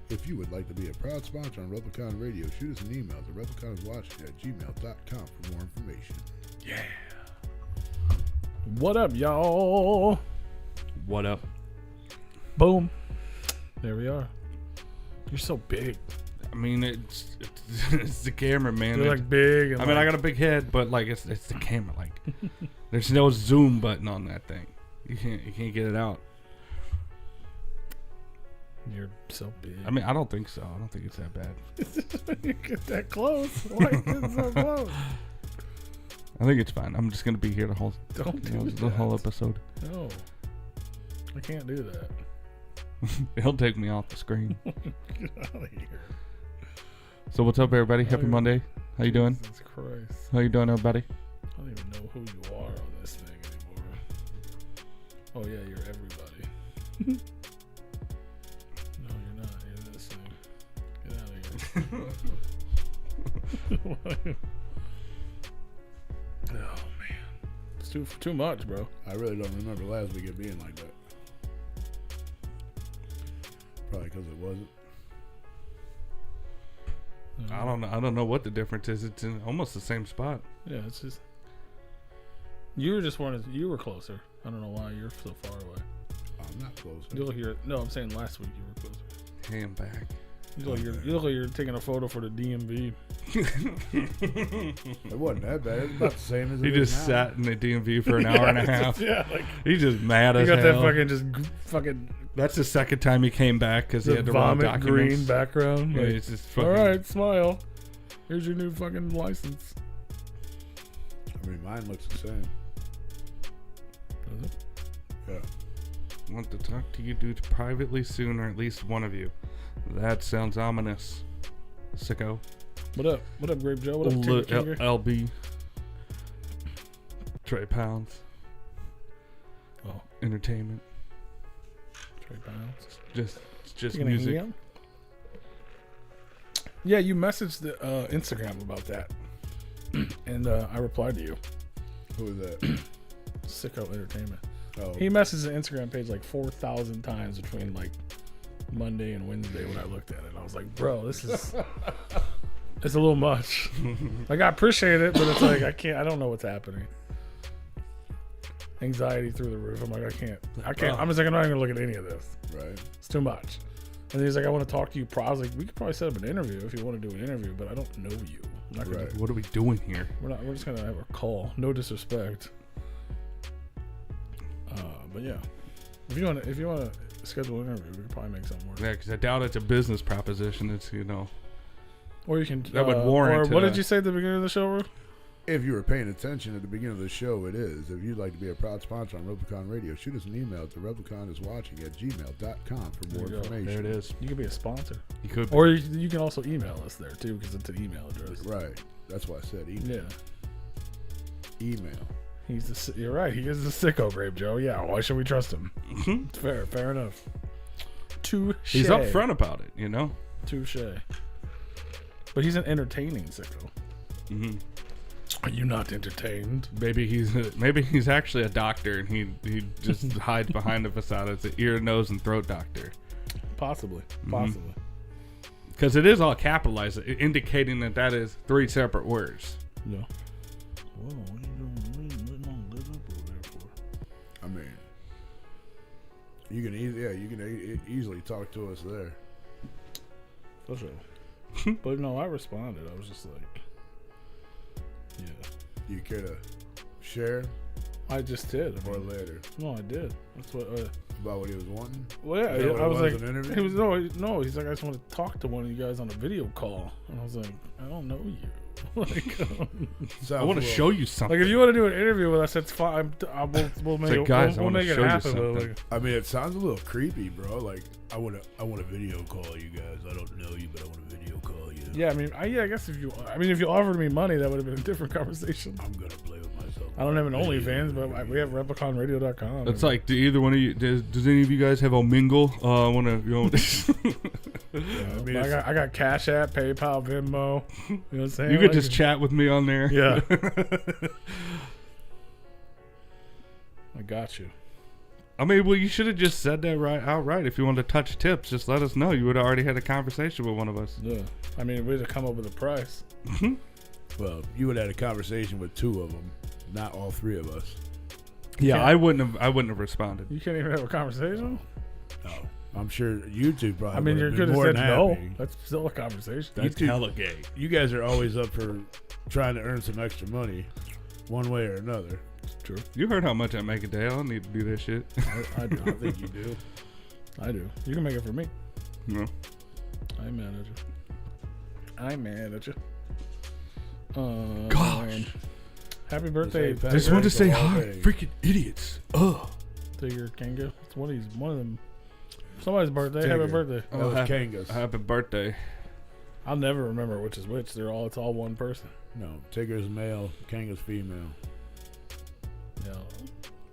If you would like to be a proud sponsor on Replicon Radio, shoot us an email to Replicon@gmail.com for more information. Yeah. What up, y'all? What up? Boom. There we are. You're so big. I mean, it's the camera, man. You're like big. And I mean, I got a big head, but like it's the camera. Like, there's no zoom button on that thing. You can't get it out. You're so big. I mean, I don't think so. I don't think it's that bad. You get that close. Why get so close? I think it's fine. I'm just gonna be here the whole the whole episode. No, I can't do that. He'll take me off the screen. Get out of here. So what's up, everybody? Happy Monday. How you doing? Jesus Christ. How you doing, everybody? I don't even know who you are on this thing anymore. Oh yeah, you're everybody. No, you're not. You're this thing. Get out of here. Oh man, it's too much, bro. I really don't remember last week it being like that. Probably because it wasn't. I don't know what the difference is. It's in almost the same spot. Yeah, it's just you were closer. I don't know why you're so far away. I'm not close. You'll hear it. No, I'm saying last week you were closer. Hey, I'm back. You look like you're taking a photo for the DMV. It wasn't that bad. It was about the same as it He is just now. sat in the DMV for an hour and a half. Yeah, like He's just mad you as got hell. that fucking That's the second time he came back because he the had the wrong vomit documents. green background. Yeah, Like, it's just fucking, all right, smile. Here's your new fucking license. I mean, mine looks the same. Does it? Yeah. Want to talk to you dudes privately soon, or at least one of you. That sounds ominous. Sicko. What up? What up, Grape Joe? What up, Timmy Kinger? LB. Trey Pounds. Oh, Entertainment. Trey Pounds. Just You gonna music. email? Yeah, you messaged the Instagram about that, and I replied to you. Who was that? Sicko Entertainment. Oh, He messaged the Instagram page like 4,000 times between like Monday and Wednesday when I looked at it. I was like, bro, this is it's a little much. Like, I appreciate it, but it's like I don't know what's happening. Anxiety through the roof. I'm like, I can't. I'm just like, I'm not even gonna look at any of this. right. It's too much. And he's like, I want to talk to you. I was like, we could probably set up an interview if you want to do an interview, but I don't know you. I'm not gonna, Right. What are we doing here? We're just gonna have a call. No disrespect. But yeah, if you want to schedule an interview, we could probably make something work. Yeah, because I doubt it's a business proposition. It's, Or you can. That would warrant Or what it, did you say at the beginning of the show, Ru? If you were paying attention at the beginning of the show, it is. If you'd like to be a proud sponsor on Replicon Radio, shoot us an email to Replicon@gmail.com for more There you go. information. there it is. You could be a sponsor, You could be. or you can also email us there too, because it's an email address. Right. That's why I said email. Yeah, Email. you're right. He is the sicko, Grape Joe. Yeah, why should we trust him? It's fair enough. Touche. He's upfront about it, Touche. But he's an entertaining sicko. Mm-hmm. Are you not entertained? Maybe he's actually a doctor and he just hides behind the facade as an ear, nose, and throat doctor. Possibly. Because it is all capitalized, indicating that is 3 separate words. Yeah. Whoa, what are you doing? What are you letting on lit up over there for? I mean, you can easily talk to us there. For sure. But no, I responded. I was just like, yeah. You care to share I just did. or later No, I did. That's what. about what he was wanting? Well, yeah, Is that what I it was was, like, an interview? he was no. He's like, I just want to talk to one of you guys on a video call, and I was like, I don't know you. Like, I want to show you something. like, if you want to do an interview with us, that's fine. We'll make like, it. guys, I we'll wanna make it show you happen. But something. like, I mean, it sounds a little creepy, bro. Like, I want to video call you guys. I don't know you, but I want to video call you. yeah, I mean, I guess if you offered me money, that would have been a different conversation. I'm gonna play with myself. I don't have an OnlyFans, but we have Repliconradio.com. It's like, do either one of you, does any of you guys have a mingle? I want to, Yeah, I mean, I got Cash App, PayPal, Venmo. You know what I'm saying? you could Like, just chat with me on there. Yeah. I got you. I mean, well, you should have just said that outright. If you wanted to touch tips, just let us know. You would have already had a conversation with one of us. Yeah. I mean, we'd have come up with a price. Well, you would have had a conversation with 2 of them, not all 3 of us. Yeah, I wouldn't have responded. You can't even have a conversation? No. I'm sure you two probably. I mean, you could have said no. That's still a conversation. That's hella gay. You guys are always up for trying to earn some extra money, one way or another. True. You heard how much I make a day. I don't need to do that shit. I do. I think you do. I do. You can make it for me. No. I ain't mad at you. I ain't mad at you. Gosh. Happy birthday, Just Pat. Just wanted to say hi, day. freaking idiots. Ugh. to your Kanga. It's one of them. Somebody's birthday. Tigger. Happy birthday. That was Kanga's. Happy birthday. I'll never remember which is which. It's all one person. No, Tigger's male, Kanga's female. Yeah.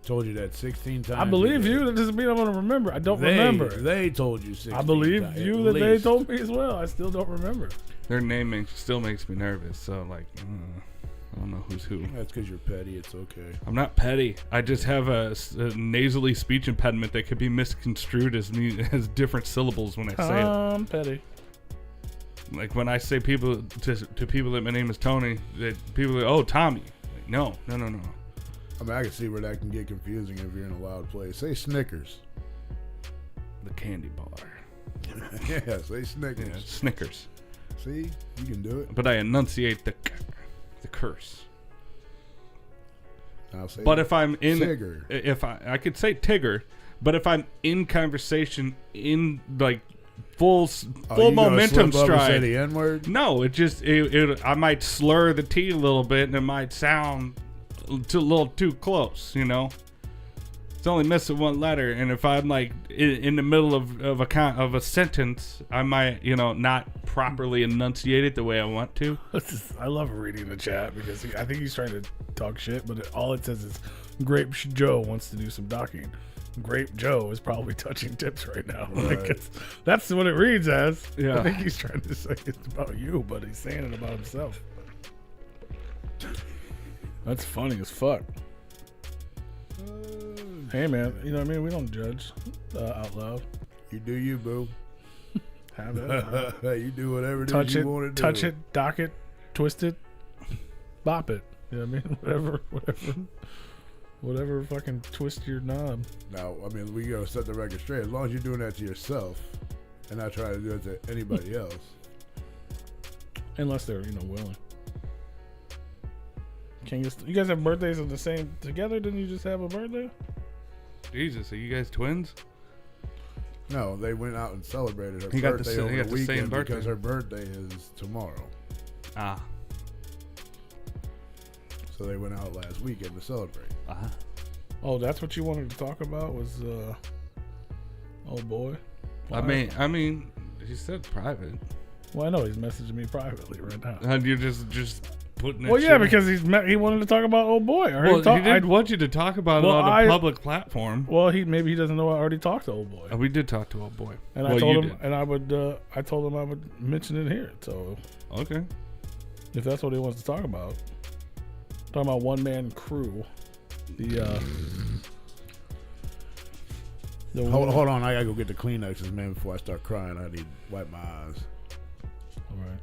Told you that 16 times. I believe you. That doesn't mean I'm gonna remember. I don't remember. They told you 16 I believe times, you at that they least. told me as well. I still don't remember. Their name still makes me nervous. So, like, I don't know who's who. That's because you're petty. It's okay. I'm not petty. I just have a nasally speech impediment that could be misconstrued as different syllables when I say it. Petty. Like when I say people to people that my name is Tony, that people are, oh, Tommy. Like, no. I mean, I can see where that can get confusing if you're in a loud place. Say Snickers. The candy bar. Yeah, say Snickers. Yeah, Snickers. See, you can do it. But I enunciate the curse. I'll say But if I'm in, Tigger. if I could say Tigger, but if I'm in conversation in like full momentum Say stride, the N-word? no, I might slur the T a little bit and it might sound a little too close, you know. It's only missing one letter, and if I'm like in the middle of a sentence, I might, not properly enunciate it the way I want to. I love reading the chat because I think he's trying to talk shit, but all it says is Grape Joe wants to do some docking. Grape Joe is probably touching tips right now. Right. Like that's what it reads as. Yeah. I think he's trying to say it's about you, but he's saying it about himself. That's funny as fuck. Hey man, you know what I mean? We don't judge out loud. You do you, boo. Have it. You do whatever it Touch is it, you want to do. touch it, dock it, twist it, bop it. You know what I mean? Whatever fucking twist your knob. Now, I mean, we gotta set the record straight. As long as you're doing that to yourself and not trying to do it to anybody else. Unless they're, willing. You guys have birthdays of the same together? Didn't you just have a birthday? Jesus, are you guys twins? No, they went out and celebrated her He got birthday the over the same weekend birthday. because her birthday is tomorrow. Ah. So they went out last weekend to celebrate. Ah. Oh, that's what you wanted to talk about was, oh boy. I mean, he said private. Well, I know he's messaging me privately right now. And you're just putting it. Well, yeah, because he wanted to talk about old boy. He didn't want you to talk about it on a public platform. Well, maybe he doesn't know I already talked to old boy. We did talk to old boy, and I told him, and I told him I would mention it here. So okay, if that's what he wants to talk about, talking about one man crew. Hold on, I gotta go get the Kleenexes, man. Before I start crying, I need to wipe my eyes. All right.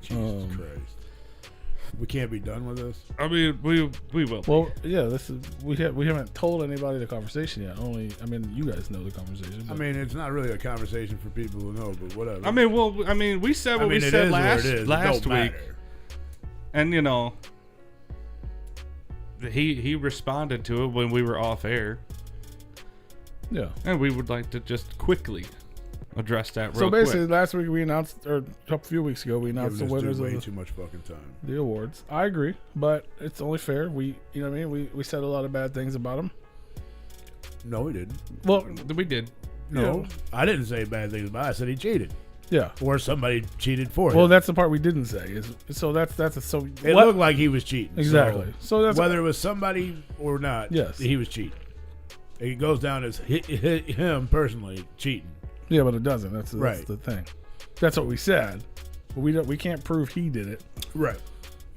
Jesus Christ. We can't be done with this. I mean, we will. Well, yeah, we haven't told anybody the conversation yet. You guys know the conversation. I mean, it's not really a conversation for people who know, but whatever. We said what we said last week, and he responded to it when we were off air. Yeah, and we would like to just quickly address that. So basically, last week we announced, or a few weeks ago, we announced the winners of too much fucking time. The awards. I agree, but it's only fair. We said a lot of bad things about him. No, we didn't. Well, we did. No, I didn't say bad things about him. I said he cheated. Yeah, or somebody cheated for him. Well, that's the part we didn't say. It looked like he was cheating. Exactly. So that's whether it was somebody or not. Yes, he was cheating. It goes down as him personally cheating. Yeah, but it doesn't. That's the thing. That's what we said. We can't prove he did it. Right.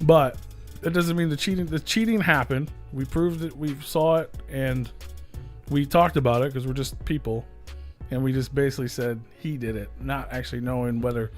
But that doesn't mean the cheating happened. We proved it. We saw it, and we talked about it because we're just people, and we just basically said he did it, not actually knowing whether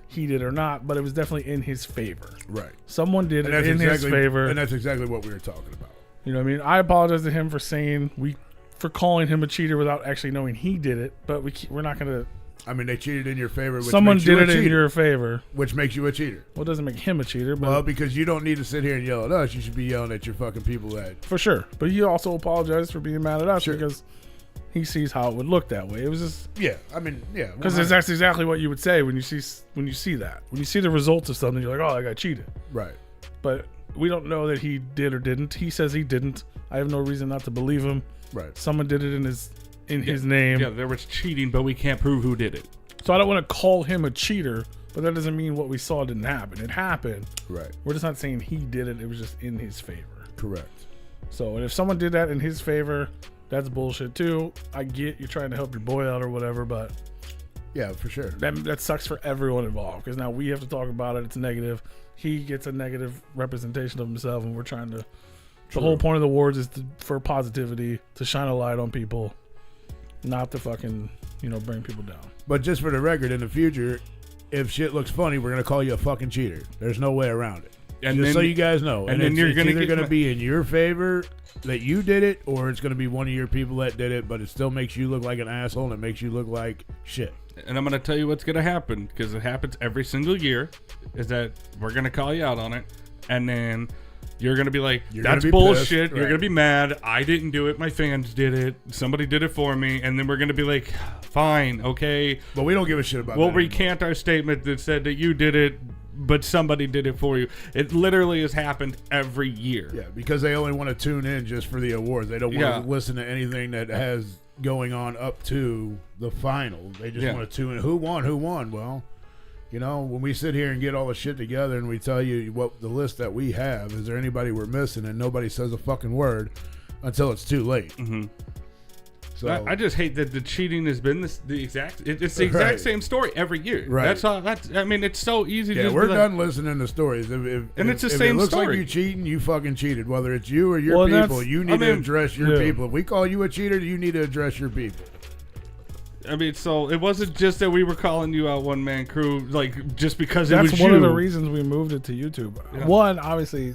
he did or not, but it was definitely in his favor. Right. Someone did it in his favor, and that's exactly what we were talking about. You know what I mean? I apologize to him for calling him a cheater without actually knowing he did it, but we're not gonna. I mean, they cheated in your favor. Which Someone makes you did a it in cheater, your favor, which makes you a cheater. Well, it doesn't make him a cheater, but Well, because you don't need to sit here and yell at us. You should be yelling at your fucking people that. for sure. But he also apologized for being mad at us Sure. because he sees how it would look that way. It was just Yeah, I mean, yeah. because that's exactly what you would say when you see that. When you see the results of something, you're like, oh, I got cheated. Right. But we don't know that he did or didn't. He says he didn't. I have no reason not to believe him. Right. Someone did it in his name. Yeah, there was cheating, but we can't prove who did it. So I don't want to call him a cheater, but that doesn't mean what we saw didn't happen. It happened. Right. We're just not saying he did it. It was just in his favor. Correct. So, and if someone did that in his favor, that's bullshit too. I get you're trying to help your boy out or whatever, but Yeah, for sure. that sucks for everyone involved because now we have to talk about it. It's negative. He gets a negative representation of himself, and we're trying to. The whole point of the awards is for positivity, to shine a light on people, not to fucking bring people down. But just for the record, in the future, if shit looks funny, we're gonna call you a fucking cheater. There's no way around it. And just then, so you guys know. and then you're it's gonna either get gonna be in your favor that you did it, or it's gonna be one of your people that did it, but it still makes you look like an asshole and it makes you look like shit. and I'm gonna tell you what's gonna happen because it happens every single year. Is that we're gonna call you out on it, and then you're gonna be like, You're "That's gonna be bullshit." pissed, You're right. gonna be mad. I didn't do it. My fans did it. Somebody did it for me, and then we're gonna be like, "Fine, okay." But we don't give a shit about We'll that. anymore. recant our statement that said that you did it, but somebody did it for you. It literally has happened every year. Yeah, because they only want to tune in just for the awards. They don't want Yeah. to listen to anything that has going on up to the final. They just Yeah. want to tune in. Who won? Well, when we sit here and get all the shit together and we tell you what the list that we have, is there anybody we're missing? And nobody says a fucking word until it's too late. Mm-hmm. So I just hate that the cheating has been it's the exact Right. same story every year. Right. That's all. I mean, it's so easy. yeah, to we're be like, done listening to stories. And it's the if same it looks story. like you cheating, you fucking cheated. Whether it's you or your Well, people, that's- you need to address your yeah. people. If we call you a cheater, you need to address your people. I mean, so it wasn't just that we were calling you out one man crew, like just because it That's was one you. of the reasons we moved it to YouTube. Yeah. One, obviously,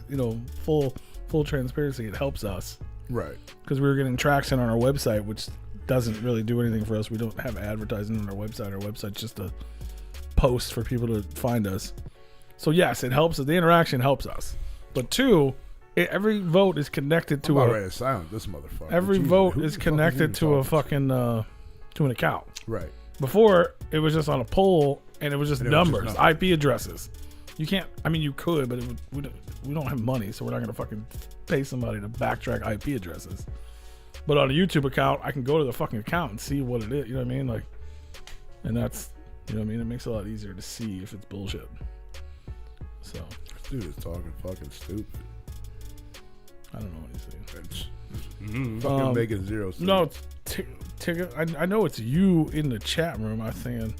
full transparency, it helps us Right. because we were getting traction on our website, which doesn't really do anything for us. We don't have advertising on our website. Our website's just a post for people to find us. So yes, it helps. The interaction helps us. But two, every vote is connected to I'm ready to silence this motherfucker. every Jesus, vote who is the fuck connected even to a talking fucking to an account. Right. Before it was just on a poll and it was just And it was just numbers, numbers. IP addresses. You can't. I mean, you could, but we don't have money, so we're not gonna fucking pay somebody to backtrack IP addresses. But on a YouTube account, I can go to the fucking account and see what it is. You know what I mean? Like, and that's it makes it a lot easier to see if it's bullshit. So This dude is talking fucking stupid. I don't know what he's saying. It's Mhm. fucking making zero sense. No, I know it's you in the chat room. I thought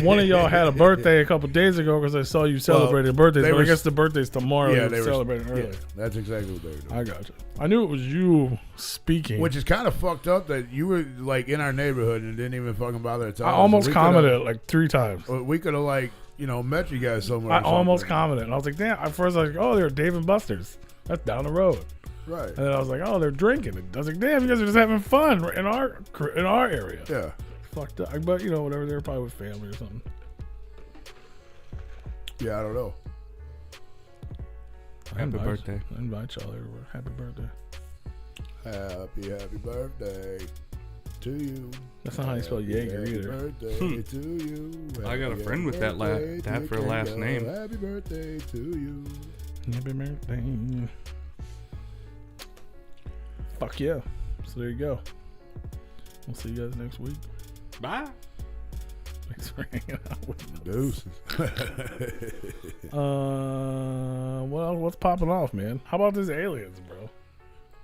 one of y'all had a birthday a couple days ago because I saw you celebrating birthdays. they But were- I guess the birthday's tomorrow. Yeah, Yeah, they were celebrating early. Yeah, that's exactly what they were doing. I got you. I knew it was you speaking. Which is kind of fucked up that you were like in our neighborhood and didn't even fucking bother to tell I us. almost We commented like 3 times. We could have met you guys somewhere. I or something. almost commented. And I was like, damn. At first I was like, oh, they're Dave and Buster's. That's down the road. Right. And then I was like, oh, they're drinking. And I was like, damn, you guys are just having fun in our area. Yeah. Fucked up. But whatever. They were probably with family or something. Yeah, I don't know. Happy birthday. I invite y'all everywhere. Happy birthday. Happy birthday to you. That's not how you spell Jaeger Happy either. birthday to you. I got a friend with that that for a last name. Happy birthday to you. Happy birthday. Fuck yeah. So there you go. We'll see you guys next week. Bye. Thanks for hanging out with us. Deuces. Well, what's popping off, man? How about this aliens, bro?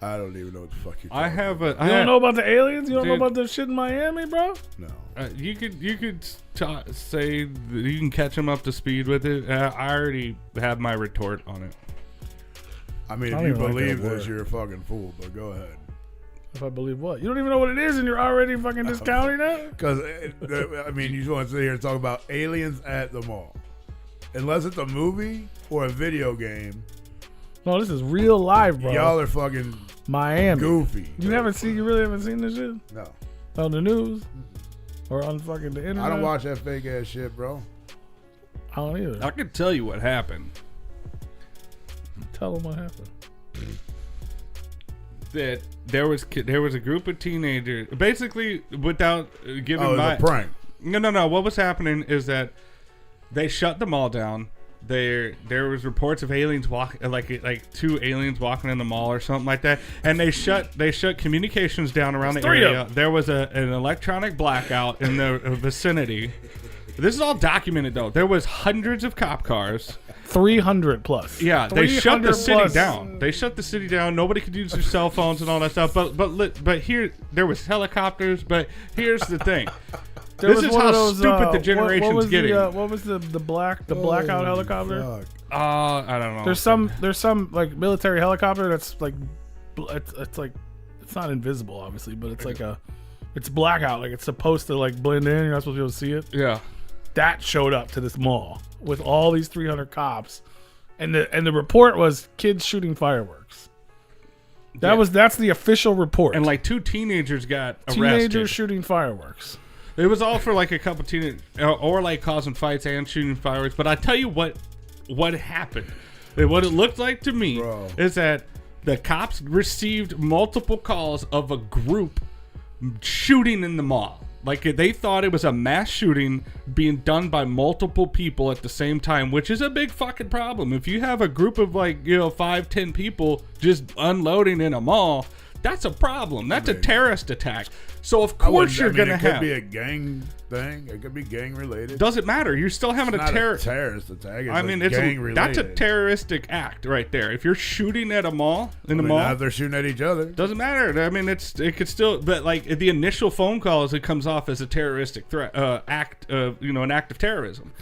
I don't even know what the fuck you're I talking have about. a. You don't know about the aliens? You don't know Dude. about the shit in Miami, bro? No. You could say that you can catch them up to speed with it. I already have my retort on it. I mean, I if don't you even like believe that this, word. you're a fucking fool, but go ahead. If I believe what? You don't even know what it is and you're already fucking discounting it? Because, I mean, you just want to sit here and talk about aliens at the mall. Unless it's a movie or a video game, No, this is real life, bro. y'all are fucking Miami. goofy. You really haven't seen this shit? No. On the news? Or on fucking the internet? I don't watch that fake ass shit, bro. I don't either. I can tell you what happened. Tell them what happened. That there was a group of teenagers, basically without giving Oh, it was a prank. No. What was happening is that they shut the mall down. There was reports of aliens like 2 aliens walking in the mall or something like that, and they shut communications down around the area. There was an electronic blackout in the vicinity. This is all documented though. There was hundreds of cop cars. 300 plus. Yeah, they shut the 300 city plus. down. They shut the city down. Nobody could use their cell phones and all that stuff. But here there was helicopters. But here's the thing. There This was is one how of those, stupid the what generation's was getting. what was the blackout helicopter? Fuck. I don't know. There's some like military helicopter that's like it's like it's not invisible obviously, but it's like it's blackout, like it's supposed to like blend in. You're not supposed to be able to see it. Yeah. That showed up to this mall with all these 300 cops, and the report was kids shooting fireworks. That's the official report. And like 2 teenagers got arrested. Teenagers shooting fireworks. It was all for like a couple teenagers, or like causing fights and shooting fireworks. But I tell you what happened. What it looked like to me is that the cops received multiple calls of a group shooting in the mall. Like they thought it was a mass shooting being done by multiple people at the same time, which is a big fucking problem. If you have a group of 5-10 people just unloading in a mall, that's a problem. That's a terrorist attack. So of course you're gonna have. It could be a gang thing. It could be gang related. Doesn't matter. You're still having It's a not terrorist attack. It's gang related. that's a terroristic act right there. If you're shooting at a mall mall, now if they're shooting at each other, doesn't matter. I mean, it could still, but like the initial phone calls, it comes off as a terroristic threat act, an act of terrorism.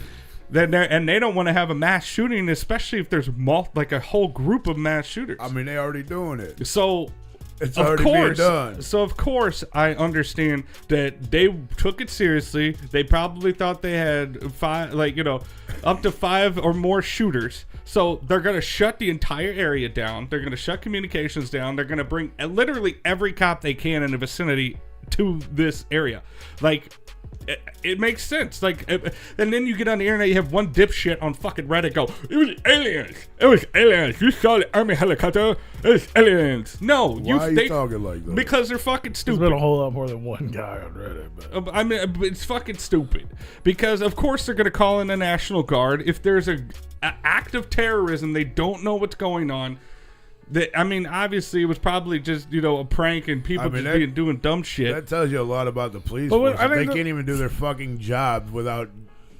And they don't want to have a mass shooting, especially if there's a whole group of mass shooters. I mean, they already doing it. So. It's already being done. So of course I understand that they took it seriously. They probably thought they had 5, up to 5 or more shooters. So they're gonna shut the entire area down. They're gonna shut communications down. They're gonna bring literally every cop they can in the vicinity to this area. It makes sense. And then you get on the internet, you have one dipshit on fucking Reddit go, it was aliens. It was aliens. You saw the army helicopter. It was aliens. No. Why are you talking like that? Because they're fucking stupid. There's been a whole lot more than one guy on Reddit. But. I mean, it's fucking stupid. Because, of course, they're going to call in the National Guard. If there's an act of terrorism, they don't know what's going on. Obviously, it was probably just, a prank and people doing dumb shit. That tells you a lot about the police force. They can't even do their fucking job without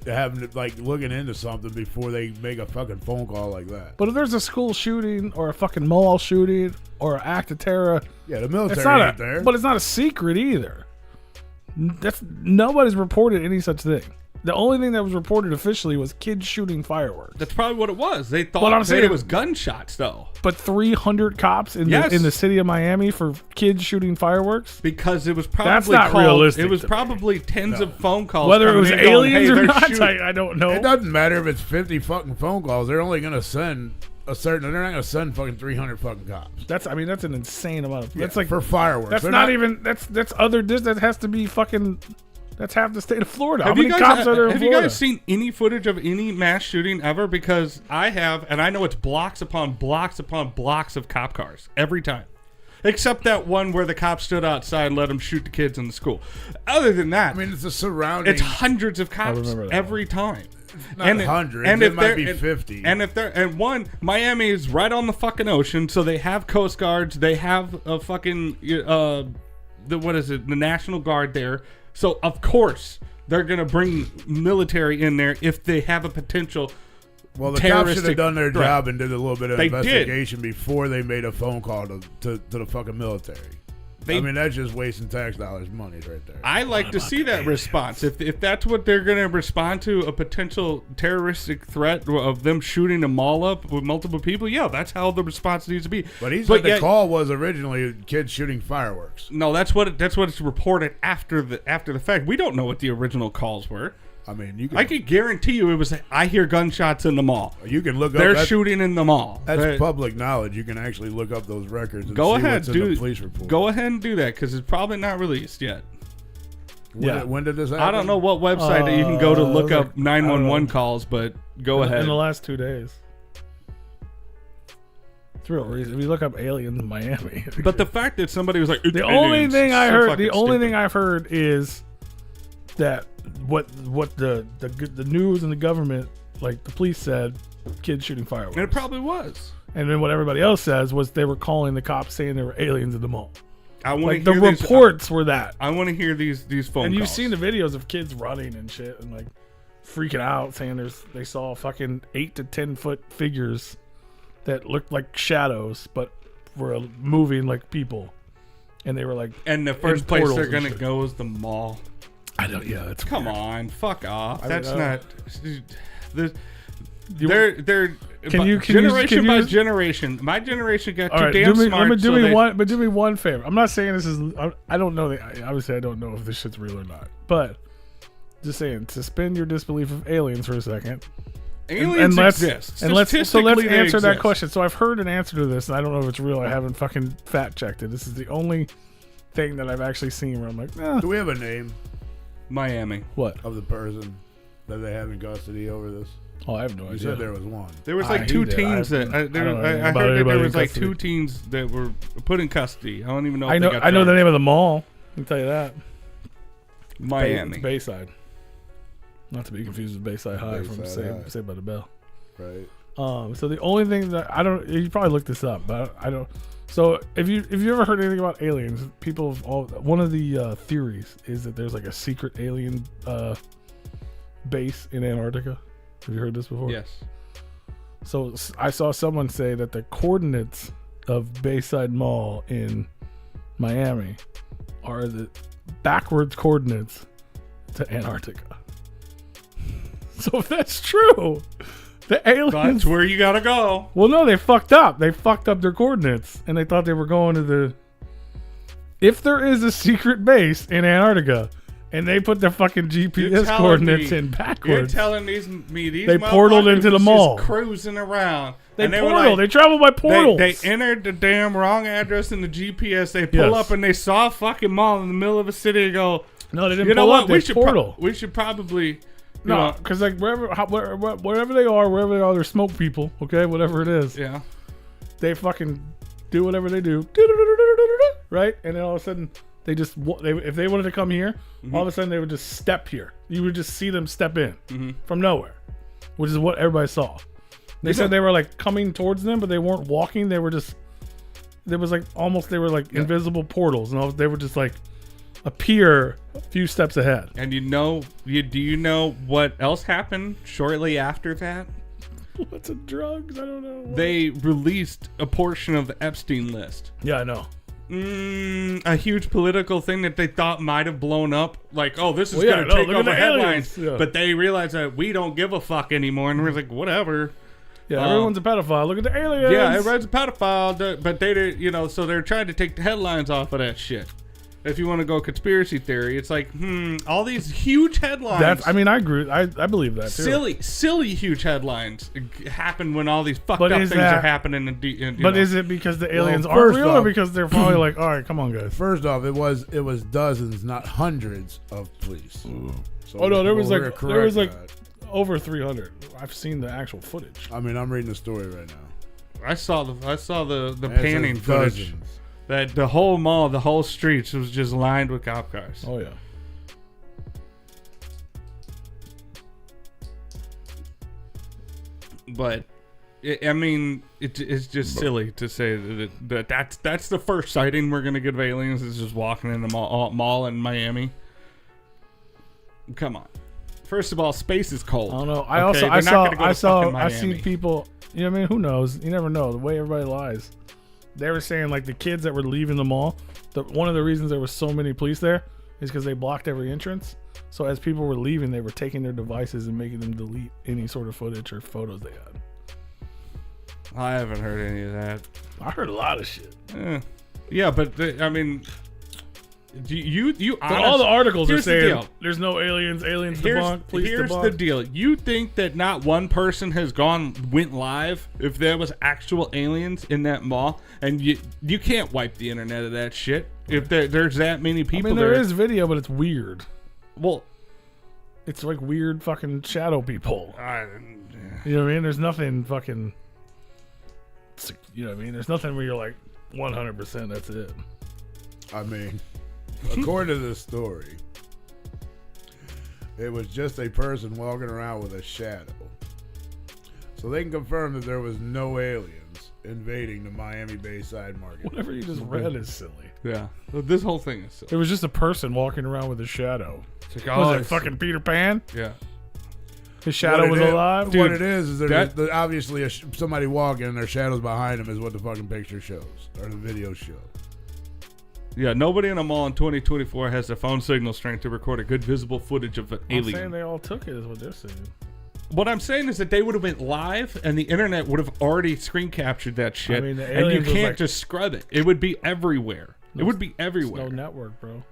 having to, looking into something before they make a fucking phone call like that. But if there's a school shooting or a fucking mall shooting or an act of terror... Yeah, the military ain't there. But it's not a secret either. Nobody's reported any such thing. The only thing that was reported officially was kids shooting fireworks. That's probably what it was. They thought it was gunshots, though. But 300 cops in the city of Miami for kids shooting fireworks? Because it was probably that's not realistic. It was probably tens of phone calls. Whether it was aliens or not, shooting. I don't know. It doesn't matter if it's 50 fucking phone calls. They're only going to send they're not going to send fucking 300 fucking cops. That's an insane amount of... That's for fireworks. That's that's other... That has to be fucking... That's half the state of Florida. How many cops are there in Florida? Have you guys seen any footage of any mass shooting ever? Because I have, and I know it's blocks upon blocks upon blocks of cop cars every time. Except that one where the cops stood outside and let them shoot the kids in the school. Other than that, it's the surrounding. It's hundreds of cops every time. Not hundreds. It might be 50. Miami is right on the fucking ocean, so they have Coast Guards. They have a fucking the National Guard there. So, of course, they're going to bring military in there if they have a potential Well, the cops should have terroristic done their threat. job and did a little bit of They did. investigation before they made a phone call to the fucking military. I mean, that's just wasting tax dollars' money right there. I like to see that response. If that's what they're going to respond to, a potential terroristic threat of them shooting a mall up with multiple people, yeah, that's how the response needs to be. But he said the call was originally kids shooting fireworks. No, that's what it's reported after the fact. We don't know what the original calls were. I mean, I can guarantee you it was. I hear gunshots in the mall. You can look up. They're shooting in the mall. That's public knowledge. You can actually look up those records. And go see ahead, what's in the police report. Go ahead and do that because it's probably not released yet. When did this happen? I don't know what website that you can go to look up 911 calls, but go ahead. In the last 2 days. It's real reason. If you look up aliens in Miami. But the fact that somebody was like, the only thing I heard, I've heard is that what the news and the government, like the police said, kids shooting fireworks. And it probably was. And then what everybody else says was they were calling the cops saying there were aliens in the mall. I want like the reports were that. I want to hear these phone calls. And you've seen the videos of kids running and shit and like freaking out, saying they saw fucking 8 to 10 foot figures that looked like shadows but were moving like people. And they were like, and the first place they're gonna go is the mall. I don't. Yeah, that's come weird. on, fuck off. That's not. They're Can you generation by generation. My generation got too damn smart. Do me one favor. I'm not saying this is. I don't know. Obviously, I don't know if this shit's real or not. But just saying, suspend your disbelief of aliens for a second. Aliens exist. And let's answer that question. So I've heard an answer to this, and I don't know if it's real. I haven't fucking fact checked it. This is the only thing that I've actually seen where I'm like, do we have a name? Miami. What? Of the person that they have in custody over this? Oh, I have no idea. You said there was one. There was like two teens that I heard that there was like 2 teens that were put in custody. I don't even know. I know the name of the mall. I can tell you that. Miami. It's Bayside. Not to be confused with Bayside High from Saved by the Bell. Right. So the only thing that I don't, you probably looked this up, but I don't. So if you ever heard anything about aliens, people have one of the theories is that there's like a secret alien base in Antarctica. Have you heard this before? Yes. So I saw someone say that the coordinates of Bayside Mall in Miami are the backwards coordinates to Antarctica. So if that's true, the aliens... That's where you gotta go. Well, no, they fucked up. They fucked up their coordinates, and they thought they were going to the... If there is a secret base in Antarctica, and they put their fucking GPS coordinates in backwards... You're telling these they portaled into the mall. Just cruising around. They travel by portals. They entered the damn wrong address in the GPS. They pull up, and they saw a fucking mall in the middle of a city and go... No, they didn't pull up. They portal. We should probably... No, because like wherever they are, they're smoke people. Okay, whatever it is. Yeah. They fucking do whatever they do, right? And then all of a sudden, if they wanted to come here, all of a sudden they would just step here. You would just see them step in from nowhere, which is what everybody saw. They said they were like coming towards them, but they weren't walking. They were just invisible portals, and they were just like appear a few steps ahead. And do you know what else happened shortly after that? What's in drugs? I don't know. They released a portion of the Epstein list. Yeah, I know. A huge political thing that they thought might have blown up. Like, oh, this is going to take over headlines. Yeah. But they realized that we don't give a fuck anymore. And we're like, whatever. Yeah, everyone's a pedophile. Look at the aliens. Yeah, everyone's a pedophile. But they did, so they're trying to take the headlines off of that shit. If you want to go conspiracy theory, it's like, all these huge headlines. I agree. I believe that too. Silly huge headlines happen when all these fucked up things are happening. Is it because the aliens aren't real, or because they're probably like, all right, come on, guys? First off, it was dozens, not hundreds of police. So there was like over 300. I've seen the actual footage. I mean, I'm reading the story right now. I saw the panning footage. That the whole mall, the whole streets was just lined with cop cars. Oh, yeah. But, it's just silly to say that's the first sighting we're going to get of aliens is just walking in the mall in Miami. Come on. First of all, space is cold. I don't know. I seen people. You know what I mean? Who knows? You never know. The way everybody lies. They were saying like the kids that were leaving the mall. One of the reasons there was so many police there is because they blocked every entrance. So as people were leaving, they were taking their devices and making them delete any sort of footage or photos they had. I haven't heard any of that. I heard a lot of shit. Yeah, but I mean, you but all the articles are saying the there's no aliens debunked, police here's debunked. the deal. You think that not one person went live if there was actual aliens in that mall, and you can't wipe the internet of that shit if there's that many people. I mean, there is video, but it's weird. Well, it's like weird fucking shadow people. You know what I mean? There's nothing fucking. You know what I mean? There's nothing where you're like 100%. That's it. I mean, according to this story, it was just a person walking around with a shadow. So they can confirm that there was no aliens invading the Miami Bayside market. Whatever you just read is silly. Yeah, this whole thing is silly. It was just a person walking around with a shadow. Like, was it fucking Peter Pan? Yeah. His shadow was alive? Dude, what it is there's obviously somebody walking and their shadow's behind them is what the fucking picture shows, or the video shows. Yeah, nobody in a mall in 2024 has the phone signal strength to record a good visible footage of an alien. I'm saying they all took it is what they're saying. What I'm saying is that they would have went live and the internet would have already screen captured that shit. I mean, and you can't just scrub it. It would be everywhere. It would be everywhere. There's no network, bro.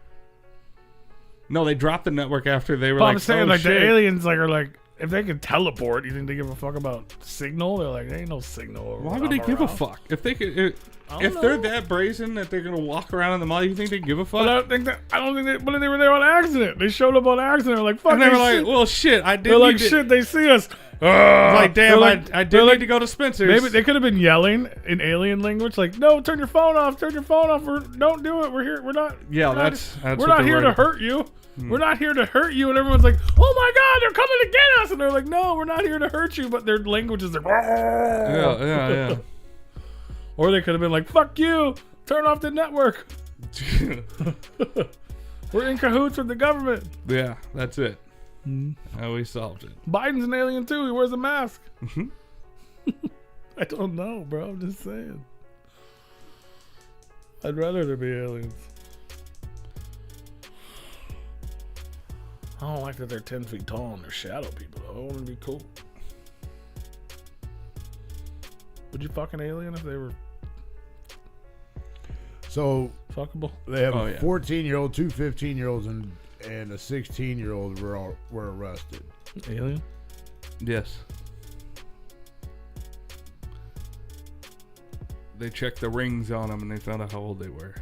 No, they dropped the network after they were I'm saying like shit. The aliens are like, if they could teleport, you think they give a fuck about signal? They're like, there ain't no signal. Why would they give a fuck? If they could, if they're that brazen that they're gonna walk around in the mall, you think they give a fuck? But I don't think they. But they were there on accident. They showed up on accident. They're like, fuck. And they were like, well, shit. I did. They're like, shit. They see us. Like, damn, I did need to go to Spencer's. Maybe they could have been yelling in alien language, like, no, turn your phone off. Turn your phone off. Don't do it. We're here. We're not. Yeah, we're not here to hurt you. We're not here to hurt you. And everyone's like, oh my God, they're coming to get us. And they're like, no, we're not here to hurt you. But their language is like, yeah. Or they could have been like, fuck you. Turn off the network. We're in cahoots with the government. Yeah, that's it. We solved it. Biden's an alien too. He wears a mask. I don't know, bro. I'm just saying. I'd rather there be aliens. I don't like that they're 10 feet tall and they're shadow people. I want them to be cool. Would you fuck an alien if they were so fuckable? They have a 14-year-old, two 15-year-olds, and a 16-year-old were arrested. Alien? Yes. They checked the rings on them and they found out how old they were.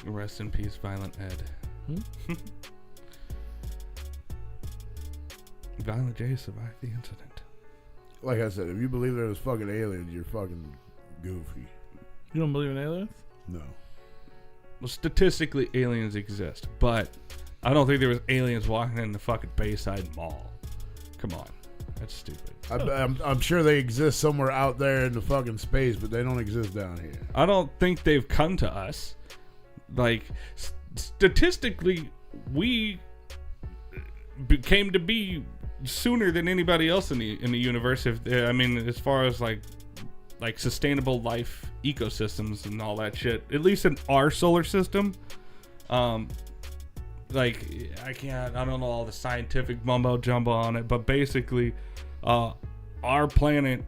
Rest in peace, Violent Ed. Violent J survived the incident. Like I said, if you believe there was fucking aliens, you're fucking goofy. You don't believe in aliens? No. Well, statistically, aliens exist, but I don't think there was aliens walking in the fucking Bayside Mall. Come on. That's stupid. I'm sure they exist somewhere out there in the fucking space, but they don't exist down here. I don't think they've come to us. Like, statistically, we came to be sooner than anybody else in the universe. As far as like sustainable life ecosystems and all that shit, at least in our solar system. I don't know all the scientific mumbo jumbo on it, but basically, our planet,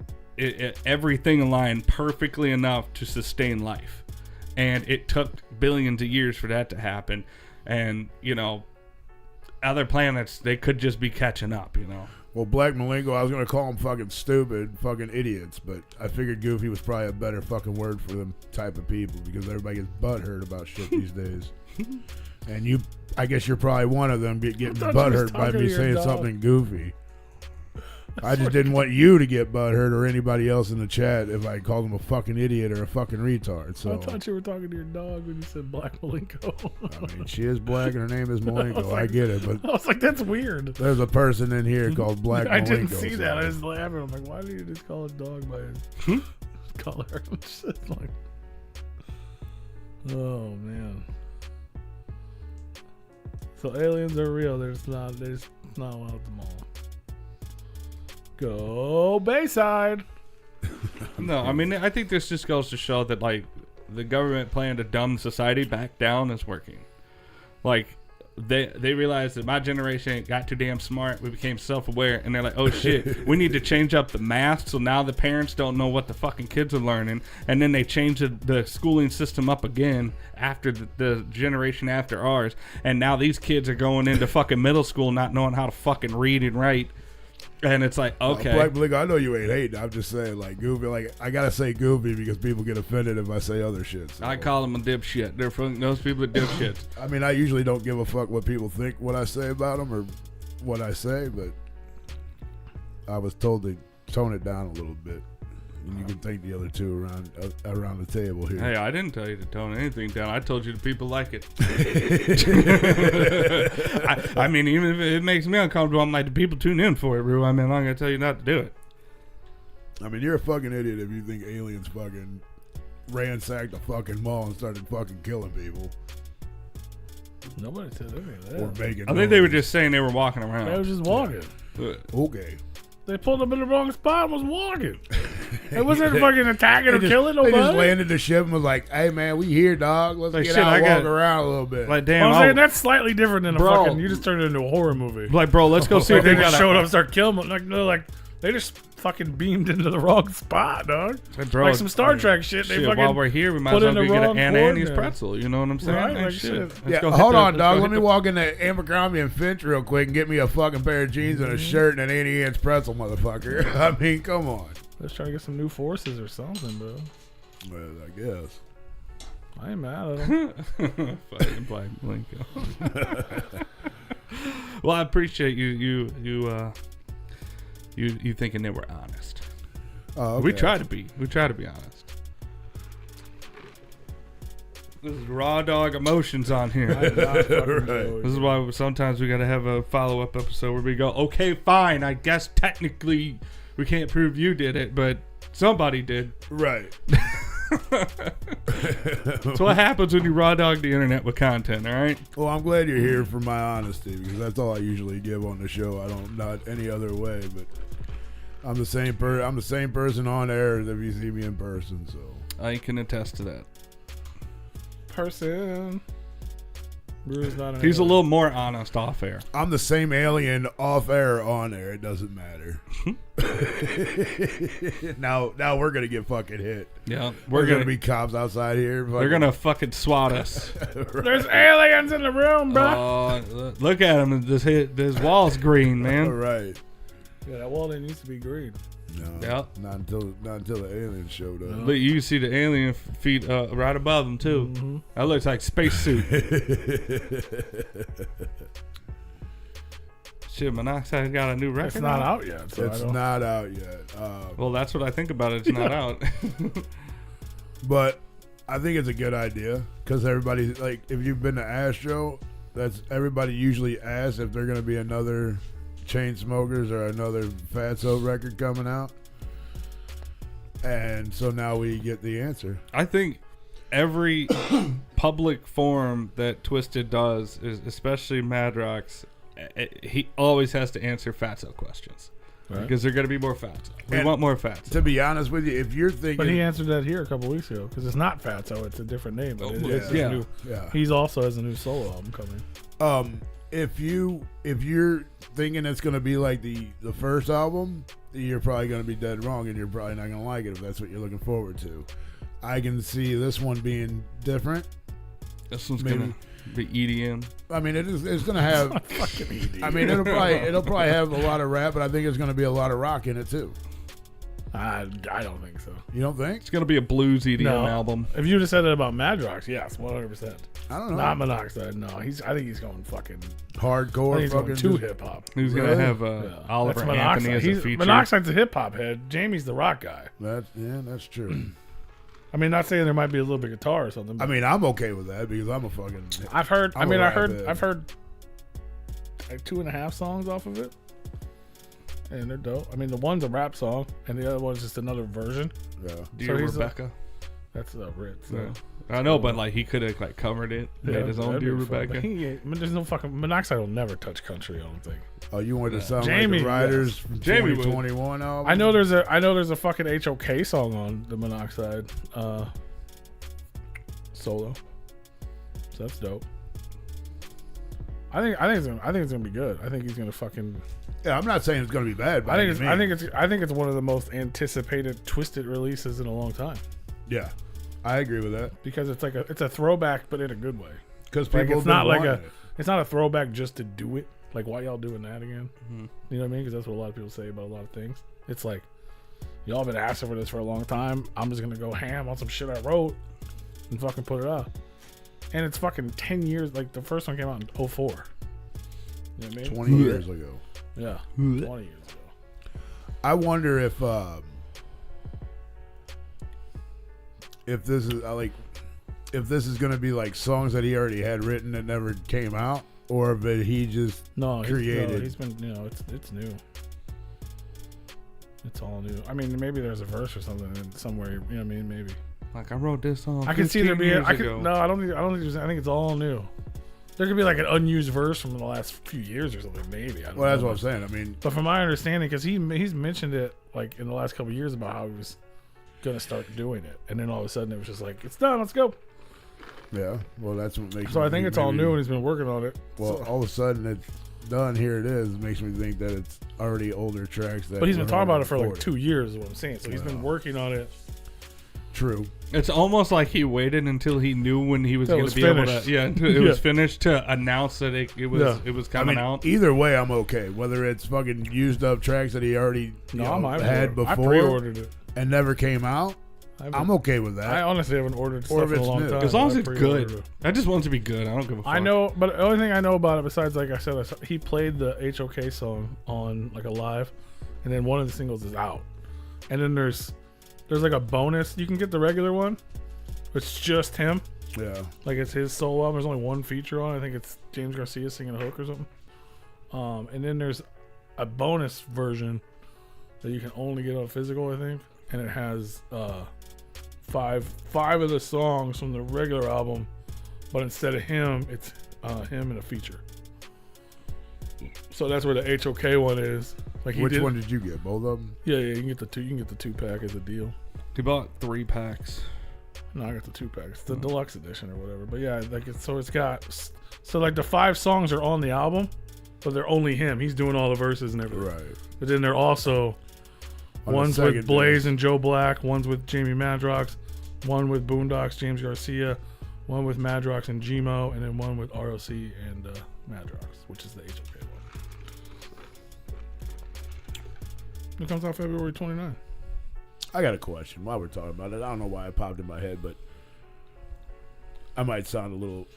everything aligned perfectly enough to sustain life. And it took billions of years for that to happen. And, other planets, they could just be catching up, Well, Black Malenko, I was going to call them fucking stupid, fucking idiots, but I figured goofy was probably a better fucking word for them type of people because everybody gets butthurt about shit these days. And I guess you're probably one of them getting butthurt by me saying something goofy. I just didn't want you to get butthurt or anybody else in the chat if I called them a fucking idiot or a fucking retard. So I thought you were talking to your dog when you said Black Malenko. I mean, she is black and her name is Malenko. I get it, but I was like, that's weird. There's a person in here called Black Malenko. I didn't see that. I was laughing. I'm like, why do you just call a dog by his color? I'm just like, Oh man. So aliens are real. There's not one at the mall. Go Bayside. No, I mean, I think this just goes to show that, like, the government plan to dumb society back down is working. Like, they realized that my generation got too damn smart. We became self-aware, and they're like, oh shit, we need to change up the math, so now the parents don't know what the fucking kids are learning, and then they change the schooling system up again after the generation after ours, and now these kids are going into fucking middle school not knowing how to fucking read and write. And it's like, okay. Black Blink, I know you ain't hating. I'm just saying, like, goofy. Like, I gotta say goofy because people get offended if I say other shit. So. I call them a dipshit. They're fucking, those people are dipshits. I mean, I usually don't give a fuck what people think what I say about them or what I say, but I was told to tone it down a little bit. And you can thank the other two around the table here. Hey, I didn't tell you to tone anything down. I told you the people like it. I mean, even if it makes me uncomfortable, I'm like, the people tune in for it, Rue. I mean, I'm not going to tell you not to do it. I mean, you're a fucking idiot if you think aliens fucking ransacked a fucking mall and started fucking killing people. Nobody said any of that. Or making I think they were just saying they were walking around. They were just walking. Okay. They pulled up in the wrong spot and was walking. It wasn't fucking attacking or killing They nobody. just landed the ship and was like, hey, man, we here, dog. Let's Like, get shit, out and I walk got- around a little bit. Like, damn, I'm saying that's slightly different than a Bro. fucking. You just turned it into a horror movie. like, bro, let's go see if They they just got showed up, and started killing them. Like, no, like they just fucking beamed into the wrong spot, dog. Bro, Like some Star Trek shit. They Shit, fucking while we're here, we might put as well in the go get wrong an Annie's coordinates. pretzel. You know what I'm saying? Right, Like, like shit. shit. Let's Yeah, go hit hold the- on, let's dog. go Let hit me the- walk into Abercrombie and Finch real quick and get me a fucking pair of jeans and a shirt and an 80 inch pretzel, motherfucker. I mean, come on. Let's try to get some new forces or something, bro. Well, I guess. I ain't mad at them. Fucking Black Blink. Well, I appreciate you thinking they were honest. Oh, okay. We try to be honest. This is raw dog emotions on here. I'm not fucking Right. Joey. This is why sometimes we gotta have a follow-up episode where we go, okay, fine, I guess technically we can't prove you did it, but somebody did. Right. That's what happens when you raw dog the internet with content, all right? Well, I'm glad you're here for my honesty because that's all I usually give on the show. I don't, not any other way, but I'm the same I'm the same person on air as if you see me in person, so. I can attest to that. Person. Brew's not an He's a alien. little more honest off air. I'm the same alien off air, on air. It doesn't matter. now we're gonna get fucking hit. Yeah, We're gonna be cops outside here. They're gonna fucking swat us. There's aliens in the room, bro. Look at him. This wall's green, All man. right. Yeah, that wall didn't used to be green. No. Yeah. Not until the aliens showed up. Look, you can see the alien feet right above him too. Mm-hmm. That looks like spacesuit. Shit, Monoxide got a new record. It's not out yet. So It's not out yet. Well, that's what I think about it. It's not out. But I think it's a good idea because everybody, like, if you've been to Astro, that's everybody usually asks if they're going to be another Chainsmokers or another Fatso record coming out. And so now we get the answer. I think every public forum that Twisted does, is especially Madrox, he always has to answer Fatso questions. Right. Because they're going to be more Fatso. We And want more Fatso. To be honest with you, if you're thinking, But he answered that here a couple weeks ago because it's not Fatso. It's a different name. But it's yeah. new. yeah, He's also has a new solo album coming. if you're thinking it's gonna be like the first album, you're probably gonna be dead wrong, and you're probably not gonna like it if that's what you're looking forward to. I can see this one being different. This one's Maybe. going to be EDM. I mean, it's gonna have. Fucking ED. I mean, it'll probably have a lot of rap, but I think there's gonna be a lot of rock in it too. I don't think so. You don't think? It's going to be a blues EDM No. album. If you just said it about Madrox, yes, 100%. I don't know. Not Monoxide. No, I think he's going fucking. I Hardcore, think he's going fucking too just- hip hop. Who's going Really? to have Yeah. Oliver That's Anthony as a Monoxide. feature? Monoxide's a hip hop head. Jamie's the rock guy. That's true. I mean, not saying there might be a little bit of guitar or something. I But mean, I'm okay with that because I'm a fucking. I've heard. I'm a rap head. I've heard like 2.5 songs off of it, and they're dope. I mean, the one's a rap song, and the other one's just another version. Yeah. Dear So he's a- Rebecca. That's Ritz. Yeah. I know, but like he could have like covered it, made his own Dear Rebecca. There's no fucking Monoxide will never touch country. I don't think. Oh, you want to sound Jamie, like the Riders yes. from Jamie 2021 album? I know there's a fucking HOK song on the Monoxide solo. So that's dope. I think it's gonna be good. I think he's gonna fucking. Yeah, I'm not saying it's gonna be bad. I think it's one of the most anticipated Twisted releases in a long time. Yeah, I agree with that Because it's like it's a throwback, but in a good way. because Like people it's not like it. it's not a throwback just to do it. Like why y'all doing that again? Mhm. You know what I mean? Because that's what a lot of people say about a lot of things. It's like y'all been asking for this for a long time. I'm just gonna go ham on some shit I wrote and fucking put it up. And it's fucking 10 years. Like the first one came out in 2004. You know what I mean? 20 years ago. Yeah, 20 years ago. I wonder if this is if this is gonna be like songs that he already had written that never came out, or if he just created. He's been, it's new. It's all new. I mean, maybe there's a verse or something somewhere. You know what I mean? Maybe. Like I wrote this song. I can see there being. years I ago. don't think. I think it's all new. There could be like an unused verse from the last few years or something. Maybe. I don't Well, that's know. what I'm saying. I mean, But from my understanding, because he's mentioned it like in the last couple of years about how he was gonna start doing it, and then all of a sudden it was just like it's done. Let's go. yeah. Well, that's what makes. So me I think think it's all maybe- new, and he's been working on it. Well, So- all of a sudden it's done. Here it is. It makes me think that it's already older tracks. That but he's been were talking about already it for like recorded. 2 years, is what I'm saying. So he's been Wow. working on it. True. It's almost like he waited until he knew when he was Till it going was to be able finished. to. Yeah, until it was finished to announce that it was I coming mean, out. either way, I'm okay. Whether it's fucking used up tracks that he already had I before pre-ordered it. and never came out, I'm okay with that. I honestly haven't ordered Or stuff if in a it's long new. time. As long as I it's pre-ordered good. it. I just want it to be good. I don't give a fuck. I know, but the only thing I know about it, besides like I said, he played the HOK song on like a live, and then one of the singles is out, and then there's like a bonus. You can get the regular one. It's just him. Yeah. Like it's his solo album. There's only one feature on it. I think it's James Garcia singing a hook or something. And then there's a bonus version that you can only get on physical, I think, and it has five of the songs from the regular album, but instead of him, it's him in a feature. So that's where the HOK one is. Like Which one did you get? Both of them? Yeah, you can get the two. You can get the 2-pack as a deal. He bought 3 packs. No, I got the 2-pack. It's the deluxe edition or whatever. But yeah, like it's got like the 5 songs are on the album, but they're only him. He's doing all the verses and everything. Right. But then they're also On the one's second with Blaze disc. and Joe Black, one's with Jamie Madrox, one with Boondocks, James Garcia, one with Madrox and Gmo, and then one with ROC and Madrox, which is the HOK one. It comes out February 29th. I got a question while we're talking about it. I don't know why it popped in my head, but I might sound a little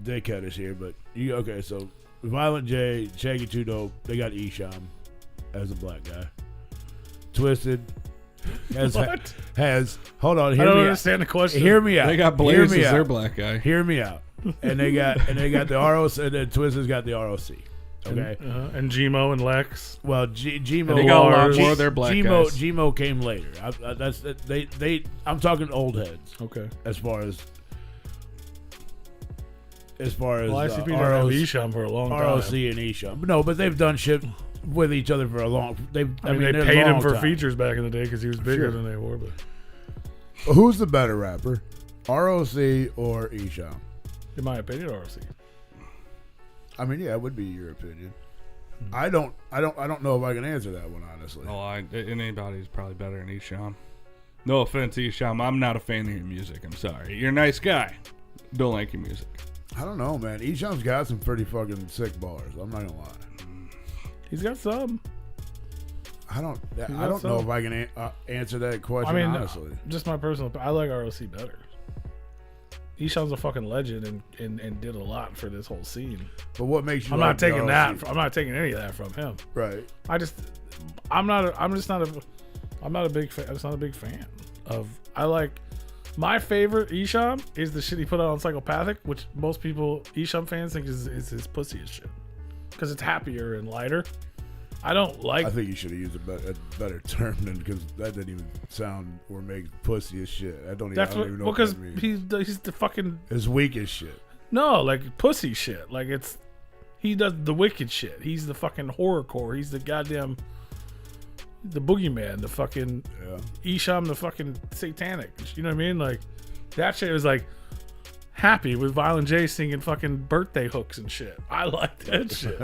dickheadish here, but okay, so Violent J, Shaggy 2 Dope, they got Esham as a black guy. Twisted has hold on, I hear don't me understand the question. Hear me out. They got Hear Blaze me as their out. black guy. Hear me out. And they got the ROC, and then Twisted's got the ROC. Okay. And Gmo and Lex. Well, Gmo. And they got a lot Lars. more of their black guys. Gmo came later. I'm talking old heads Okay. as far as Well, ICP don't have ROC, Esham for a long time. ROC and Esham. No, but they've done shit with each other for a long. I mean, they they're paid him long for time. features back in the day because he was bigger Sure. than they were. But Who's the better rapper, ROC or Esham? in my opinion, ROC. I mean, yeah, it would be your opinion. I don't know if I can answer that one honestly. Oh, anybody's probably better than Esham. No offense, Esham. I'm not a fan of your music. I'm sorry. You're a nice guy. Don't like your music. I don't know, man. Esham's got some pretty fucking sick bars. I'm not gonna lie. He's got some. I don't got know some. if I can answer that question I mean, honestly. just my personal. I like ROC better. Esham's a fucking legend and did a lot for this whole scene. But what makes you? I'm like not taking the that. ROC? I'm not taking any of that from him. Right. I'm not a big fan. I'm just not a big fan of. I like my favorite Esham is the shit he put out on Psychopathic, which most people Esham fans think is his pussy as shit because it's happier and lighter. I don't like. I think you should have used a better term than, because that didn't even sound or make pussy as shit. I don't even know what that means. He's the fucking. It's weak as shit. No, like pussy shit. Like he does the wicked shit. He's the fucking horrorcore. He's the goddamn. The boogeyman. The fucking. Yeah. Isham, the fucking satanic. You know what I mean? Like that shit was like. Happy with Violent J singing fucking birthday hooks and shit. I like that shit.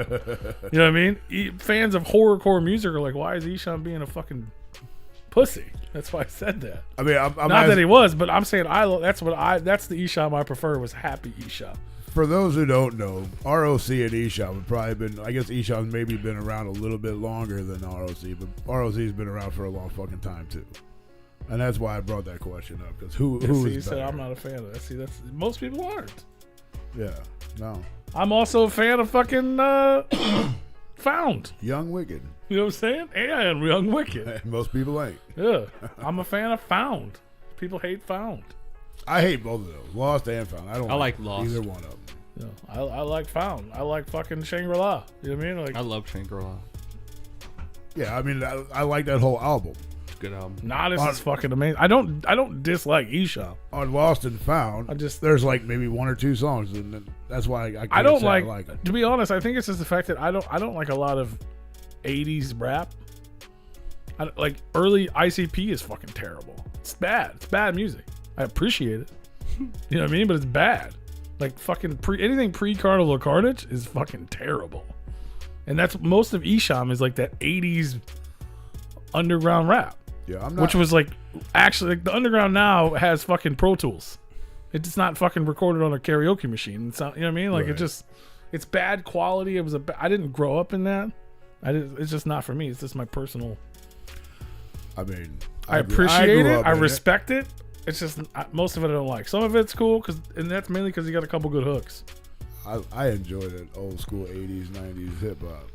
You know what I mean? Fans of horrorcore music are like, why is Isham being a fucking pussy? That's why I said that. I mean, I'm not that he was, but I'm saying that's the Isham I prefer, was Happy Isham. For those who don't know, ROC and Isham have probably been, I guess Isham's maybe been around a little bit longer than ROC, but ROC's been around for a long fucking time too. And that's why I brought that question up, because who is said I'm not a fan of that. See, that's most people aren't. Yeah, no. I'm also a fan of fucking Found. Young Wicked. You know what I'm saying? And Young Wicked. Most people ain't. Yeah, I'm a fan of Found. People hate Found. I hate both of those, Lost and Found. I like Lost. Either one of them. Yeah, I like Found. I like fucking Shangri-La. You know what I mean? Like, I love Shangri-La. Yeah, I mean, I like that whole album. Good album. This is fucking amazing. I don't dislike Isham. On Lost and Found, there's like maybe one or two songs, and that's why I don't like it. To be honest, I think it's just the fact that I don't like a lot of 80s rap. Like early ICP is fucking terrible. It's bad. It's bad music. I appreciate it. You know what I mean? But it's bad. Like fucking anything pre-Carnival of Carnage is fucking terrible. And that's most of Isham is like that 80s underground rap. Yeah, I'm not. Which was like, actually, like the underground now has fucking Pro Tools. It's not fucking recorded on a karaoke machine. It's not, you know what I mean? Like right. It's bad quality. I didn't grow up in that. It's just not for me. It's just my personal. I mean, I appreciate it. I respect it. It's just most of it I don't like. Some of it's cool and that's mainly because you got a couple good hooks. I enjoy that old school 80s, 90s hip hop.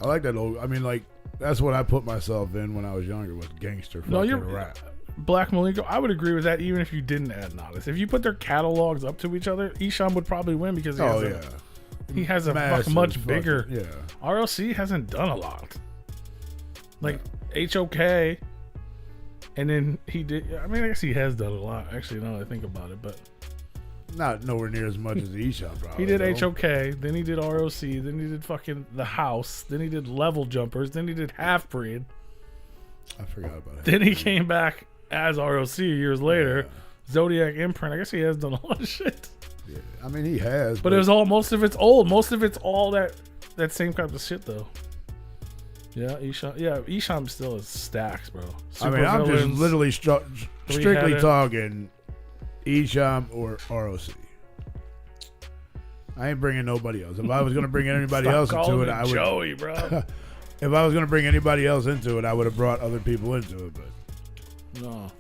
I like that old. I mean, like. That's what I put myself in when I was younger, was gangster fucking rap. Black Malenko, I would agree with that even if you didn't add Nodis. If you put their catalogs up to each other, Isham would probably win because he has a much bigger. Yeah. RLC hasn't done a lot. Like HOK, and then he did. I mean, I guess he has done a lot. Actually, now that I think about it, but not nowhere near as much as Isham probably. He did HOK, then he did ROC, then he did fucking The House, then he did Level Jumpers, then he did Half Breed. I forgot about it. Then he came back as ROC years later. Yeah. Zodiac Imprint. I guess he has done a lot of shit. Yeah, I mean he has. But it was all most of it's old. Most of it's all that same kind of shit though. Yeah, Isham. Yeah, Isham still is stacks, bro. Super I'm just literally strictly talking. Isham or ROC. I ain't bringing nobody else. If I was going to bring anybody else into it, I would. Joey, bro. If I was going to bring anybody else into it, I would have brought other people into it. But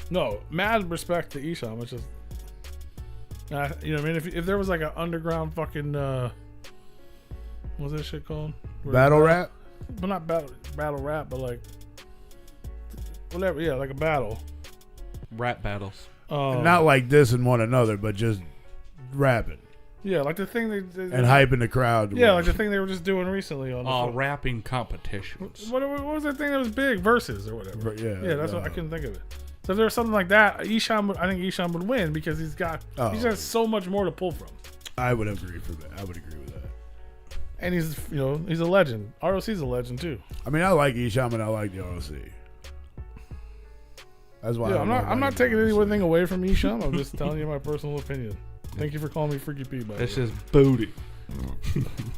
no, mad respect to Isham. It's just, you know what I mean? If there was like an underground fucking, what's that shit called? Battle rap? Well, not battle rap, but like whatever. Yeah, like a battle. Rap battles. Not like this and one another, but just rapping. Yeah, like the thing and hyping the crowd. Yeah, like the thing they were just doing recently on rapping competitions. What was that thing that was big? Versus or whatever. Yeah, that's what I couldn't think of it. So if there was something like that, I think Isham would win because he's got so much more to pull from. I would agree with that. And he's a legend. ROC's a legend too. I mean, I like Isham and I like the ROC. That's why. Yeah, I'm not taking anything away from Isham. I'm just telling you my personal opinion. Thank you for calling me Freaky P. By That's just booty.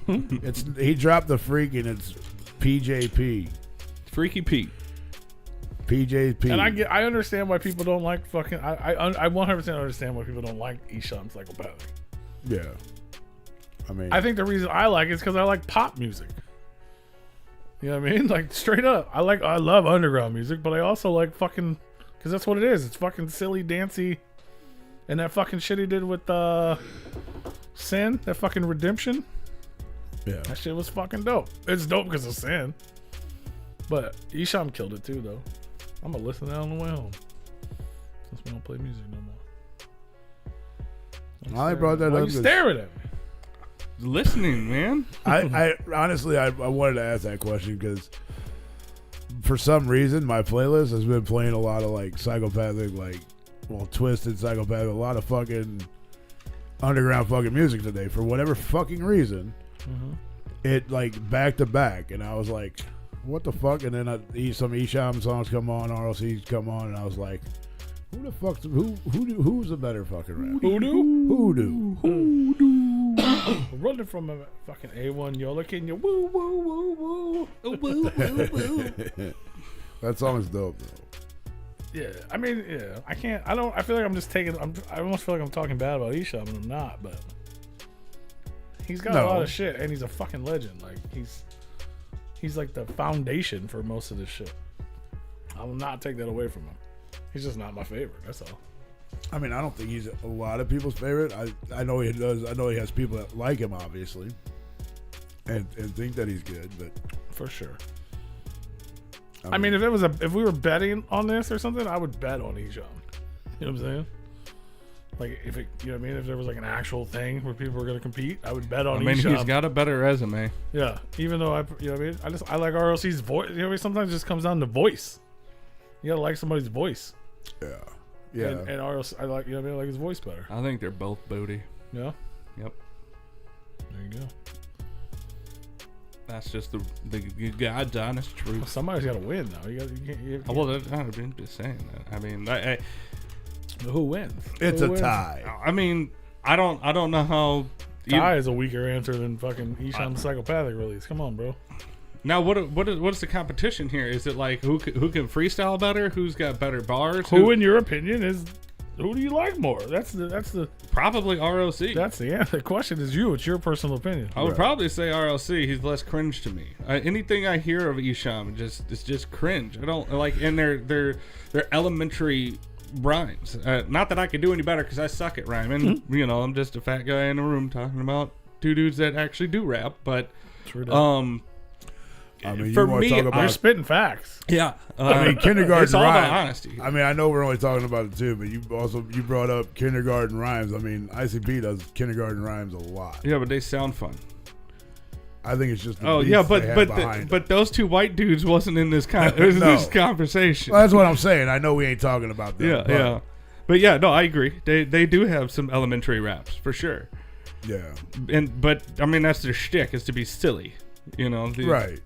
He dropped the freak and it's PJP. Freaky P. PJP. And I understand why people don't like fucking. I 100% understand why people don't like Isham Psychopathic. Yeah. I think the reason I like it is because I like pop music. You know what I mean? Like straight up, I love underground music, but I also like fucking. Because that's what it is. It's fucking silly, dancey. And that fucking shit he did with Sin, that fucking Redemption. Yeah. That shit was fucking dope. It's dope because of Sin. But Isham killed it too, though. I'm going to listen to that on the way home. Since we don't play music no more. I brought that up. You staring at me? listening, man. I honestly, I wanted to ask that question because for some reason my playlist has been playing a lot of like psychopathic, like, well, twisted psychopathic, a lot of fucking underground fucking music today for whatever fucking reason. It like back to back, and I was like, what the fuck? And then some Esham songs come on, RLCs come on, and I was like, who the fuck? Who's a better fucking rapper? Hoodoo. Running from a fucking A1 Yola, can you woo woo woo woo woo woo? That song is dope though. Yeah, I mean, yeah, I feel like I'm just taking. I almost feel like I'm talking bad about Esham, and I'm not, but he's got a lot of shit, and he's a fucking legend. Like he's like the foundation for most of this shit. I will not take that away from him. He's just not my favorite. That's all. I mean, I don't think he's a lot of people's favorite. I know he does. I know he has people that like him, obviously, and think that he's good. But for sure. I mean, if we were betting on this or something, I would bet on Esham. You know what I'm saying? Like you know what I mean? If there was like an actual thing where people were going to compete, I would bet on Esham. I mean, he's got a better resume. Yeah, even though you know what I mean? I like RLC's voice. You know what I mean? Sometimes it just comes down to voice. You gotta like somebody's voice. Yeah. And RLC, I like, you know what I mean? I like his voice better. I think they're both booty. Yeah. Yep. There you go. That's just the God's honest truth. Well, somebody's got to win now. You can't. Well, I've been just saying that. I mean, who wins? It's a tie. I mean, I don't know how. Tie is a weaker answer than fucking Esham's psychopathic release. Come on, bro. Now, what's the competition here? Is it like who can freestyle better? Who's got better bars? Who in your opinion, who do you like more? That's the probably RLC. That's the answer. The question is you. It's your personal opinion. I would probably say RLC. He's less cringe to me. Anything I hear of Esham it's just cringe. I don't like, and they're elementary rhymes. Not that I could do any better because I suck at rhyming. You know, I'm just a fat guy in a room talking about two dudes that actually do rap. But I mean, for me, you're spitting facts. Yeah, I mean, kindergarten it's all rhymes. about honesty. I mean, I know we're only talking about it too, but you brought up kindergarten rhymes. I mean, ICP does kindergarten rhymes a lot. Yeah, but they sound fun. I think it's just the but those two white dudes wasn't in this this conversation. Well, that's what I'm saying. I know we ain't talking about them. But yeah, no, I agree. They do have some elementary raps for sure. Yeah, but I mean that's their shtick is to be silly, you know. Right.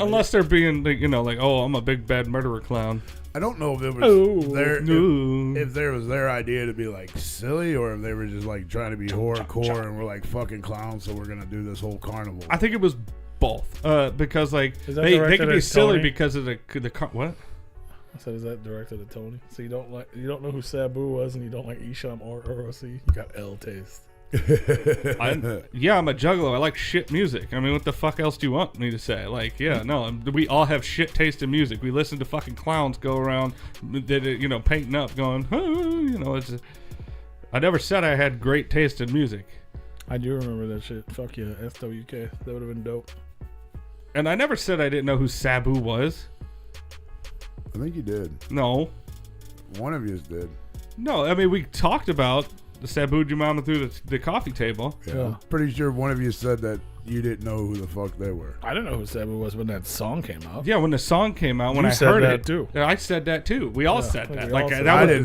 Unless they're being, you know, like, oh, I'm a big bad murderer clown. I don't know if it was if there was their idea to be like silly, or if they were just like trying to be horrorcore and we're like fucking clowns, so we're gonna do this whole carnival. I think it was both, because like they can be silly because of the what? I said, is that directed at Tony? So you don't know who Sabu was, and you don't like Esham or ROC. You got L taste. I'm a juggalo. I like shit music. I mean, what the fuck else do you want me to say? Like, yeah, no, we all have shit taste in music. We listen to fucking clowns go around, you know, painting up, going, oh, you know, I never said I had great taste in music. I do remember that shit. Fuck yeah, SWK. That would have been dope. And I never said I didn't know who Sabu was. I think you did. No. One of you did. No, I mean, we talked about the Sabu Jumama through the coffee table. Yeah. I'm pretty sure one of you said that you didn't know who the fuck they were. I didn't know who Sabu was when that song came out. Yeah, when the song came out, when I heard it too. I said that too. We all said that.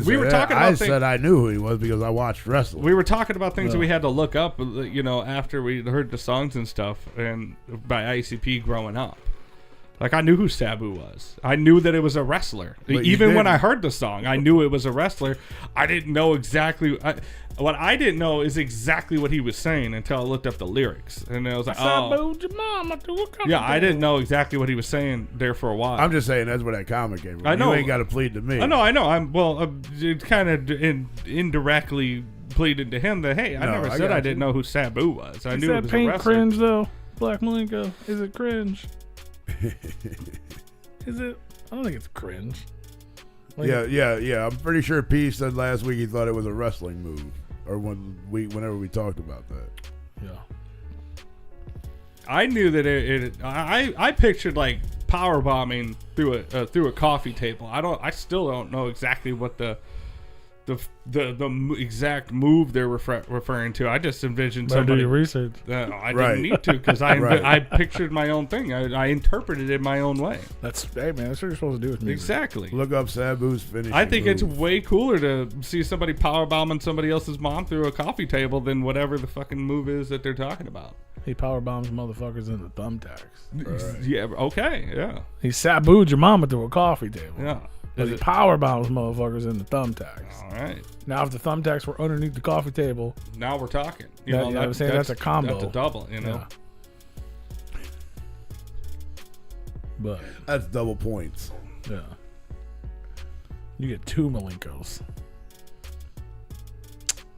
We were talking about. I said I knew who he was because I watched wrestling. We were talking about things that we had to look up, you know, after we heard the songs and stuff, and by ICP growing up. Like, I knew who Sabu was. I knew that it was a wrestler. But even when I heard the song, I knew it was a wrestler. I didn't know exactly. What I didn't know is exactly what he was saying until I looked up the lyrics. And I was like, oh. Yeah, I didn't know exactly what he was saying there for a while. I'm just saying that's where that comic came from. I know. You ain't got to plead to me. I know. I'm kind of indirectly pleaded to him that, hey, I never said I didn't know who Sabu was. I knew it was a wrestler. Paint cringe, though? Black Malenko, is it cringe? Is it? I don't think it's cringe. Like, yeah. I'm pretty sure P said last week he thought it was a wrestling move, or whenever we talked about that. Yeah. I knew that I pictured like power bombing through a coffee table. I still don't know exactly what the exact move they're referring to. I just envisioned Better do somebody. your research. I Right. didn't need to because I Right. I pictured my own thing. I interpreted it my own way. Hey man, that's what you're supposed to do with music. Exactly. Look up Sabu's finishing I think it's move. way cooler to see somebody powerbombing somebody else's mom through a coffee table than whatever the fucking move is that they're talking about. He power bombs motherfuckers into thumbtacks. Right. Yeah. Okay. Yeah. He sabooed your mama through a coffee table. Yeah. But he power bombs motherfuckers into thumbtacks. All right. Now, if the thumbtacks were underneath the coffee table, Now we're talking. I'm saying that's a combo. That's a double. You know. yeah. But That's double points. yeah, you get 2 Malenkos.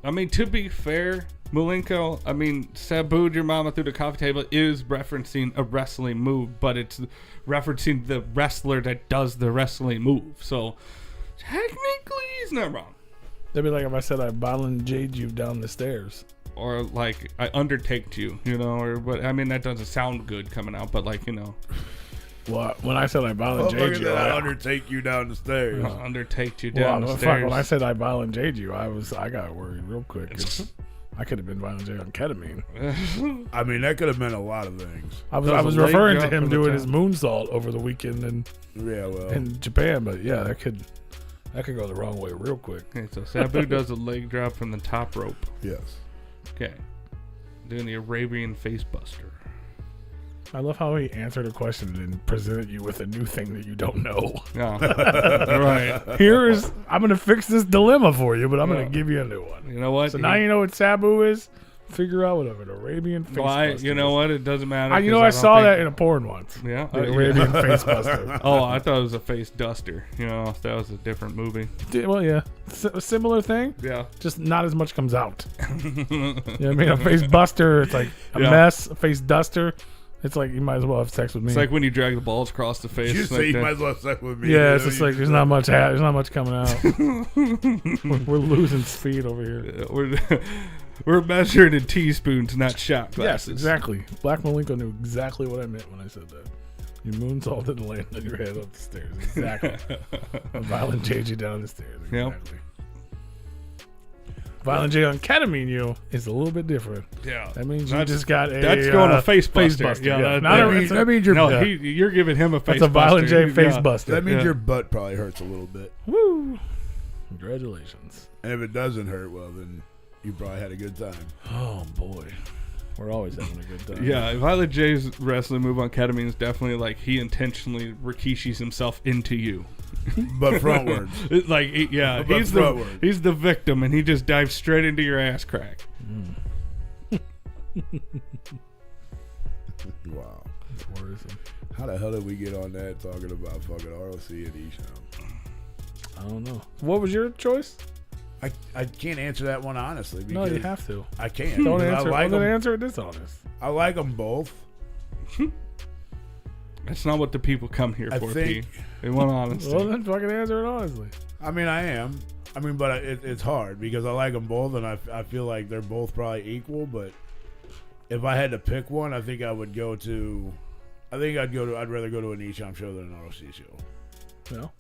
I mean, to be fair, Malenko, I mean, sabooed your mama through the coffee table is referencing a wrestling move, but it's referencing the wrestler that does the wrestling move. So, technically, he's not wrong. That'd be like if I said I violent Jade you down the stairs. Or, like, I undertaked you, you know, or but I mean, that doesn't sound good coming out, but, like, you know. Well, when I said I violent Look at Jade you, that I undertake you down the stairs. Undertaked you down the fuck, stairs. when I said I violent Jade you, I got worried real quick. 'Cause I could have been violent Jade on ketamine. I mean, that could have meant a lot of things. I That was was a leg referring to drop him from the doing top. his moonsault over the weekend Yeah, well. in Japan, but yeah, that could go the wrong way real quick. Okay, so Sabu does a leg drop from the top rope. Yes. Okay. Doing the Arabian face buster. I love how he answered a question and presented you with a new thing that you don't know. Yeah. Right. I'm going to fix this dilemma for you, but I'm going Yeah. to give you a new one. You know what? So now you know what Sabu is? Figure out whatever an Arabian face buster you know is. what? It doesn't matter. You know, 'cause I don't saw think- that in a porn once. Yeah. The Arabian face buster. Oh, I thought it was a face duster. You know, that was a different movie. Well, yeah. A similar thing, Yeah. just not as much comes out. You know what I mean? A face buster, it's like a Yeah. mess. A face duster, it's like you might as well have sex with me. It's like when you drag the balls across the face. You like say you that. might as well suck with me. yeah, You it's know, just you like there's not much. There's not much coming out. we're losing speed over here. We're measuring in teaspoons, not shot glasses. Yes, exactly. Black Malenko knew exactly what I meant when I said that. You moonsaulted and landed on your head up the stairs. Exactly. A violent JJ down the stairs. Yep. Exactly. Violent J on ketamine you is a little bit different. Yeah. That means you That's- just got a That's going to face buster. buster. Yeah, Yeah. that, Not that a- means, that means you're no, yeah. you're giving him a face That's a violent buster. J face Yeah. buster. That means Yeah. your butt probably hurts a little bit. Woo! Congratulations. And if it doesn't hurt, well, then you probably had a good time. Oh boy, we're always having a good time. Yeah, Violet J's wrestling move on ketamine is definitely like he intentionally Rikishis himself into you. But frontwards. It's like, yeah, But frontward. he's the victim, and he just dives straight into your ass crack. Wow. It's worrisome. How the hell did we get on that talking about fucking ROC and Esham? I don't know. What was your choice? I can't answer that one honestly. No, you because have to. I can't. Don't because answer. I like Don't them. answer it dishonest. I like them both. That's not what the people come here I for, think- P. They want honesty. Well, then fucking answer it honestly. I mean, I am. I mean, but it's hard because I like them both, and I feel like they're both probably equal. But if I had to pick one, I think I would go to. I'd rather go to an Esham show than an ROC show. No.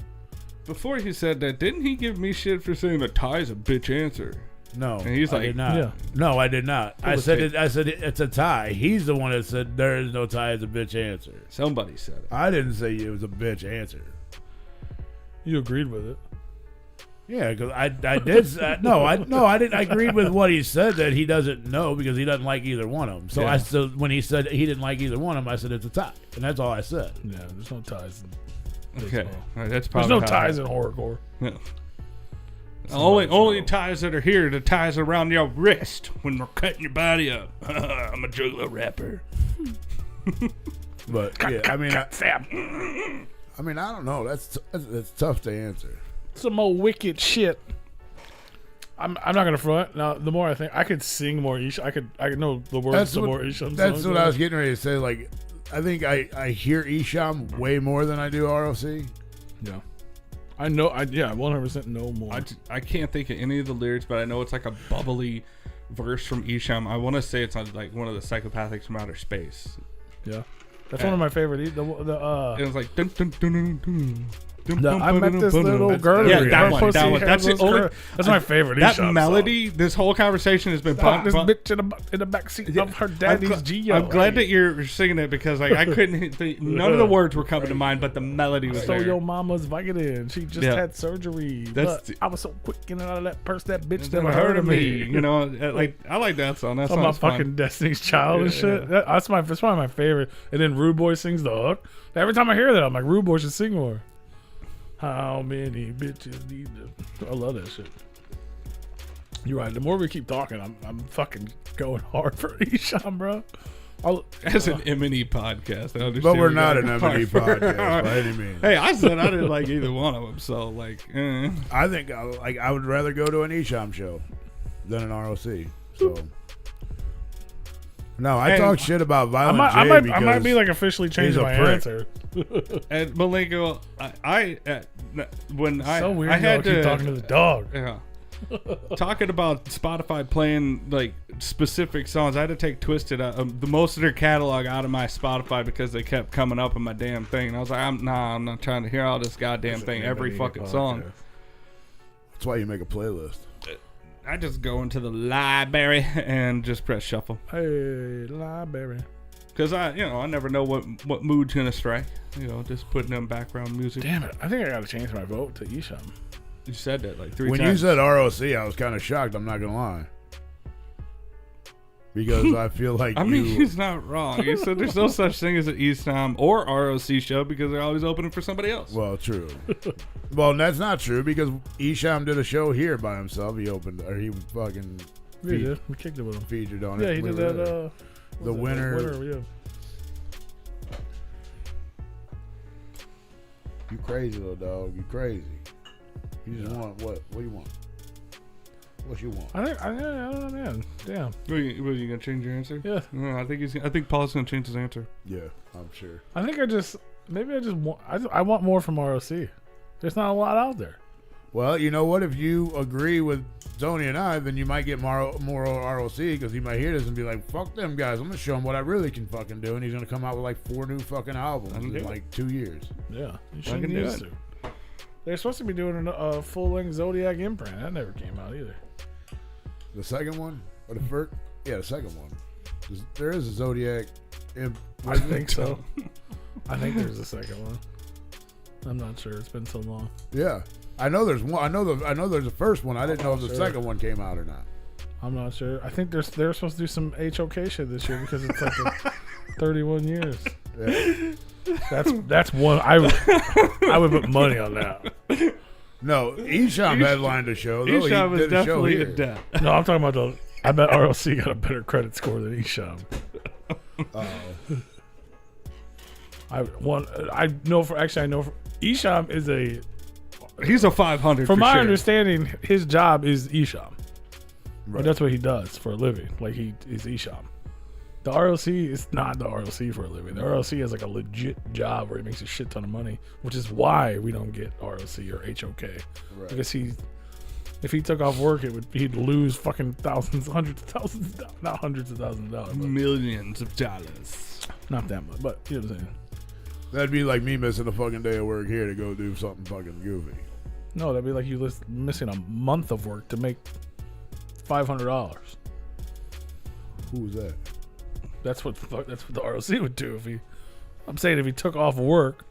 Before he said that, didn't he give me shit for saying the tie's a bitch answer? No, And he's I like, did not. Yeah. No, I did not. I was said tape. it. I said it's a tie. He's the one that said there is no tie. It's a bitch answer. Somebody said it. I didn't say it was a bitch answer. You agreed with it. Yeah, because I did. I didn't. I agreed with what he said that he doesn't know because he doesn't like either one of them. So Yeah. when he said he didn't like either one of them, I said it's a tie, and that's all I said. Yeah, there's no ties. Okay, baseball. all right, that's There's probably no how- ties in horrorcore. Yeah. Only ties that are here, the ties around your wrist when we're cutting your body up. I'm a juggler rapper. But yeah, I mean, Sam. I don't know. That's tough to answer. Some more wicked shit. I'm not gonna front. Now, the more I think, I could sing more Ish. I could know the words to more Isham That's songs. what I was getting ready to say. Like, I think I hear Esham way more than I do ROC. Yeah. I know. 100% know more. I can't think of any of the lyrics, but I know it's like a bubbly verse from Esham. I want to say it's on like one of the Psychopathics from Outer Space. Yeah. That's one of my favorite. It was like dun, dun, dun, dun, dun. I met this little girl. Yeah, that one. That's the only. That's my favorite. That eShop melody. This whole conversation has been song. This bitch in the backseat of her daddy's Geo. I'm glad that you're singing it because like I couldn't. None of the words were coming to mind, but the melody was there. Your mama's Vicodin. She just had surgery. But I was so quick getting out of that purse. That bitch never heard of me. You know, like I like that song. That song's fun. Fucking Destiny's Child and shit. That's probably my favorite. And then Rude Boy sings the hook. Every time I hear that, I'm like, Rude Boy should sing more. How many bitches need to... I love that shit. You're right. The more we keep talking, I'm fucking going hard for eShop, bro. As an M&E podcast, I understand. But we're not an M&E podcast by any means. Hey, I said I didn't like either one of them, so like, I think I would rather go to an eShop show than an ROC. So no, I talk shit about Violent J I might be like officially changing my answer. And Malenko, when so weird, I had to keep talking to the dog. Yeah. Talking about Spotify playing like specific songs, I had to take Twisted the most of their catalog out of my Spotify because they kept coming up in my damn thing. And I was like, I'm not trying to hear all this goddamn thing every fucking song. That's why you make a playlist. I just go into the library and just press shuffle. Hey, library. Because I never know what mood's gonna strike. You know, just putting in background music. Damn it! I think I gotta change my vote to eShop. You said that like 3 times. When you said ROC, I was kind of shocked. I'm not gonna lie, because I feel like he's not wrong. You said there's no such thing as an eShop or ROC show because they're always opening for somebody else. Well, true. Well, that's not true because eShop did a show here by himself. He opened, or he fucking. We kicked it with him. Featured on it. Yeah, he did that. The winner. Yeah. You crazy little dog. You crazy. You just want what? What do you want? What you want? I don't know, man. Damn. Were you gonna change your answer? Yeah. No, I think Paul's gonna change his answer. Yeah, I'm sure. I think I want more from ROC. There's not a lot out there. Well, you know what? If you agree with Tony and I, then you might get more ROC because he might hear this and be like, "Fuck them guys! I'm gonna show him what I really can fucking do." And he's gonna come out with like 4 new fucking albums in like 2 years. Yeah, you shouldn't use to. They're supposed to be doing a full-length Zodiac imprint. That never came out either. The second one or the first? Yeah, the second one. There is a Zodiac. I think so. I think there's a second one. I'm not sure. It's been so long. Yeah. I know there's one. I know there's a first one. I didn't know if the second one came out or not. I'm not sure. I think they're supposed to do some HOK shit this year because it's like 31 years. Yeah. That's one. I would put money on that. No, eShop headlined a show. eShop was definitely a debt. No, I'm talking about I bet ROC got a better credit score than eShop. I know for eShop is a. He's a 500. From my sure. understanding, his job is eShop. Right. That's what he does for a living. Like he is eShop. The ROC is not the ROC for a living. The ROC has like a legit job where he makes a shit ton of money, which is why we don't get ROC or HOK. Right. Because if he took off work, he'd lose fucking thousands, hundreds of thousands, not hundreds of thousands of dollars, millions of dollars. Not that much, but you know what I'm saying. That'd be like me missing a fucking day of work here to go do something fucking goofy. No, that'd be like you missing a month of work to make $500. Who was that? That's what the ROC would do I'm saying if he took off work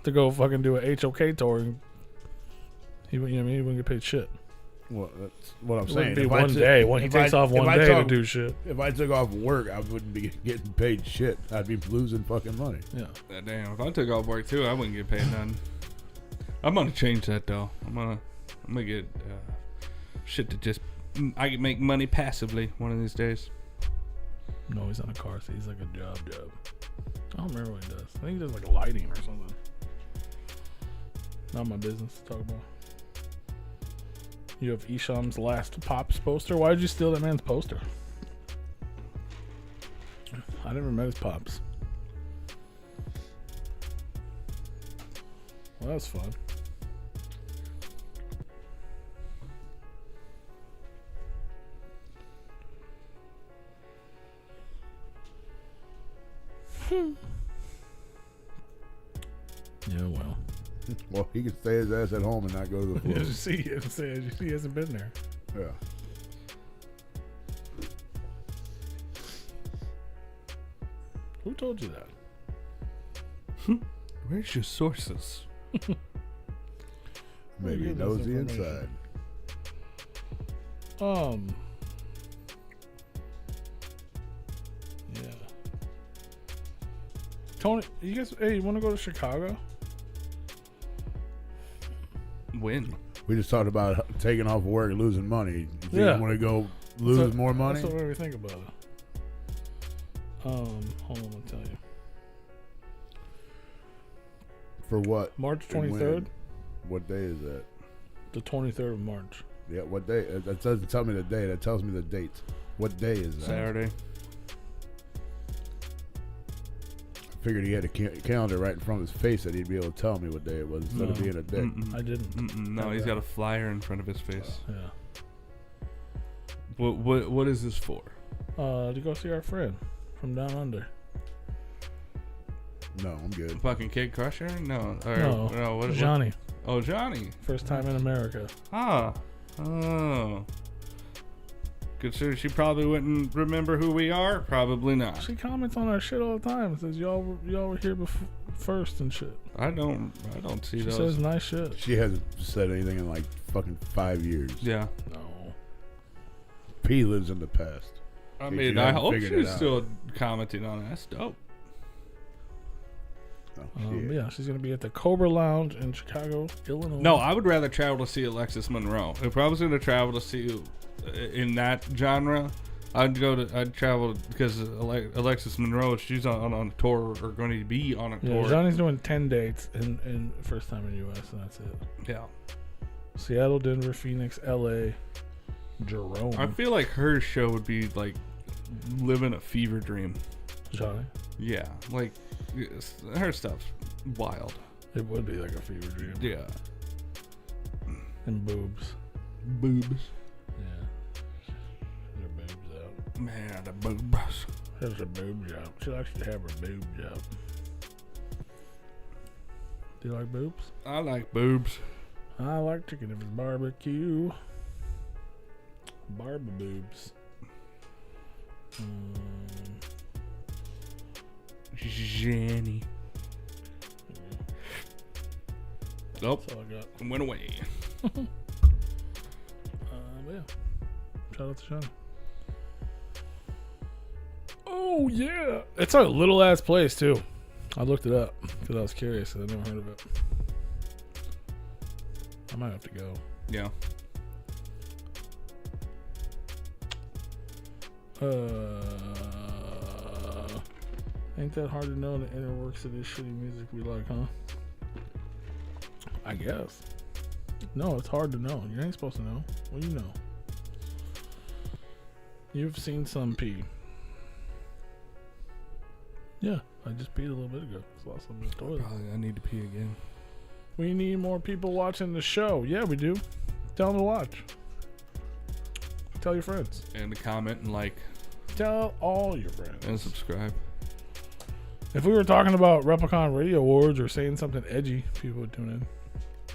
to go fucking do a HOK tour, he wouldn't get paid shit. Well, that's what I'm it saying. Be one day when he takes off one day to do shit. If I took off work, I wouldn't be getting paid shit. I'd be losing fucking money. Yeah. Damn. If I took off work too, I wouldn't get paid none. I'm gonna change that though. I'm gonna get shit to just I can make money passively one of these days. No, he's on a car seat. He's like a job. I don't remember what he does. I think he does like lighting or something. Not my business to talk about. You have Isham's Last Pops poster. Why did you steal that man's poster? I never met his pops. Well, that's fun. Yeah, well. Well, he can stay his ass at home and not go to the floor. As you see, he hasn't been there. Yeah. Who told you that? Where's your sources? Maybe he knows the inside. Yeah. Tony, you guys, hey, you want to go to Chicago? When? We just talked about taking off work and losing money. You think Yeah. you want to go lose more money? That's what we think about it. Hold on, I'll tell you. For what? March And 23rd. when? What day is that? The 23rd of March. Yeah, what day? That doesn't tell me the day. That tells me the date. What day is that? Saturday. I figured he had a calendar right in front of his face that he'd be able to tell me what day it was instead of No. being a date. I didn't. No, he's got a flyer in front of his face. Yeah. What is this for? To go see our friend from down under. No, I'm good. Fucking Kid Crusher? No. No, What? Johnny. Oh, Johnny. First time in America. Ah. Oh. Consider she probably wouldn't remember who we are. Probably not. She comments on our shit all the time. Says y'all were here first and shit. I don't see She those. says nice shit. She hasn't said anything in like fucking 5 years. Yeah. No. P lives in the past. I If mean, you I haven't hope figured she's it out. still commenting on it. That's dope. Oh, shit. Yeah, she's gonna be at the Cobra Lounge in Chicago, Illinois. No, I would rather travel to see Alexis Monroe. If I was going to travel to see in that genre, I'd travel because Alexis Monroe, she's on a tour or going to be on a Yeah, tour. Johnny's doing 10 dates in first time in the U.S. and that's it. Yeah. Seattle, Denver, Phoenix, L.A., Jerome. I feel like her show would be like living a fever dream. Johnny. Yeah, like her stuff's wild. It would be like a fever dream. Yeah. And boobs. Boobs. Yeah. Her boobs out. Man, the boobs. There's her boobs out. She likes to have her boobs out. Do you like boobs? I like boobs. I like chicken if it's barbecue. Barba boobs. Jenny. Nope. That's all I got. Went away. But yeah. Shout out to Sean. Oh yeah, it's a little ass place too. I looked it up because I was curious. I never heard of it. I might have to go. Yeah. Ain't that hard to know the inner works of this shitty music we like, huh? I guess. No, it's hard to know. You ain't supposed to know. What do you know? You've seen some pee. Yeah, I just peed a little bit ago. I lost some in the toilet. Probably I need to pee again. We need more people watching the show. Yeah, we do. Tell them to watch. Tell your friends. And to comment and like Tell all your friends. and subscribe. If we were talking about Replicon Radio Awards or saying something edgy, people would tune in.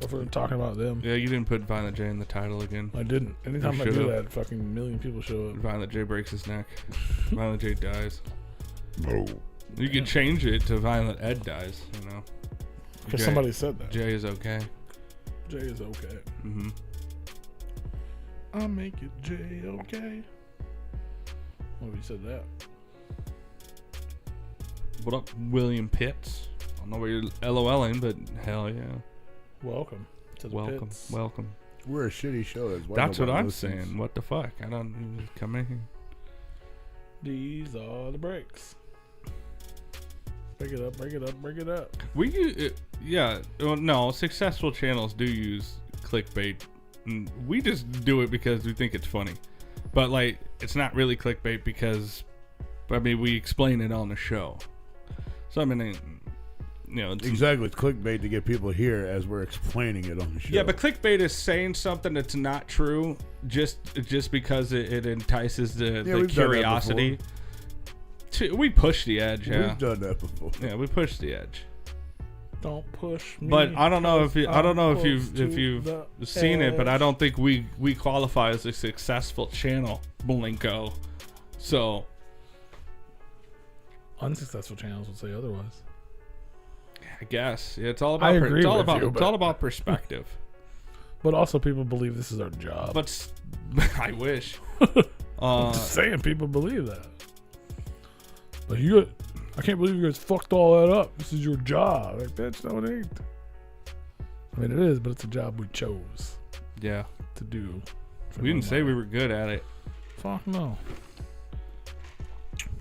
Or if we were talking about them. Yeah, you didn't put Violent J in the title again. I didn't. Anytime I do should've. that, fucking million people show up. Violent J breaks his neck. Violent J dies. No. You could change it to Violent Ed dies, you know. Because J- somebody said that. J is okay. Jay is okay. Mm-hmm. I'll make it Jay okay. Oh, you said that. What up, William Pitts? I don't know where you're LOLing, but hell yeah. Welcome to the Welcome. pits. Welcome. We're a shitty show. That's what nobody I'm listens. saying. What the fuck? I don't even come in here. These are the breaks. Break it up, break it up, break it up. Yeah. Well, no, successful channels do use clickbait. And we just do it because we think it's funny. But, like, it's not really clickbait because, I mean, we explain it on the show. So, I mean, you know. It's, Exactly. It's clickbait to get people here as we're explaining it on the show. yeah, but clickbait is saying something that's not true just because it entices the we've done that curiosity. We push the edge, yeah. We've done that before. Yeah, we push the edge. Don't push me. But I don't know if you've the seen it, but I edge. don't think we qualify as a successful channel, Blinko. So Unsuccessful channels would say otherwise. I guess it's all about I agree it's all with about you, it's but- all about perspective. But also, people believe this is our job. But I wish. I'm just saying, people believe that. But I can't believe you guys fucked all that up. This is your job. Like, bitch, no, it ain't. I mean, it is, but it's a job we chose Yeah, to do. we didn't say we were good at it. Fuck no.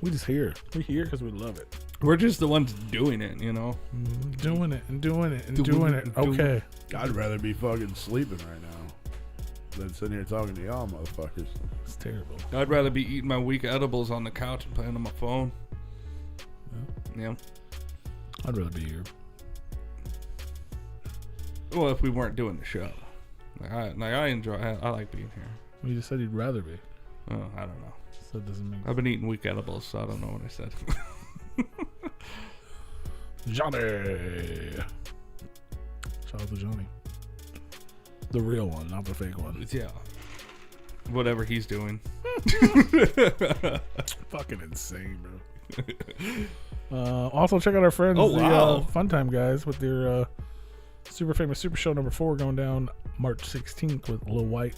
We just here. We here because we love it. We're just the ones doing it, you know. Doing it and doing it and Doing doing it it. and doing Okay. I'd rather be fucking sleeping right now than sitting here talking to y'all motherfuckers. It's terrible. I'd rather be eating my weak edibles on the couch and playing on my phone. Yeah. I'd rather be here. Well, if we weren't doing the show, I enjoy. I like being here. Well, you just said you'd rather be. Oh, I don't know. So it doesn't make I've been eating weak edibles, so I don't know what I said. Johnny. Shout out to Johnny. The real one, not the fake one. Yeah. Whatever he's doing. Fucking insane, bro. Also, check out our friends, Oh, wow. the Funtime guys, with their super famous Super Show number 4 going down March 16th with Lil White.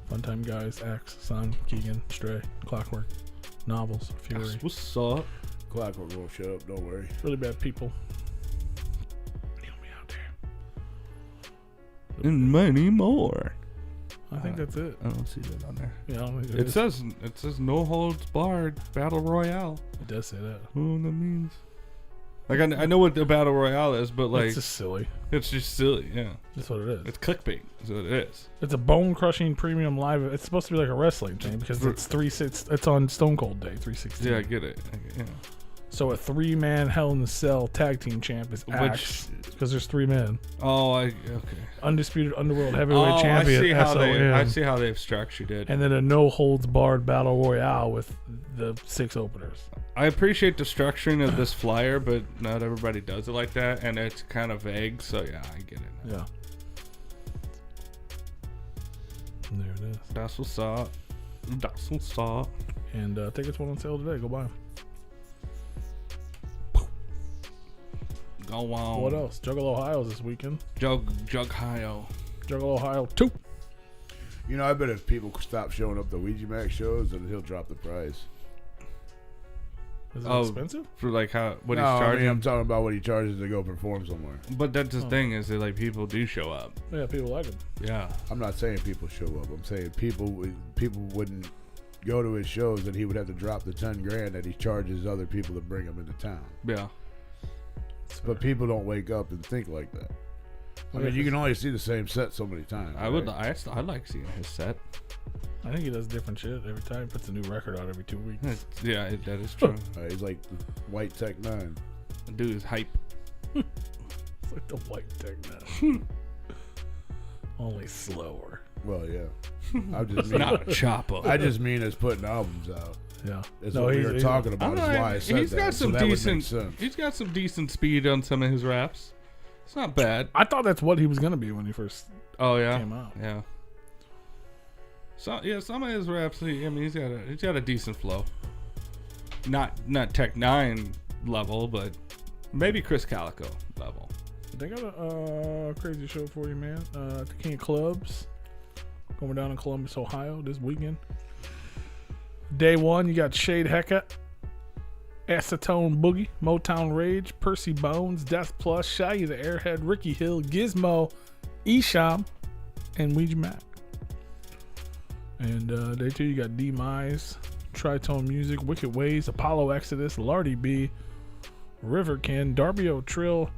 Funtime guys, Axe, Son, Keegan, Stray, Clockwork, Novels, Fury. That's what's up? Clockwork won't show up, don't worry. Really bad people. You'll be out there. And many more. I think that's it. I don't see that on there. Yeah, I don't think It says no holds barred battle royale. it does say that. I don't know what that means. Like I know what the battle royale is, but like It's just silly. it's just silly. Yeah, That's what it is. it's clickbait. Is what it is. It's a bone-crushing premium live. It's supposed to be like a wrestling thing because it's on Stone Cold Day 316. Yeah, I get it. Yeah. So a 3-man Hell in the Cell tag team champ is Axe because there's 3 men. Oh, okay. Undisputed Underworld Heavyweight Oh, Champion. I see SOM. how they've structured it. And then a no holds barred battle royale with the 6 openers. I appreciate the structuring of this flyer, but not everybody does it like that, and it's kind of vague. So yeah, I get it. Yeah. And there it is. That's what's up. That's what's up. And tickets went on sale today. Go buy them. Go on. What else? Juggle Ohio's this weekend. Jug Hio. Juggle Ohio 2. You know, I bet if people stop showing up to Ouija Max shows, then he'll drop the price. Is it Oh, expensive? For like what No, he's charging. I'm talking about what he charges to go perform somewhere. But that's the thing is that like people do show up. Yeah, people like them. Yeah. I'm not saying people show up. I'm saying people wouldn't go to his shows, and he would have to drop the $10,000 that he charges other people to bring him into town. Yeah. But people don't wake up and think like that. I mean, you can only see the same set so many times. I like seeing his set. I think he does different shit every time. Puts a new record out every 2 weeks. Yeah, that is true. He's like White Tech 9. The dude is hype. It's like the White Tech now. Only slower. Well, yeah. I just mean Not Chopper. I just mean as putting albums out. Yeah. That's what we were talking about. Is why I said he's that. got some so that would make decent. sense. He's got some decent speed on some of his raps. It's not bad. I thought that's what he was gonna be when he first Oh yeah. came out. Yeah. So yeah, some of his raps. He's got a decent flow. Not Tech 9 level, but maybe Chris Calico level. They got a crazy show for you, man. At the King of Clubs, going down in Columbus, Ohio this weekend. Day 1, you got Shade Hecka, Acetone Boogie, Motown Rage, Percy Bones, Death Plus, Shaggy the Airhead, Ricky Hill, Gizmo, Esham, and Ouija Mac. And day 2, you got D-Mize, Tritone Music, Wicked Ways, Apollo Exodus, Lardy B, Riverkin, Darbio Trill,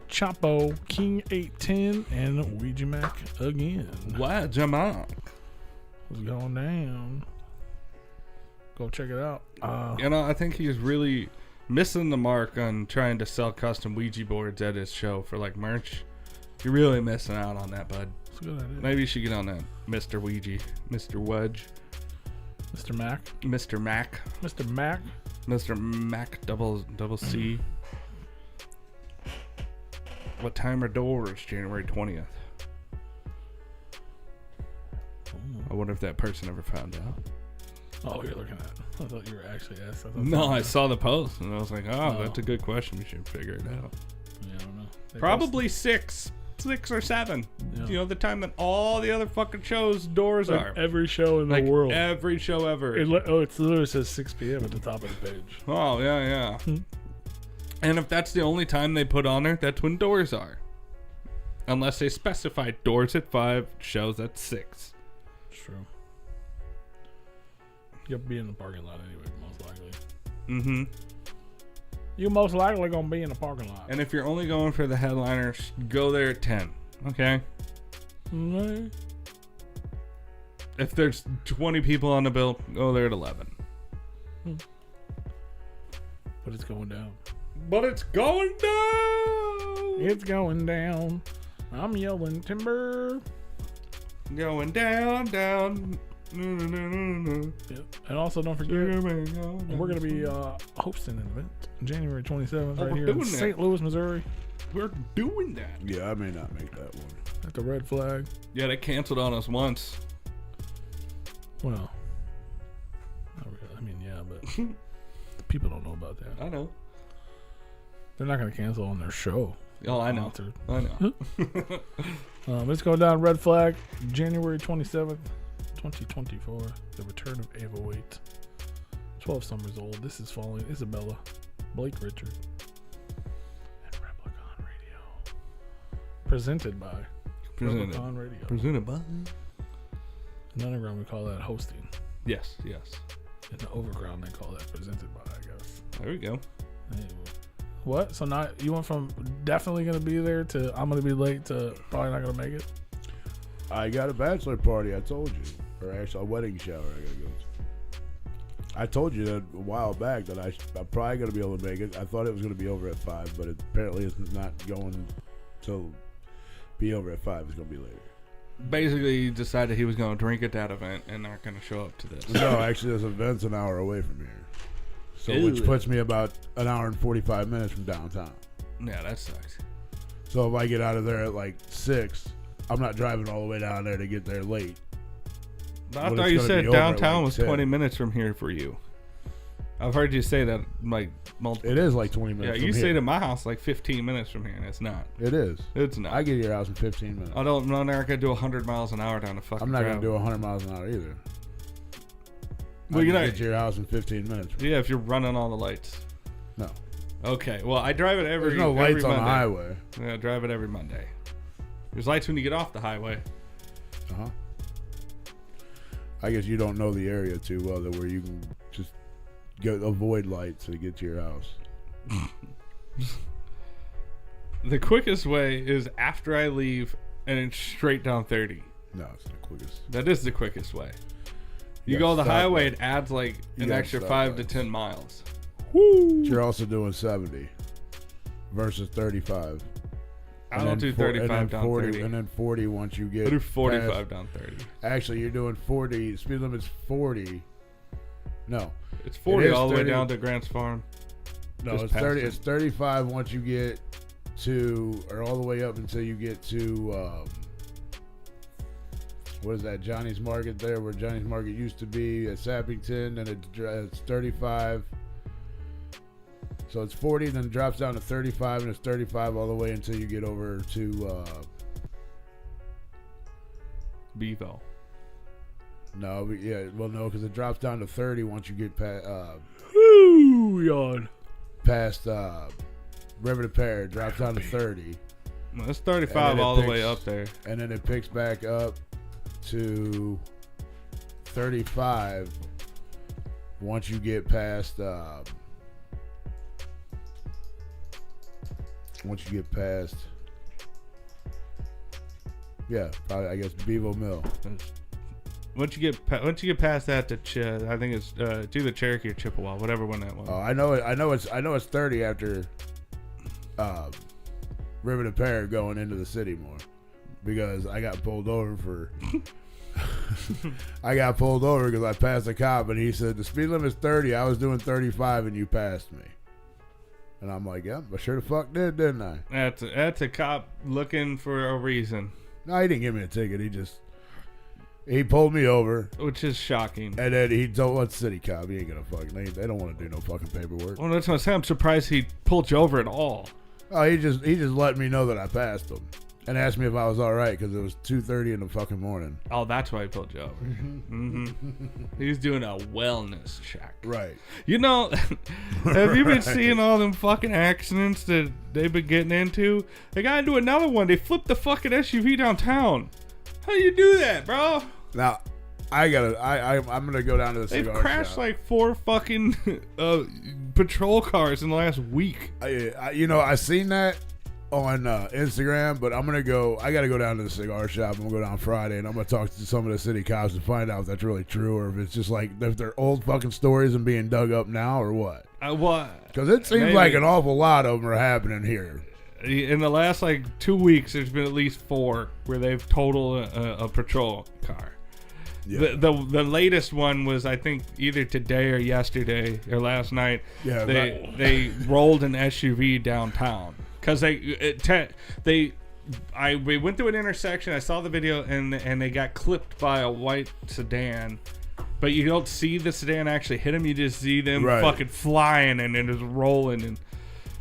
Chapo, King 810, and Ouija Mac again. What, Jamal? What's going down? Go check it out. I think he's really missing the mark on trying to sell custom Ouija boards at his show for like merch. You're really missing out on that, bud. It's a good idea. Maybe you should get on that, Mr. Ouija, Mr. Wedge, Mr. Mac. Mr. Mac, Mr. Mac. Mr. Mac double C. What time are doors January 20th? I wonder if that person ever found out. Oh, you're looking at. I thought you were actually asked. No, I saw the post and I was like, oh, that's a good question. We should figure it out. Yeah, I don't know. Probably 6 or 7. Yeah. You know, the time that all the other fucking shows doors Like are. every show in the Like world. every show ever. It literally says 6 p.m. at the top of the page. Oh, yeah. And if that's the only time they put on there, that's when doors are. Unless they specify doors at 5, shows at 6. True. You'll be in the parking lot anyway, most likely. Mm-hmm. You most likely gonna be in the parking lot. And if you're only going for the headliners, go there at 10. Okay? Mm-hmm. If there's 20 people on the bill, go there at 11. But it's going down. But it's going down! It's going down. I'm yelling timber. Going down. Yep. And also don't forget, we're gonna be hosting an event January 27th right here in St. Louis, Missouri. We're doing that. Yeah, I may not make that one. At the Red Flag. Yeah, they canceled on us once. Well, not really. I mean, yeah, but people don't know about that. I know. They're not gonna cancel on their show. Oh, I know. I know. Let's go down Red Flag, January 27th, 2024. The return of Ava Waite. 12 summers old. This is following Isabella, Blake Richard, and Replicon Radio. Presented by Replicon Radio. Presented by. In the underground, we call that hosting. Yes. In the overground, they call that presented by, I guess. There we go. Anyway. What? So now you went from definitely going to be there to I'm going to be late to probably not going to make it? I got a bachelor party, I told you. Or actually, a wedding shower I got to go to. I told you that a while back that I'm probably going to be able to make it. I thought it was going to be over at 5, but apparently it's not going to be over at 5. It's going to be later. Basically, he decided he was going to drink at that event and not going to show up to this. No, actually, this event's an hour away from here. So, which puts me about an hour and 45 minutes from downtown. Yeah, that sucks. So if I get out of there at like 6, I'm not driving all the way down there to get there late. But I thought you said downtown was 20 minutes from here for you. I've heard you say that like multiple It is like 20 minutes Yeah, from you here. say to my house like 15 minutes from here, and it's not. It is. It's not. I get to your house in 15 minutes. I don't know. I'm not going to do 100 miles an hour down the fucking I'm not going to gravel. do 100 miles an hour either. Well, I you're can not- get to your house in 15 minutes. Yeah, if you're running all the lights. No. Okay, well, I drive it every There's no every lights on the Monday. highway. Yeah, I drive it every Monday. There's lights when you get off the highway. Uh-huh. I guess you don't know the area too well that where you can just avoid lights to get to your house. The quickest way is after I leave and it's straight down 30. No, it's the quickest. That is the quickest way. You Yeah, go the stop highway, lights. it adds like You an got extra stop 5 to lights. 10 miles. Woo! You're also doing 70 versus 35. I don't do 35 down 40, 30. And then 40 once you get I do 45 past- down 30. Actually, you're doing 40. Speed limit's 40. No. It's 40 is all the 30. way down to Grant's Farm. No, Just it's past 30. it. It's 35 once you get to, or all the way up until you get to, what is that? Johnny's Market there, where Johnny's Market used to be at Sappington, and it's 35. So it's 40, then it drops down to 35, and it's 35 all the way until you get over to. Bevo. No, because it drops down to 30 once you get past. Ooh, yawn. Past River to Pear, it drops down to 30. Well, it's And 35 then it all the picks- way up there. And then it picks back up to 35 once you get past probably I guess Bevo Mill. Once you get past that, to I think it's either Cherokee or Chippewa, whatever one that was. Oh, I know it's 30 after River to Pear going into the city more, because I got pulled over for because I passed a cop and he said the speed limit is 30. I was doing 35 and you passed me. And I'm like, yeah, I sure the fuck did, didn't I? That's a cop looking for a reason. No, he didn't give me a ticket. He pulled me over. Which is shocking. And then he told, what's city cop? He ain't gonna fucking, they don't want to do no fucking paperwork. Well, that's what I'm saying. I'm surprised he pulled you over at all. Oh, he just let me know that I passed him. And asked me if I was all right because it was 2:30 in the fucking morning. Oh, that's why he pulled you over. Mm-hmm. He's doing a wellness check. Right. You know, have you been seeing all them fucking accidents that they've been getting into? They got into another one. They flipped the fucking SUV downtown. How you do that, bro? Now, I'm gonna go down to the cigar They've crashed shop. like 4 fucking patrol cars in the last week. I seen that on Instagram, but I gotta go down to the cigar shop. I'm gonna go down Friday and I'm gonna talk to some of the city cops and find out if that's really true or if it's just like if they're old fucking stories and being dug up now or what. What? Because it seems like an awful lot of them are happening here. In the last like 2 weeks, there's been at least 4 where they've totaled a patrol car. Yeah. The latest one was, I think, either today or yesterday or last night. Yeah, they rolled an SUV downtown because we went through an intersection. I saw the video and they got clipped by a white sedan, but you don't see the sedan actually hit them. You just see them fucking flying and then just rolling. And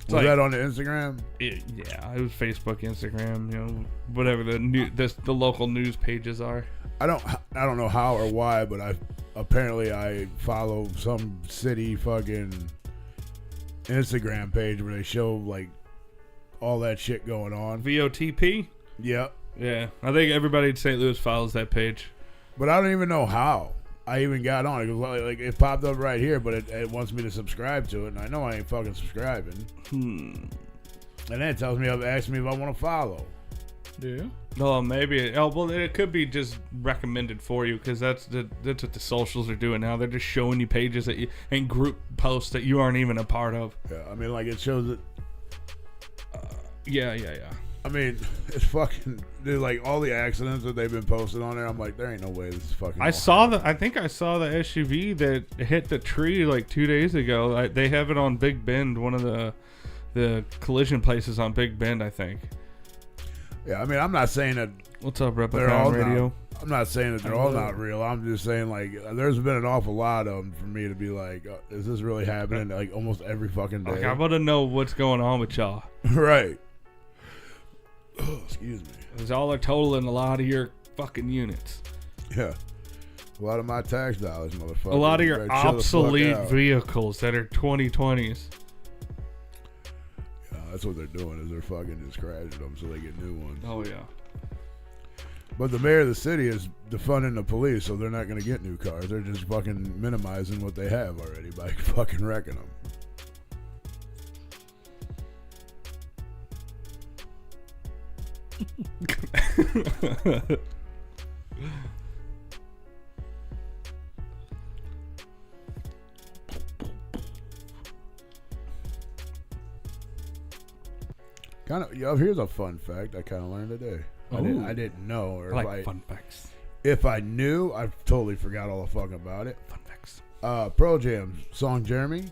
was that on the Instagram? Yeah, it was Facebook, Instagram, whatever the local news pages are. I don't know how or why, but I follow some city fucking Instagram page where they show like all that shit going on. VOTP? Yep. Yeah. I think everybody in St. Louis follows that page. But I don't even know how I even got on it. Like it popped up right here, but it wants me to subscribe to it, and I know I ain't fucking subscribing. And then it tells me, asks me if I want to follow. Do you? Oh, maybe. Oh, well, it could be just recommended for you because that's what the socials are doing now. They're just showing you pages that and group posts that you aren't even a part of. Yeah, I mean, like it shows it. Yeah. I mean, it's fucking dude. Like all the accidents that they've been posted on there, I'm like, there ain't no way this is fucking. I think I saw the SUV that hit the tree like 2 days ago. They have it on Big Bend, one of the collision places on Big Bend, I think. Yeah, I mean, I'm not saying that. What's up, Replicon Radio? I'm not saying that they're all not real. I'm just saying, like, there's been an awful lot of them for me to be like, is this really happening? Like, almost every fucking day. Okay, I want to know what's going on with y'all. Right. Oh, excuse me. Because y'all are totaling a lot of your fucking units. Yeah. A lot of my tax dollars, motherfucker. A lot of your obsolete vehicles that are 2020s. That's what they're doing is they're fucking just crashing them so they get new ones. Oh, yeah. But the mayor of the city is defunding the police, so they're not going to get new cars. They're just fucking minimizing what they have already by fucking wrecking them. Here's a fun fact I kind of learned today. I didn't know. Or I like fun facts. If I knew, I totally forgot all the fuck about it. Fun facts. Pearl Jam's song Jeremy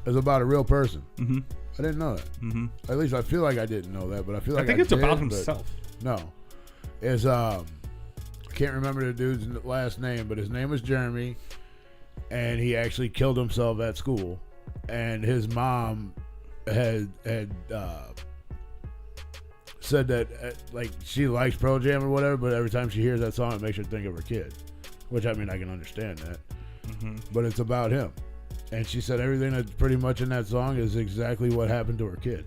is about a real person. Mm-hmm. I didn't know that. Mm-hmm. At least I feel like I didn't know that, but I feel like I think it's about himself. No. It's I can't remember the dude's last name, but his name was Jeremy, and he actually killed himself at school. And his mom had said that like she likes Pearl Jam or whatever, but every time she hears that song, it makes her think of her kid. Which I mean, I can understand that. Mm-hmm. But it's about him, and she said everything that's pretty much in that song is exactly what happened to her kid.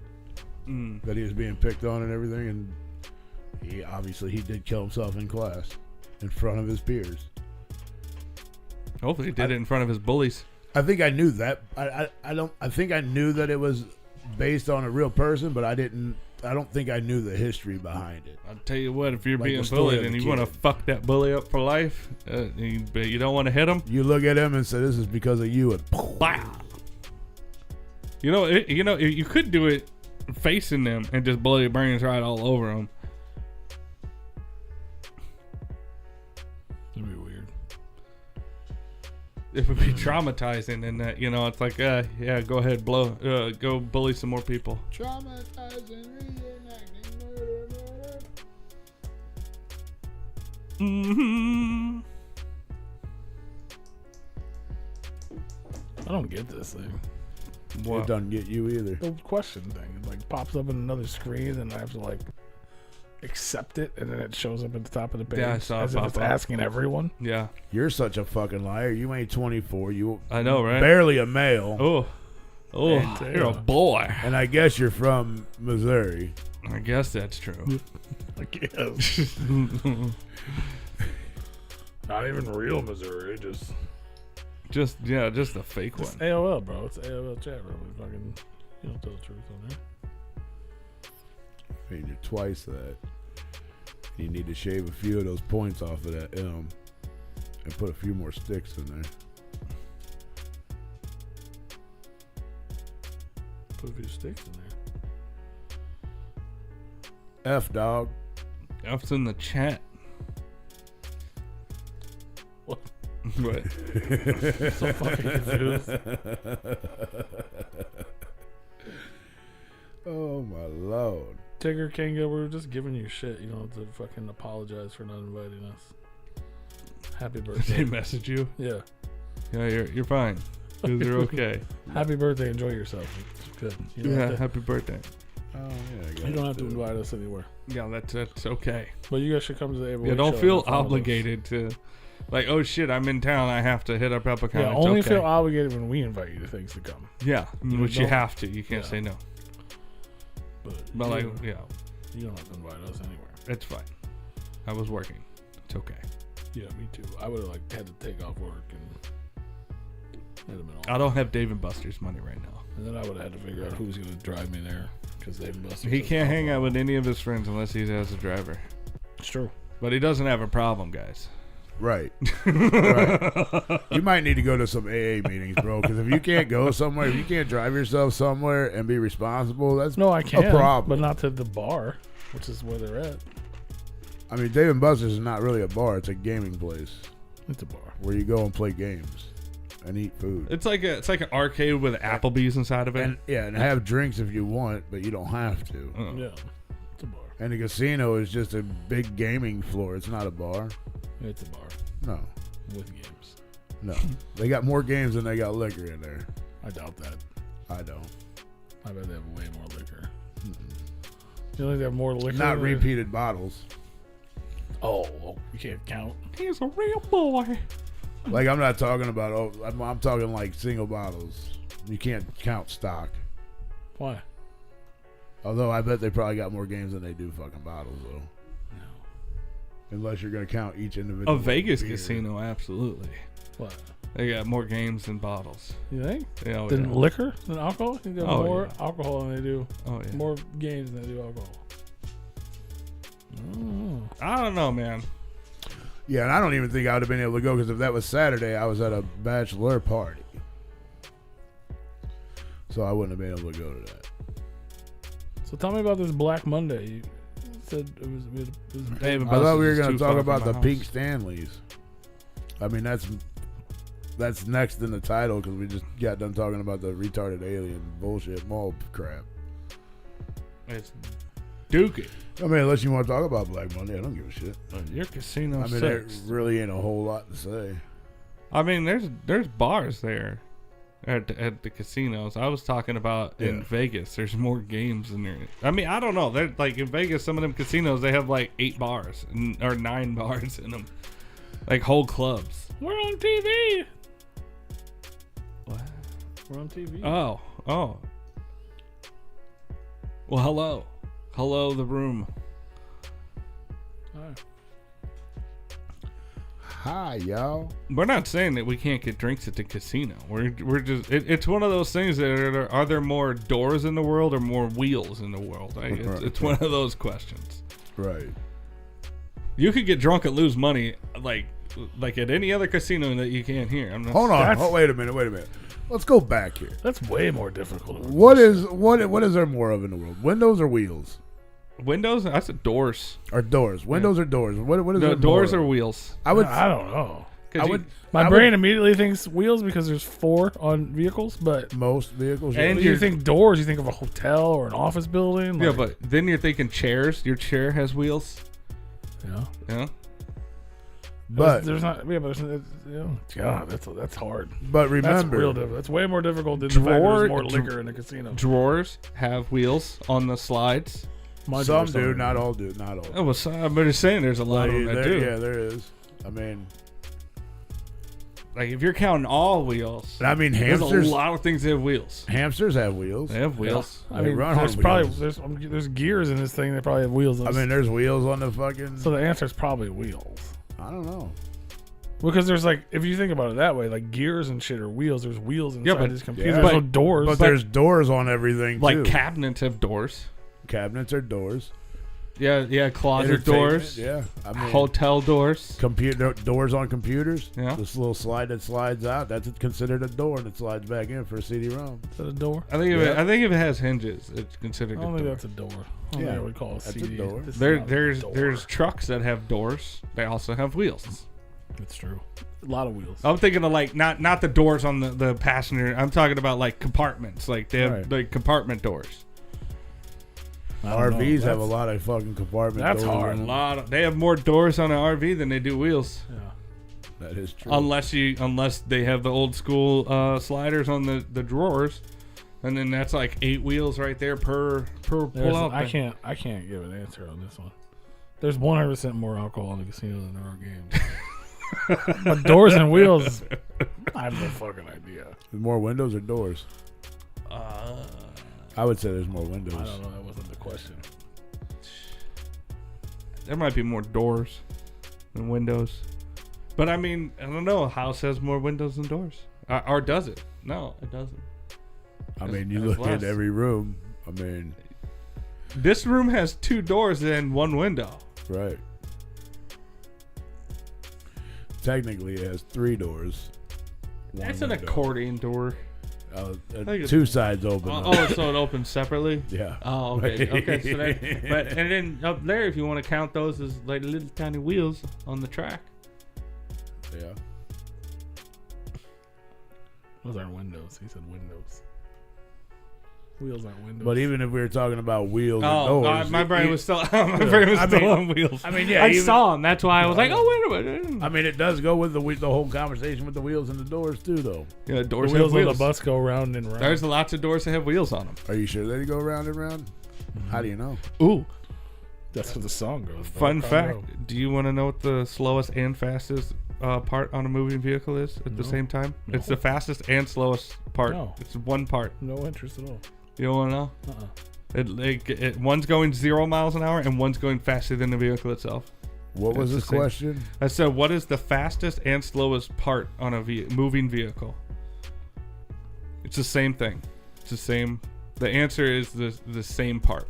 That he was being picked on and everything, and he did kill himself in class in front of his peers. Hopefully, he did it in front of his bullies. I think I knew that. I think I knew that it was based on a real person, but I don't think I knew the history behind it. I'll tell you what, if you're Like being the story bullied of and the you want to kid. fuck that bully up for life, but you don't want to hit him, You look at him and say, "This is because of you," and wow. You could do it facing them and just blow your brains right all over them. That'd be weird. it would be traumatizing, and that it's like, yeah, go ahead, go bully some more people. Traumatizing, reenacting murder. Mm-hmm. I don't get this thing. It doesn't get you either. The question thing, it like pops up in another screen, and I have to like accept it, and then it shows up at the top of the page. Yeah, I saw it as if pop it's up. asking everyone. Yeah, You're such a fucking liar. You ain't 24. You I know, right? barely a male. Oh, And, you're a boy. And I guess you're from Missouri. I guess that's true. I guess. Not even real Missouri, just a fake one. it's AOL, bro. It's AOL chat room. It's fucking, you don't tell the truth on there. I mean, you're twice that. You need to shave a few of those points off of that M and put a few more sticks in there. Put a few sticks in there. F, dog. F's in the chat. What? What? So fucking confused. Oh, my Lord. Tigger Kinga, we're just giving you shit. You don't have to fucking apologize for not inviting us. Happy Did birthday. they message you? Yeah. Yeah, you're fine. You're okay. Happy birthday. Enjoy yourself. It's good. You don't, Yeah, have to, happy birthday. Oh, yeah, I got you don't it, have to too. invite us anywhere. Yeah, that's okay. But you guys should come to the Ava Yeah, Wade don't show feel and follow us. obligated to, like, oh shit, I'm in town. I have to hit up Replicon. Yeah, It's only okay. feel obligated when we invite you to things to come. Yeah, You which you don't- have to. You can't Yeah. say no. But But like, you, yeah, you don't have to invite us anywhere. it's fine. I was working. It's okay. Yeah, me too. I would have like had to take off work and it'd have been all. I don't have Dave and Buster's money right now. And then I would have had to figure out who's gonna drive me there because Dave and Buster's He doesn't can't offer hang out them. with any of his friends unless he has a driver. It's true. But he doesn't have a problem, guys. Right. Right. You might need to go to some AA meetings, bro, because if you can't go somewhere, if you can't drive yourself somewhere and be responsible, that's No, I can, a problem. but not to the bar, which is where they're at. I mean, Dave and Buster's is not really a bar. It's a gaming place It's a bar. where you go and play games and eat food. It's like an arcade with Applebee's inside of it. And have drinks if you want, but you don't have to. Oh. Yeah, it's a bar. And the casino is just a big gaming floor. It's not a bar. It's a bar No. with games. No. They got more games than they got liquor in there. I doubt that. I don't. I bet they have way more liquor. You think they have more liquor? Not than- repeated bottles. Oh, you can't count. He's a real boy. Like, I'm not talking about, I'm talking like single bottles. You can't count stock. Why? Although I bet they probably got more games than they do fucking bottles, though. No. Unless you're going to count each individual. A Vegas beer. casino, absolutely. What? They got more games than bottles. You think? Yeah, oh, Than yeah. liquor? Than alcohol? You think they have Oh, more yeah. alcohol than they do? Oh, yeah. More games than they do alcohol? Oh. I don't know, man. Yeah, and I don't even think I would have been able to go because if that was Saturday, I was at a bachelor party. So I wouldn't have been able to go to that. So tell me about this Black Monday. You said it was Dave and I thought we were Buster's is going too to talk far about from the my pink house. Stanleys. I mean, that's next in the title because we just got done talking about the retarded alien bullshit mall crap. It's dookie. I mean, unless you want to talk about Black Monday, I don't give a shit. Your casino I mean, there sucks. really ain't a whole lot to say. I mean, there's bars there at the casinos. I was talking about in Yeah. Vegas. There's more games in there. I mean, I don't know. They're like in Vegas. Some of them casinos they have like 8 bars or 9 bars in them, like whole clubs. We're on TV. What? We're on TV. Oh. Well, hello, the room. Alright. Hi, y'all. We're not saying that we can't get drinks at the casino. We're just it's one of those things that are there more doors in the world or more wheels in the world? It's one of those questions. Right. You could get drunk and lose money like at any other casino that you can here. I'm not Hold on. That's- Oh, wait a minute. Let's go back here. That's way more difficult. What is there more of in the world? Windows or wheels? Windows. I said doors. Or doors? Windows or doors? What is No, there doors more or of? wheels. I would. I don't know. My brain immediately thinks wheels because there's 4 on vehicles, but Most vehicles. And you think doors, you think of a hotel or an office building. Yeah, but then you're thinking chairs. Your chair has wheels. Yeah. but there's not. Yeah, but God, that's hard. but That's remember, real difficult. That's way more difficult than the fact there's more liquor in the casino. Drawers have wheels on the slides. some do, not all do, not all. Oh, well, I'm just saying there's a lot of them that do. Yeah, there is. I mean, Like if you're counting all wheels, and I mean there's hamsters. a lot of things that have wheels. Hamsters have wheels. They have wheels. I mean, run there's on probably wheels. there's gears in this thing that probably have wheels. I mean, there's wheels on the fucking. so the answer is probably wheels. I don't know. Because there's like, if you think about it that way, like gears and shit are wheels. There's wheels inside but- this computer. yeah. There's no doors. But there's doors on everything Like too. cabinets have doors. Cabinets are doors. Yeah, closet Entertainment, doors. Yeah, I mean, Hotel doors. computer doors on computers. Yeah. This little slide that slides out. That's considered a door, and it slides back in for a CD-ROM. Is that a door? I think if it has hinges, it's I considered a don't think door. that's a door. I don't Yeah, think I would call it that's a CD. door. This is not a door. There's trucks that have doors. They also have wheels. It's true. A lot of wheels. I'm thinking of like not the doors on the passenger. I'm talking about like compartments. Like they have Right. like compartment doors. I don't know. RVs have a That's- lot of fucking compartment That's doors. hard. on them. They have more doors on an RV than they do wheels. Yeah. That is true. Unless they have the old school sliders on the drawers, and then that's like 8 wheels right there per pull out. I can't give an answer on this one. There's 100% more alcohol in the casino than there are games. But doors and wheels, I have no fucking idea. There's more windows or doors? I would say there's more windows. I don't know. That wasn't the question. There might be more doors than windows, but I mean, I don't know. A house has more windows than doors, or does it? No, it doesn't. I mean, you That's look less. at every room. I mean, This room has 2 doors and 1 window. right. Technically, it has 3 doors. one That's an window. accordion door. think 2 sides open. up. Oh, so it opens separately. Yeah. Oh, okay. Okay, so and then up there, if you want to count those as like little tiny wheels on the track. Yeah. Those aren't windows. He said windows. Wheels aren't windows. But even if we were talking about wheels Oh, and doors, my brain it- was still on wheels. I mean, yeah. I even- saw them. That's why I was like, oh, wait a minute. I mean, it does go with the whole conversation with the wheels and the doors too, though. Yeah, the doors wheels have on wheels. the bus go round and round. There's lots of doors that have wheels on them. Are you sure they go round and round? How do you know? Ooh, That's what the song goes. fun Bro. fact. Do you want to know what the slowest and fastest part on a moving vehicle is at the No. same time? No. It's the fastest and slowest part. No. It's one part. No interest at all. You don't want to know? One's going 0 miles an hour and one's going faster than the vehicle itself. What was It's this the same. question? I said, what is the fastest and slowest part on a moving vehicle? It's the same thing. It's the same. The answer is the same part.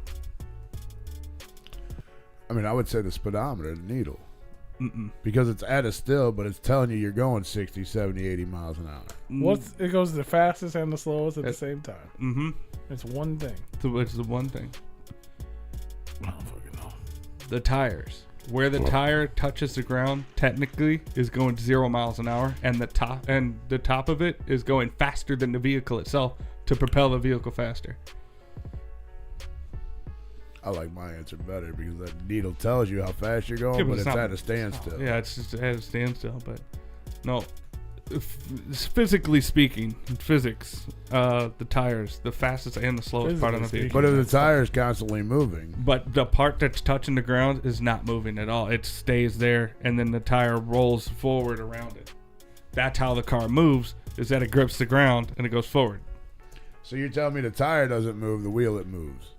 I mean, I would say the speedometer, the needle. Mm-mm. Because it's at a still, but it's telling you you're going 60, 70, 80 miles an hour. It goes the fastest and the slowest at the same time. Mm-hmm. It's one thing. It's the one thing. I don't fucking know. The tires. Where the tire touches the ground, technically, is going 0 miles an hour, and the top of it is going faster than the vehicle itself to propel the vehicle faster. I like my answer better because that needle tells you how fast you're going, Yeah, but but it's it's not- at a standstill. Yeah, it's just at a standstill, but no. Physically speaking, in physics, the tires, the fastest and the slowest part on the Physically vehicle. But if the tire's constantly moving, But the part that's touching the ground is not moving at all. It stays there, and then the tire rolls forward around it. That's how the car moves, is that it grips the ground and it goes forward. so you're telling me the tire doesn't move, the wheel it moves.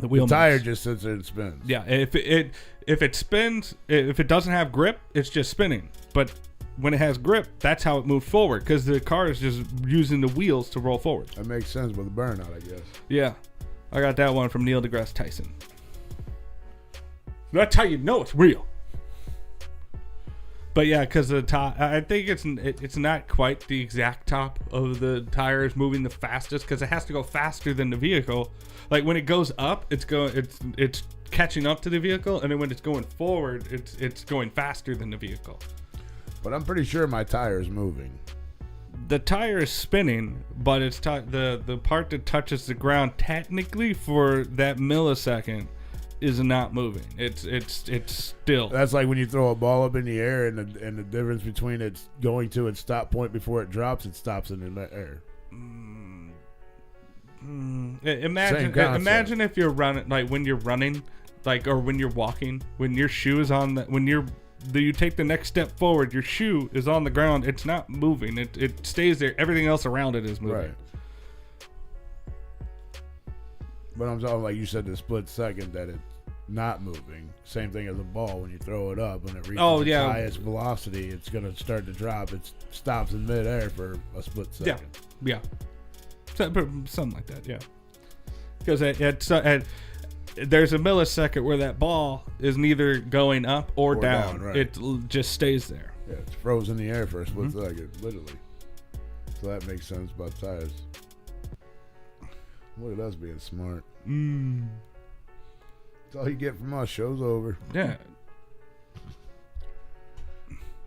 The wheel The tire moves. just sits there and spins. Yeah, if it spins, if it doesn't have grip, it's just spinning. But when it has grip, that's how it moves forward, because the car is just using the wheels to roll forward. That makes sense with the burnout, I guess. Yeah, I got that one from Neil deGrasse Tyson. That's how you know it's real. But yeah, because the top, I think it's not quite the exact top of the tires moving the fastest, because it has to go faster than the vehicle. Like when it goes up, it's catching up to the vehicle, and then when it's going forward, it's going faster than the vehicle. But I'm pretty sure my tire is moving. The tire is spinning, but it's the part that touches the ground technically for that millisecond is not moving. It's still. That's like when you throw a ball up in the air, and the difference between it's going to its stop point before it drops, it stops in the air. Imagine if you're running, like when you're running, like, or when you're walking, when your shoe is on the, when you take the next step forward, your shoe is on the ground. It's not moving. It stays there. Everything else around it is moving. Right. But I'm talking like you said, the split second that it's not moving. Same thing as a ball. When you throw it up, when it reaches its highest velocity, it's going to start to drop. It stops in midair for a split second. Yeah. Something like that, yeah. Because there's a millisecond where that ball is neither going up or down. Right. It just stays there. Yeah, it's frozen in the air for a split second, literally. So that makes sense about tires. Look at us being smart. That's all you get from us. Show's over. Yeah.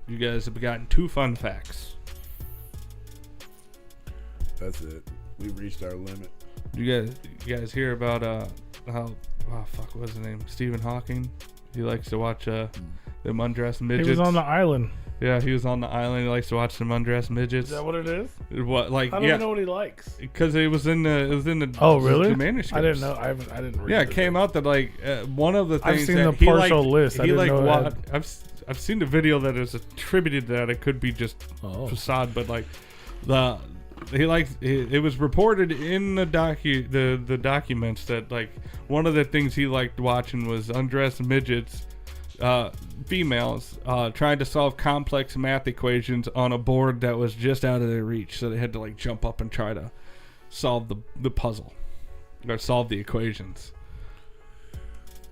You guys have gotten 2 fun facts. That's it. We've reached our limit. You guys hear about what was his name? Stephen Hawking. He likes to watch them undressed midgets. He was on the island. Yeah, he was on the island. He likes to watch them undressed midgets. Is that what it is? What, like, I don't know what he likes. Because it was in the Oh, really? the manuscript. I didn't know. I didn't read. Yeah, it came out that like one of the things I've seen that the partial list. He I've seen the video that is attributed to that. It could be just facade, but like it was reported in the the documents that like one of the things he liked watching was undressed midgets, females, trying to solve complex math equations on a board that was just out of their reach, so they had to like jump up and try to solve the puzzle or solve the equations.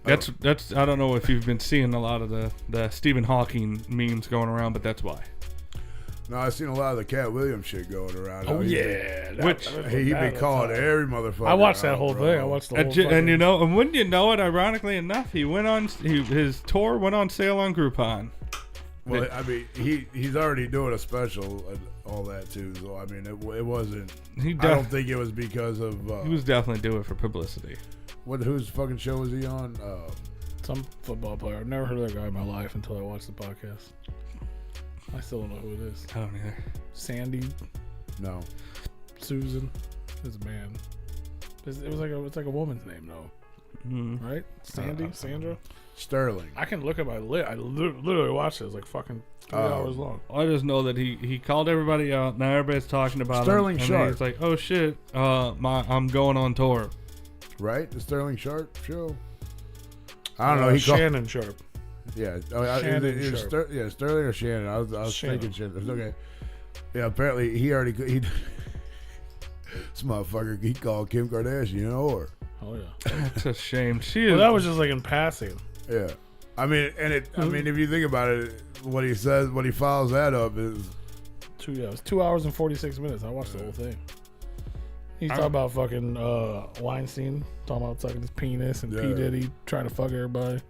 That's I don't know if you've been seeing a lot of the Stephen Hawking memes going around, but that's why. No, I've seen a lot of the Cat Williams shit going around. Oh yeah, He be calling every motherfucker. I watched that whole thing. I watched the whole thing. And you know, and wouldn't you know it? Ironically enough, his tour went on sale on Groupon. Well, I mean, he's already doing a special and all that too. So I mean, it wasn't. I don't think it was because of. He was definitely doing it for publicity. Whose fucking show was he on? Some football player. I've never heard of that guy in my life until I watched the podcast. I still don't know who it is. I don't either. Sandy. No. Susan. It's a man. It's like a woman's name though. Right? Sandy? Sandra? Sterling. I can look at my list. I literally watched it. It's like fucking 3 hours long. I just know that he called everybody out. Now everybody's talking about Sterling him. Sharp. He's like, oh shit, I'm going on tour. Right? The Sterling Sharp show? I don't know. He Shannon Sharp. Yeah. Shannon Sharp. Sterling or Shannon. I was thinking Shannon. Okay. Yeah, apparently he this motherfucker, he called Kim Kardashian an whore. Oh, yeah. That's a shame. Well, that was just like in passing. Yeah. I mean, if you think about it, what he says, what he follows that up is... It was 2 hours and 46 minutes. I watched the whole thing. He's talking about fucking Weinstein, talking about sucking his penis, and P. Diddy trying to fuck everybody.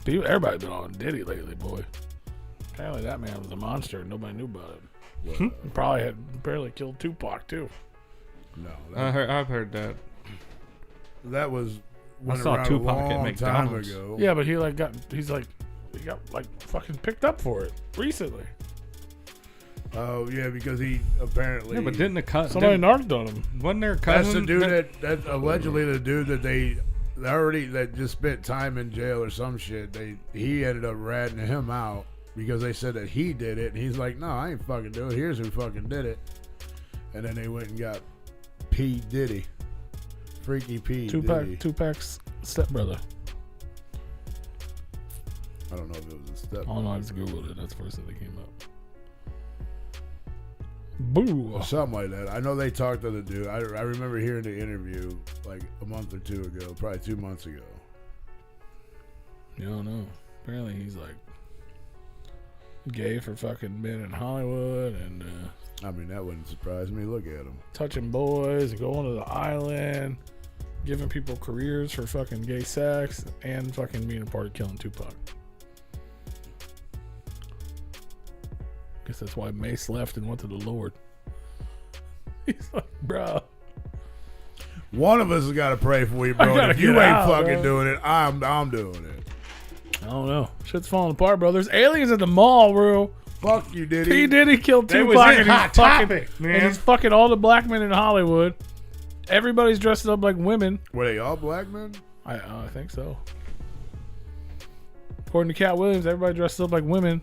Everybody's been on Diddy lately, boy. Apparently that man was a monster and nobody knew about it. He probably had barely killed Tupac, too. No. I've heard that. That was I saw Tupac at McDonald's. Time ago. Yeah, but he got fucking picked up for it recently. Oh yeah, because he apparently. Yeah, but somebody narked on him? Wasn't there a cousin? That's the dude that's allegedly the dude that just spent time in jail or some shit. He ended up ratting him out because they said that he did it, and he's like, no, I ain't fucking doing it. Here's who fucking did it. And then they went and got P. Diddy, Freaky P. Diddy. Tupac's stepbrother. I don't know if it was a stepbrother. Oh no, I just googled it. That's the first thing that came up. Boo. Or something like that. I know they talked to the dude. I remember hearing the interview like a month or two ago, probably 2 months ago. You don't know. Apparently he's like gay for fucking men in Hollywood and I mean, that wouldn't surprise me. Look at him. Touching boys, going to the island, giving people careers for fucking gay sex, and fucking being a part of killing Tupac. Guess that's why Mace left and went to the Lord. He's like, bro. One of us has got to pray for you, bro. gotta If you get ain't out, fucking bro. doing it, I'm doing it. I don't know. Shit's falling apart, bro. There's aliens at the mall, bro. Fuck you, Diddy. P. Diddy killed They Tupac was in and Hot he's fucking, Topic, man. and he's fucking all the black men in Hollywood. Everybody's dressed up like women. Were they all black men? I think so. According to Cat Williams, everybody dressed up like women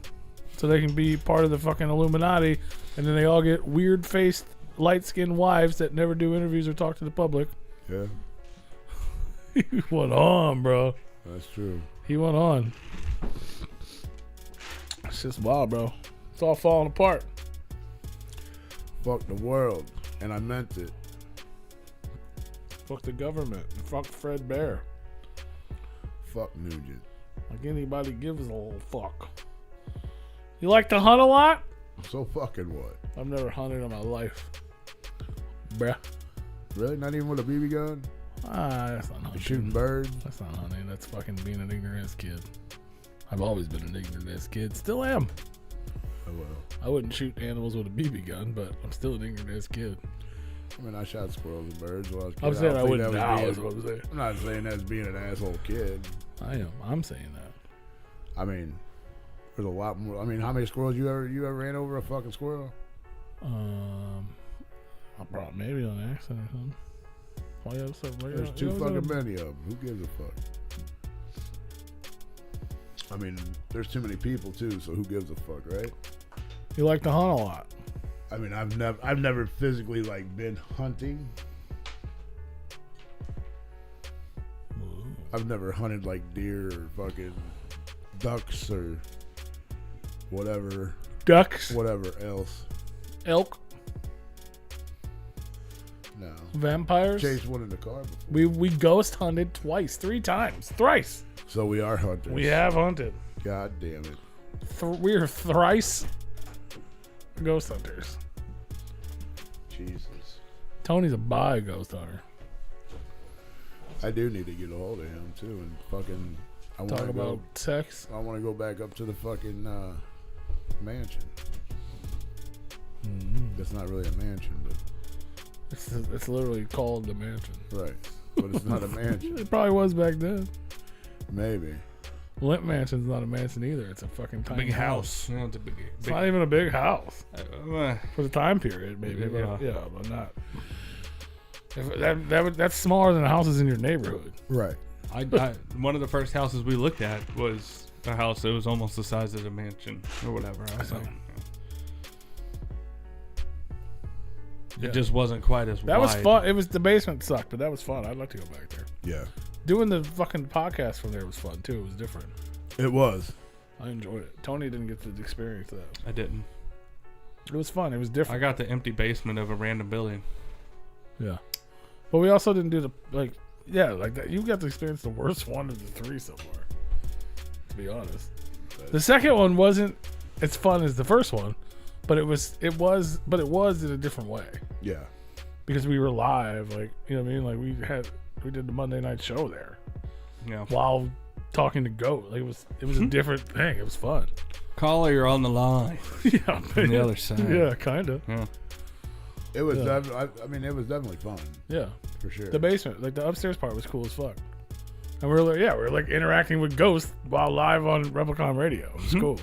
so they can be part of the fucking Illuminati, and then they all get weird-faced, light-skinned wives that never do interviews or talk to the public. Yeah, He went on, bro. that's true. He went on. It's just wild, bro. It's all falling apart. Fuck the world, and I meant it. Fuck the government. Fuck Fred Bear. Fuck Nugent. Like anybody gives a little fuck. You like to hunt a lot? So fucking what? I've never hunted in my life. Bruh. Really? Not even with a BB gun? That's not You hunting. shooting birds? That's not hunting. That's fucking being an ignorant ass kid. I've always been an ignorant ass kid. Still am. Oh well. I wouldn't shoot animals with a BB gun, but I'm still an ignorant ass kid. I mean, I shot squirrels and birds while I was a kid. I'm saying don't I think wouldn't that was now, being- is what I'm saying. I'm not saying that's being an asshole kid. I am. I'm saying that. I mean, there's a lot more. I mean, how many squirrels you ever ran over a fucking squirrel? I brought maybe on accident or something. Oh yeah, what's up? There's too fucking many of them. Who gives a fuck? I mean, there's too many people too, so who gives a fuck, right? You like to hunt a lot. I mean, I've never physically like been hunting. I've never hunted like deer or fucking ducks or whatever Ducks, else. elk, No. vampires. Chased one in the car before. We ghost hunted twice, 3 times, thrice. So we are hunters. We have hunted. God damn it. We are thrice ghost hunters. Jesus. Tony's a bi ghost hunter. I do need to get a hold of him too and fucking I Talk want to about go sex. I want to go back up to the fucking mansion. That's not really a mansion, but It's literally called the mansion. right. But it's not a mansion. It probably was back then. Maybe. Limp Mansion's not a mansion either. It's a fucking tiny Big house. Yeah, it's a big. It's not even a big house Uh, for the time period, maybe. Yeah. But, but not. That's smaller than the houses in your neighborhood. Right. one of the first houses we looked at was a house that was almost the size of the mansion or whatever. I was like, Yeah. it just wasn't quite as That wide. was fun. It was the basement sucked, but that was fun. I'd like to go back there. Yeah. Doing the fucking podcast from there was fun too. It was different. It was. I enjoyed it. Tony didn't get to experience that. I didn't. It was fun. It was I different. got the empty basement of a random building. Yeah. But we also didn't do the like that. You got to experience the worst one of the 3 so far. To be honest. The second one wasn't as fun as the first one, but it was in a different way. Yeah. Because we were live, like, you know what I mean? Like we did the Monday night show there Yeah. while talking to Goat. Like it was a different thing. It was fun. Caller, you're on the line. Yeah. On the other side. Yeah, kind of. Yeah. It was Yeah. I mean, it was definitely fun Yeah. for sure. The basement, like the upstairs part was cool as fuck. And we were like interacting with Ghost while live on Replicon Radio. It was cool.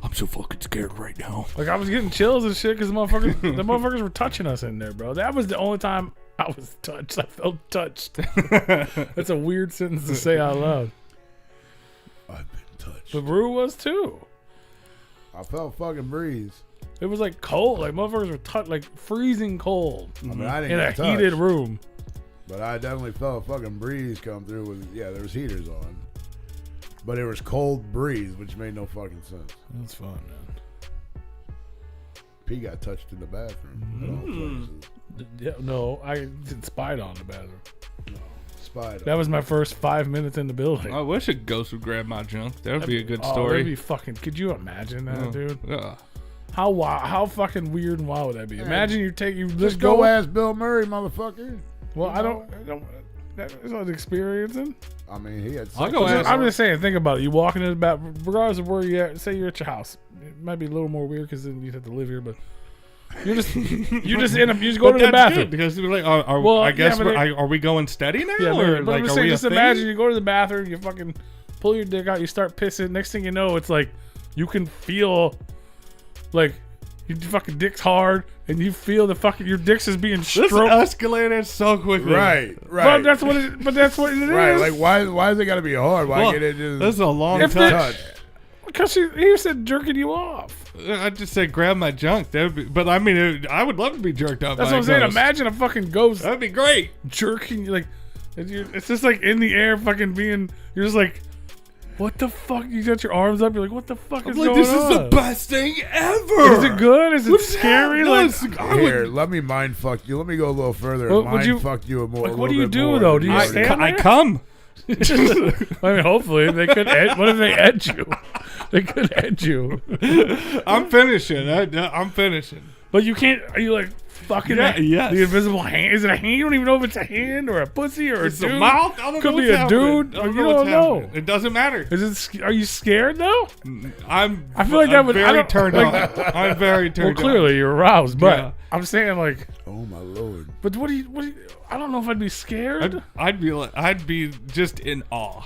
I'm so fucking scared right now. Like I was getting chills and shit because the motherfuckers were touching us in there, bro. That was the only time I was touched. I felt touched. That's a weird sentence to say out loud. I've been touched. But Rue was too. I felt fucking breeze. It was like cold. Like motherfuckers were like freezing cold I mean, I didn't in a get touched, heated room. but I definitely felt a fucking breeze come through with there was heaters on. But it was cold breeze, which made no fucking sense. That's fun, man. P got touched in the bathroom. At all places. Yeah, no, I did spied on the bathroom. Spider. That was my first 5 minutes in the building. I wish a ghost would grab my junk. That would be a good Oh, story. that'd be fucking. Could you imagine that, dude? Yeah. How fucking weird and wild would that be? Imagine you Just just go go. ask Bill Murray, motherfucker. Well, I don't. That's what experiencing. I mean, he had. I'll go ask. I'm just saying, think about it. You walking in the back, regardless of where you at. Say you're at your house. It might be a little more weird because then you have to live here, but you just end up. You just go to the bathroom because we're like, I guess are we going steady now? Yeah, or but like, I'm are saying, we just a thing? imagine you go to the bathroom, you fucking pull your dick out, you start pissing. Next thing you know, it's like you can feel like your fucking dick's hard, and you feel the fucking your dick's is being stroked. This escalated so quickly. Right. But that's what it. But that's what it is. Right. Like, why is it gotta be hard? Why Well, can't it just? This is a long If touch. Because he said jerking you off. I just said grab my junk. That would be, but I mean, I would love to be jerked up. That's by what I'm saying. a ghost. Imagine a fucking ghost That'd be great. jerking you like. It's just like in the air, fucking being. You're just like, what the fuck? You got your arms up. You're like, what the fuck is Like, going this on? is the best thing ever. Is it good? Is it scary? Like, Here, let me mind fuck you. Let me go a little further. Well, And would mind you- fuck you more. like, a what do little you bit do, more though? than Do you you stand already- I there? come. I mean, hopefully they could. What if they edge you? They could edge you, I'm finishing. I'm finishing. but you can't. Are you like fucking Yes. the invisible hand? Is it a hand? You don't even know if it's a hand or a pussy or It's a a dude. mouth. I don't Could know be what's a happening. dude. I don't You know what's don't know. happening. It doesn't matter. Is it? Are you scared though? I feel like that would- I very don't- turned like- on. I'm very Well, turned on. clearly you're aroused, but Yeah. I'm saying like, Oh my lord. but what do you? I don't know if I'd be scared. I'd be just in awe.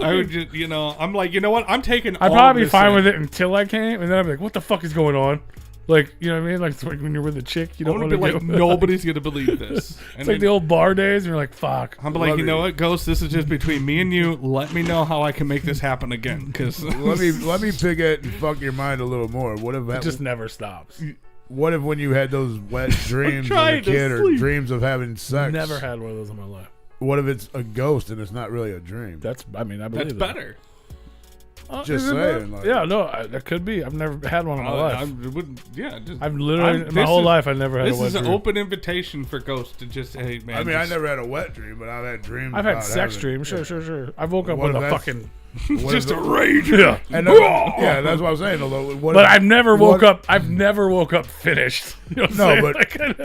I would just, I'm like, you know what? I'm taking. I'd probably be fine with it until I came, and then I'd be like, what the fuck is going on? Like, you know what I mean? Like, it's like when you're with a chick, you I'm don't gonna want be to like, nobody's gonna believe this. It's like the old bar days, and you're like, fuck. I'm like, you know what, Ghost? This is just between me and you. Let me know how I can make this happen again, because let me pick it and fuck your mind a little more. What if It just never stops. What if when you had those wet dreams as a trying to kid or sleep. dreams of having sex? Never had one of those in my life. What if it's a ghost and it's not really a dream? I believe that's that. better. Just Is it saying, better? like- Yeah, no, that could be. I've never had one in my I life. wouldn't. Yeah, just, I've literally, in my this whole is- life, I've never had a This wet is an dream. open invitation for Ghost to just, hey man. I mean, I just- never had a wet dream, but I've had dreams. I've had about sex having- dreams. Sure. I woke up What with if a that's- fucking. What just if a the- rage. Yeah. And yeah, that's what I'm saying. Although, what But if- I've never woke what- up. I've never woke up finished. You know what I'm No, saying? but-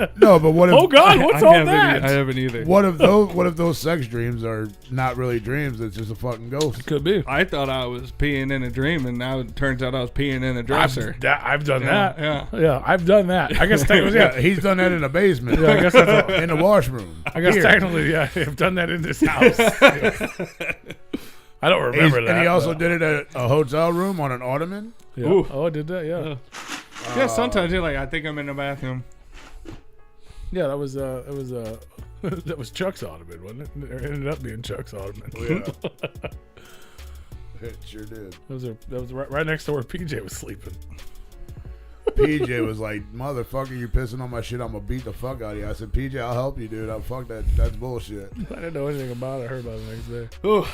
Like, No, but what if? oh God, what's I all haven't that? I haven't either. What if those sex dreams are not really dreams? It's just a fucking ghost. Could be. I thought I was peeing in a dream, and now it turns out I was peeing in a dresser. I've done Yeah, that. yeah. Yeah, I've done that. I guess technically, Yeah, he's done that in a basement. Yeah, I guess that's in the washroom. I guess Here. technically, yeah, I've done that in this house. I don't remember that. And he also but- did it at a hotel room on an ottoman. Yeah. Ooh. Oh, I did that. Yeah. Yeah, sometimes you're like, I think I'm in the bathroom. Yeah, that was that was Chuck's ottoman, wasn't it? It ended up being Chuck's ottoman. Yeah. It sure did. That was right next to where PJ was sleeping. PJ was like, "Motherfucker, you pissing on my shit? I'm gonna beat the fuck out of you." I said, "PJ, I'll help you, dude. Fuck that. That's bullshit." I didn't know anything about it. I heard about it the next day. Ooh,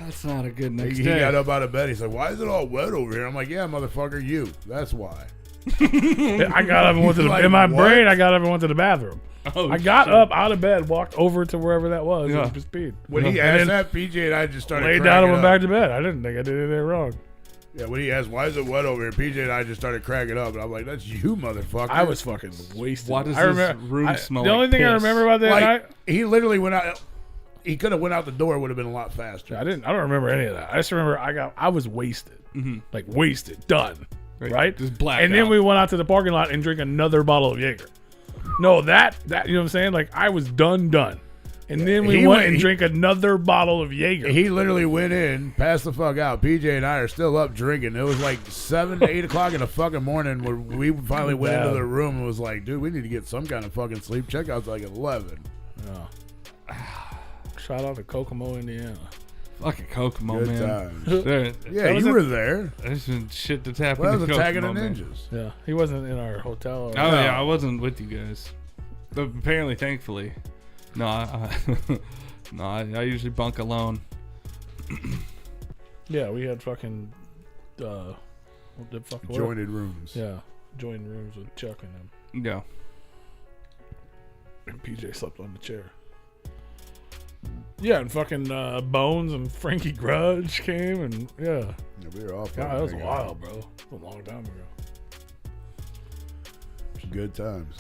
that's not a good next He day. got up out of bed. He's like, "Why is it all wet over here?" I'm like, "Yeah, motherfucker, you. That's why." I got up and went to the Like, in my what? brain. I got up and went to the bathroom. Oh, I got shit. up out of bed, walked over to wherever that was, Yeah. and just peed. When he And asked then that, PJ and I just started laid cracking down and went up. back to bed. I didn't think I did anything wrong. Yeah, when he asked, "Why is it wet over here?" PJ and I just started cracking up, and I'm like, "That's you, motherfucker." I was fucking wasted. Why does I this remember, room smell The like only thing I piss? remember about that like night, he literally went out. He could have went out the door. Would have been a lot faster. I don't remember any of that. I just remember I was wasted, like wasted, done, right? Just blacked And then out. we went out to the parking lot and drank another bottle of Jaeger. No, that you know what I'm saying? Like I was done. And then we He went went- and he- drank another bottle of Jaeger. He literally went in, passed the fuck out. PJ and I are still up drinking. It was like 7 to 8 o'clock in the fucking morning where we finally went into the room and was like, "Dude, we need to get some kind of fucking sleep." Checkout's like 11. Shout out to Kokomo, Indiana. Fucking Kokomo, Good man. times. There, Yeah, was you a- were there. there's some shit that's happened Well, that to was Attack of the Kokomo, man. Ninjas. Yeah, he wasn't in our hotel. Or Oh yeah, I wasn't with you guys. But apparently, thankfully, no, I usually bunk alone. Yeah, we had fucking what the fuck? what? Jointed rooms. Yeah, joined rooms with Chuck and him. Yeah. And PJ slept on the chair. Yeah, and fucking Bones and Frankie Grudge came, and yeah. Yeah, we were all God, fucking that was a hanging while, out. bro. That was a long time ago. Good times.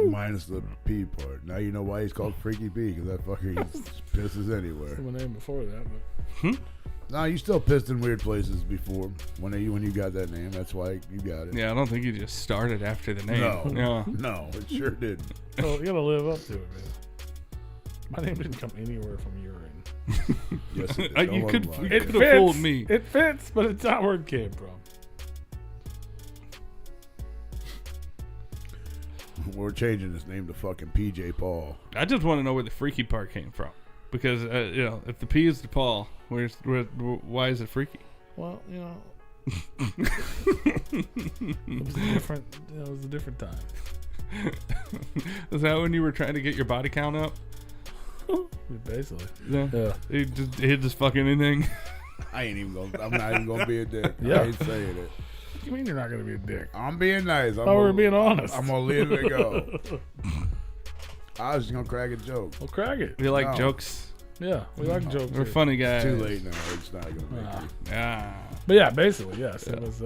Minus the P part. Now you know why he's called Freaky P, because that fucker pisses anywhere. My name before that, but No, you still pissed in weird places before when you got that name. That's why you got it. Yeah, I don't think you just started after the name. No, it sure did. well, you gotta live up to it, man. My name didn't come anywhere from urine. Yes, it did. You could It have fits. fooled me. It fits, but it's not where it came from. We're changing his name to fucking PJ Paul. I just want to know where the freaky part came from. Because, if the P is the Paul, why is it freaky? Well, it was a different time. Is that when you were trying to get your body count up? Basically. Yeah. He'd just fuck anything. I'm not even gonna be a dick. Yeah. I ain't saying it. What do you mean you're not gonna be a dick? I'm being nice. We're being honest. I'm gonna leave it go. I was just gonna crack a joke. Well, crack it. We like No. jokes. Yeah, we like jokes. We're here. funny guys. Too late now. It's not gonna make Ah. me. Yeah. But yeah, basically, yes. It was.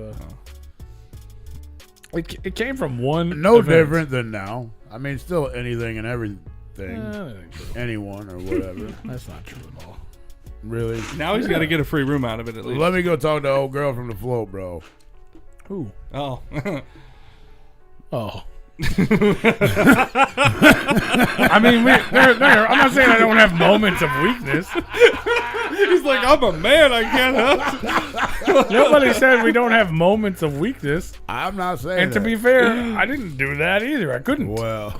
It came from one. No event. different than now. I mean, still anything and everything. That ain't true. Anyone or whatever. That's not true at all. Really? Now he's got to get a free room out of it at least. Let me go talk to old girl from the float, bro. Who? Oh. Oh. I mean, I'm not saying I don't have moments of weakness. He's like, I'm a man. I can't help. Nobody said we don't have moments of weakness. I'm not saying And to that. be fair, I didn't do that either. I couldn't. Well,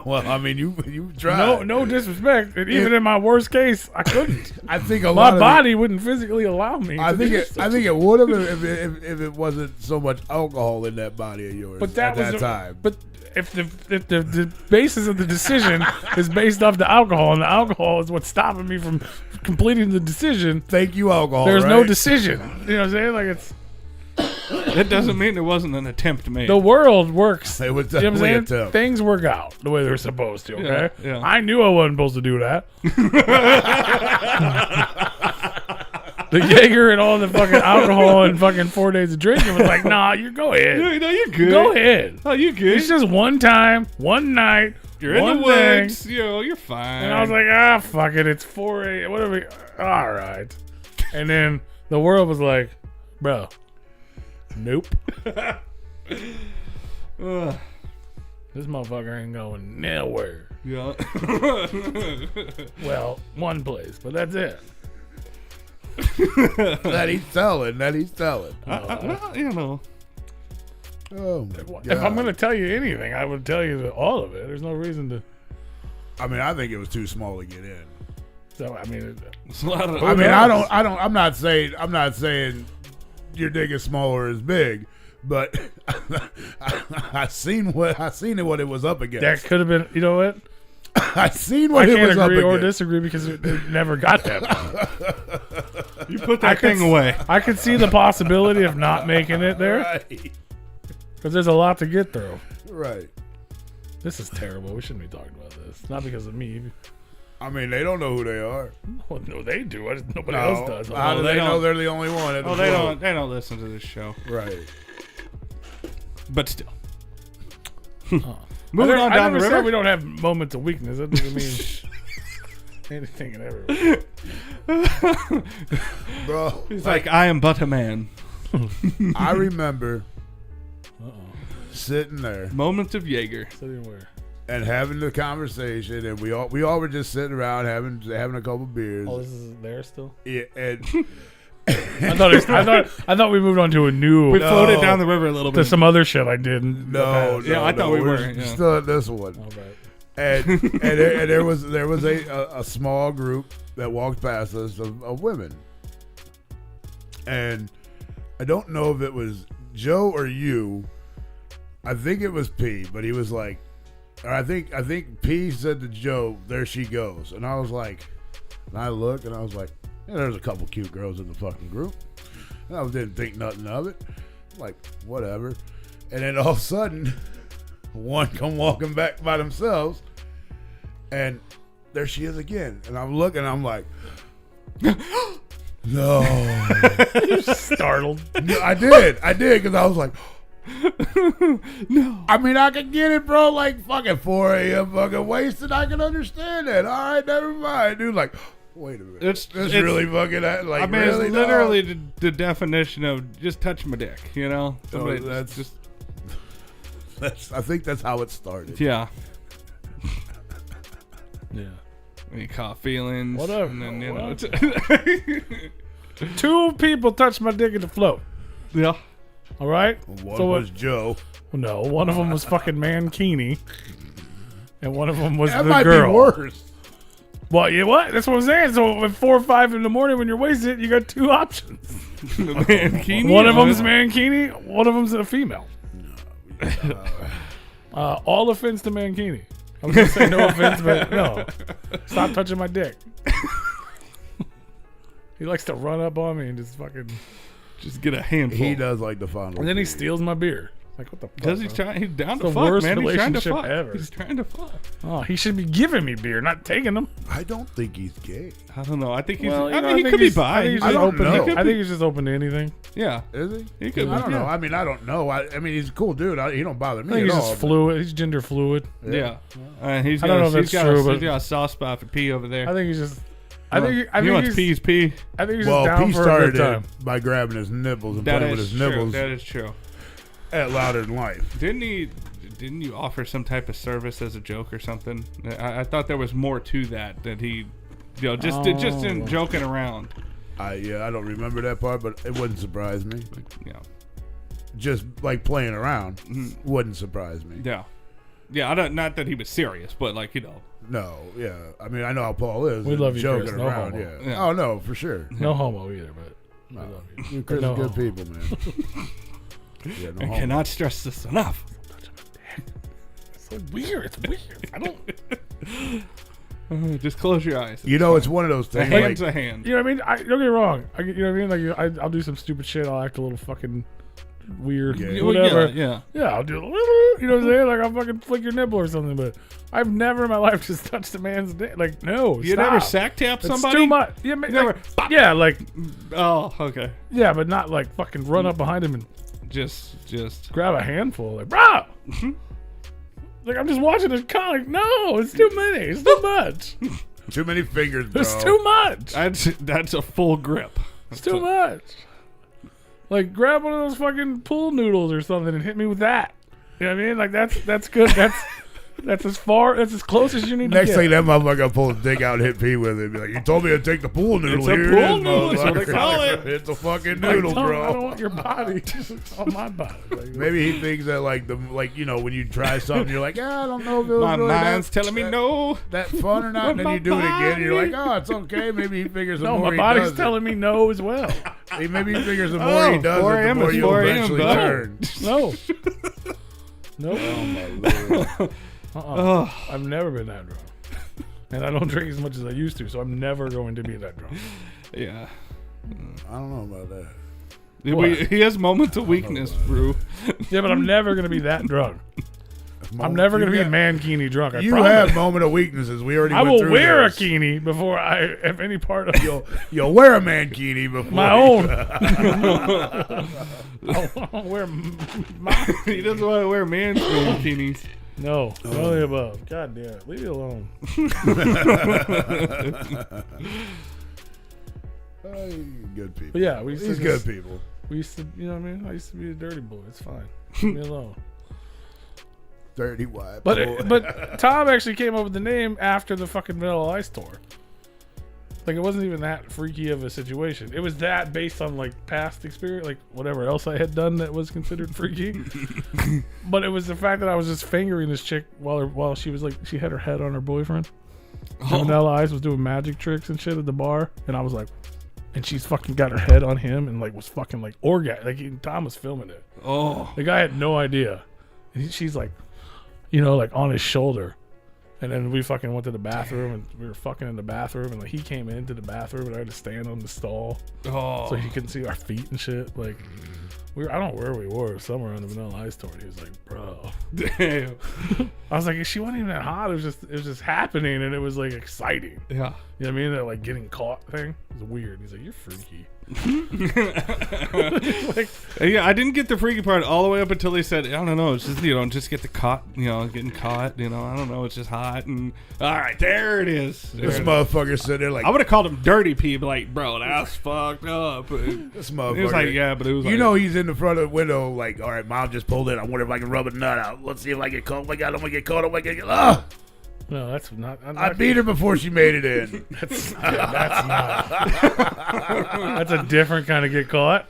well, I mean, you tried. No disrespect. And even in my worst case, I couldn't. I think a lot My of body wouldn't physically allow me. I to think do it. so. I think it would have if it wasn't so much alcohol in that body of yours. But that at was that time. But if the basis of the decision is based off the alcohol, and the alcohol is what's stopping me from completing the decision, Thank you, alcohol. there's right? no decision. You know what I'm saying? Like it's That doesn't mean there wasn't an attempt made. the world works. It was You know what I'm definitely a saying? attempt. Things work out the way they're supposed to. Okay. Yeah. I knew I wasn't supposed to do that. The Jaeger and all the fucking alcohol and fucking 4 days of drinking was like, nah, you go ahead. No, you're good. Go ahead. Oh, you good. It's just one time, one night. You're one in the thing. woods. You're fine. And I was like, fuck it. It's 4 a.m. Whatever. All right. And then the world was like, bro, nope. Ugh. This motherfucker ain't going nowhere. Yeah. Well, one place, but that's it. That he's telling. Well, you know. Oh my God. If I'm going to tell you anything, I would tell you all of it. There's no reason to. I mean, I think it was too small to get in. So, I mean, It's a lot of. I mean, I'm not saying your dick is small or is big, but I seen what it was up against. that could have been, you know what? I seen I what it can't was up agree or against. disagree because it never got that far. You put that thing away. I could see the possibility of not making it there Right. because there's a lot to get through. Right. This is terrible. We shouldn't be talking about this. Not because of me. I mean, they don't know who they are. Well, no, they do. Nobody else does. How do they they know don't. they're the only one? At the Oh, they float? don't listen to this show. Right. But still. Oh. Moving on down I never the said river. we don't have moments of weakness. That doesn't mean anything and everything. Bro. He's like, I am but a man. I remember Uh-oh. sitting there Moments of Jaeger. Sitting where? and having the conversation, and we all were just sitting around having a couple beers. Oh, this is there still? Yeah, and I thought we moved on to a new We No. floated down the river a little to bit. some other shit I did. In the no, past. Yeah, I thought we we're were, yeah. still at this one. All right. And there was a small group that walked past us of women, and I don't know if it was Joe or you. I think it was P, but he was like, or I think P said to Joe, "There she goes," and I was like, and I look and I was like, yeah, there's a couple cute girls in the fucking group, and I didn't think nothing of it, like whatever, and then all of a sudden, one come walking back by themselves. And there she is again. And I'm looking, I'm like, no. Startled. No, I did, because I was like, No. I mean, I can get it, bro. Like fucking 4 a.m. fucking wasted. I can understand that. All right, never mind, dude. Like, wait a minute. It's really fucking like. I mean, really, it's literally the definition of just touch my dick. You know. Somebody that's just. I think that's how it started. Yeah. Yeah. When you caught feelings. Whatever. And then, you know, Two people touched my dick in the float. yeah. All right. One was Joe. No, one of them was fucking Mankini, and one of them was That the might girl. be worse. Well, you what? That's what I'm saying. So at 4 or 5 in the morning when you're wasted, you got two options. Mankini. One of them's Mankini. One of them's a female. All offense to Mankini. I was gonna say no offense, but no. Stop touching my dick. He likes to run up on me and just fucking. Just get a handful. He does like the fondle. And then he food. steals my beer. Like what the fuck? Because he's bro? trying. He's down It's to the fuck, worst man. He's trying to relationship fuck. ever. He's trying to fuck. Oh, he should be giving me beer, not taking them. I don't think he's gay. I don't know. I think he's. Well, I mean, he could be I bi. think he's I just don't open. know. I think he's just open to anything. Yeah. Is he? He could be. I don't know. yeah. I mean, I don't know. I mean, he's a cool dude. He don't bother I me think at he's all. just fluid. He's gender fluid. Yeah. He's I got don't know a, if he's that's got true, a, but- he's got a soft spot for pee over there. I think he's just. I think he wants he's. pee's pee. I think he's Well, just down he for a started good time. it by grabbing his nipples and That playing with is his true. nipples That is true. at Louder Than Life. Didn't you offer some type of service as a joke or something? I thought there was more to that he, just in joking around. I don't remember that part, but it wouldn't surprise me. Yeah. Just like playing around wouldn't surprise me. Yeah. Yeah, I don't, not that he was serious, but like, No, yeah. I mean, I know how Paul is. We love you, joking Chris. No around. homo. Yeah. Oh no, for sure. No homo either, but No. I love you. You Chris No are good homo. people, man. Yeah, no I homo. cannot stress this enough. It's so weird. It's weird. I don't. Just close your eyes. You know, it's one of those A things. hand's Like, a hand. You know what I mean? Don't get me wrong. You know what I mean? Like I'll do some stupid shit. I'll act a little fucking weird, Yeah. whatever. Yeah. Yeah, I'll do a little. You know what I'm saying? Like I'll fucking flick your nipple or something. But I've never in my life just touched a man's dick. Like no, You stop. never sack tap It's somebody? too much. Yeah, Never. yeah, like Oh, okay. yeah, but not like fucking run up behind him and Just. grab a handful. Like bro. Like I'm just watching this comic. No, it's too many. It's too much. too many fingers, bro. It's too much. That's a full grip. It's too much. Like grab one of those fucking pool noodles or something and hit me with that. You know what I mean? Like that's good. That's as close as you need Next to thing get. that motherfucker pull his dick out and hit P with it. Be like, you told me to take the pool noodle. It's a Here pool it is, noodle, that's what they motherfucker. call it. It's a fucking Like, noodle, I don't bro. want your body. It's on my body. Like, Maybe he thinks that when you try something, you're like, I don't know if it was My really mind's telling me no. that fun or not. And then My you do it again, and you're body. like, oh, it's okay. Maybe he figures the no, more my body's he does telling me no as well. it. Maybe he figures the more he Oh, does 4 it, the a.m. more is you'll 4 a.m., eventually bud. turn. No. Nope. Oh, my Lord. I've never been that drunk. And I don't drink as much as I used to, so I'm never going to be that drunk. Yeah. I don't know about that. He has moments of weakness, bro. Yeah, but I'm never going to be that drunk. I'm never going to be a mankini drunk. I You promise. have moment of weaknesses. We already I went will through wear this. a kini before I have any part of You'll wear a mankini before my own. I'll wear my. He doesn't want to wear man's bikinis. No, none of the above. God damn it. Leave it alone. Good people. But yeah, we used to He's just- good people. We used to, you know what I mean? I used to be a dirty boy. It's fine. Leave me alone. Dirty white boy. But Tom actually came up with the name after the fucking Vanilla Ice tour. Like it wasn't even that freaky of a situation. It was that based on like past experience, like whatever else I had done that was considered freaky. But it was the fact that I was just fingering this chick while she was like she had her head on her boyfriend. And Vanilla Ice was doing magic tricks and shit at the bar, and I was like, and she's fucking got her head on him and like was fucking like orgasm. Like Tom was filming it. Oh. The guy had no idea. And she's like, you know, like on his shoulder. And then we fucking went to the bathroom and we were fucking in the bathroom and like he came into the bathroom and I had to stand on the stall Oh. so he couldn't see our feet and shit. Like I don't know where we were, somewhere on the Vanilla Ice tour. And he was like, bro. Damn. I was like, she wasn't even that hot. It was just happening and it was like exciting. Yeah. You know what I mean? That like getting caught thing. It was weird. He's like, you're freaky. Yeah, I didn't get the freaky part all the way up until he said, I don't know, it's just, just get the caught, getting caught, I don't know, it's just hot, and all right, there it is. This motherfucker sitting there like, I would have called him Dirty P, but like, bro, that's fucked up. this motherfucker. He was like, yeah, but it was he's in the front of the window like, all right, mom just pulled in. I wonder if I can rub a nut out. Let's see if I get caught. Oh my God, I'm going to get caught. Oh my God. Ah! No, that's not. I beat her before she made it in. That's not. That's a different kind of get caught.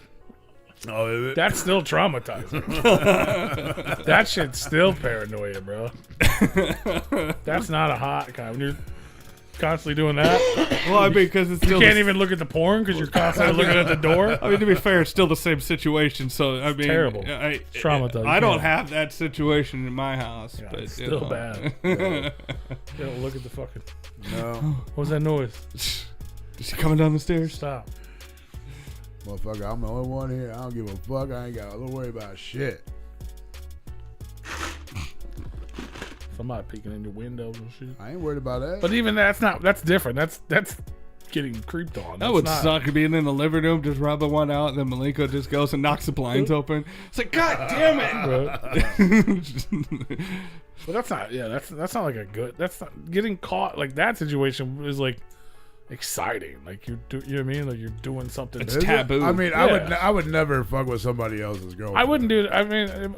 Oh, is it? That's still traumatizing. That shit's still paranoia, bro. That's not a hot kind. When you're constantly doing that, well, I mean, because it's still you can't even look at the porn because you're constantly looking at the door. I mean, to be fair, it's still the same situation. So I mean, terrible. It's traumatizing. I don't have that situation in my house, Yeah, but it's still bad. Yeah. You don't look at the fucking. No. What was that noise? Is she coming down the stairs? Stop. Motherfucker, I'm the only one here. I don't give a fuck. I ain't got to worry about shit. Somebody peeking in your windows and shit. I ain't worried about that. But even that's different. That's getting creeped on. That would suck being in the living room, just rubbing one out, and then Malenko just goes and knocks the blinds open. It's like, God damn it! But that's not. Yeah, that's not like a good. That's not getting caught. Like that situation is like exciting. Like you know what I mean? Like you're doing something. It's taboo. I mean, Yeah. I would never fuck with somebody else's girlfriend. I wouldn't do. I mean,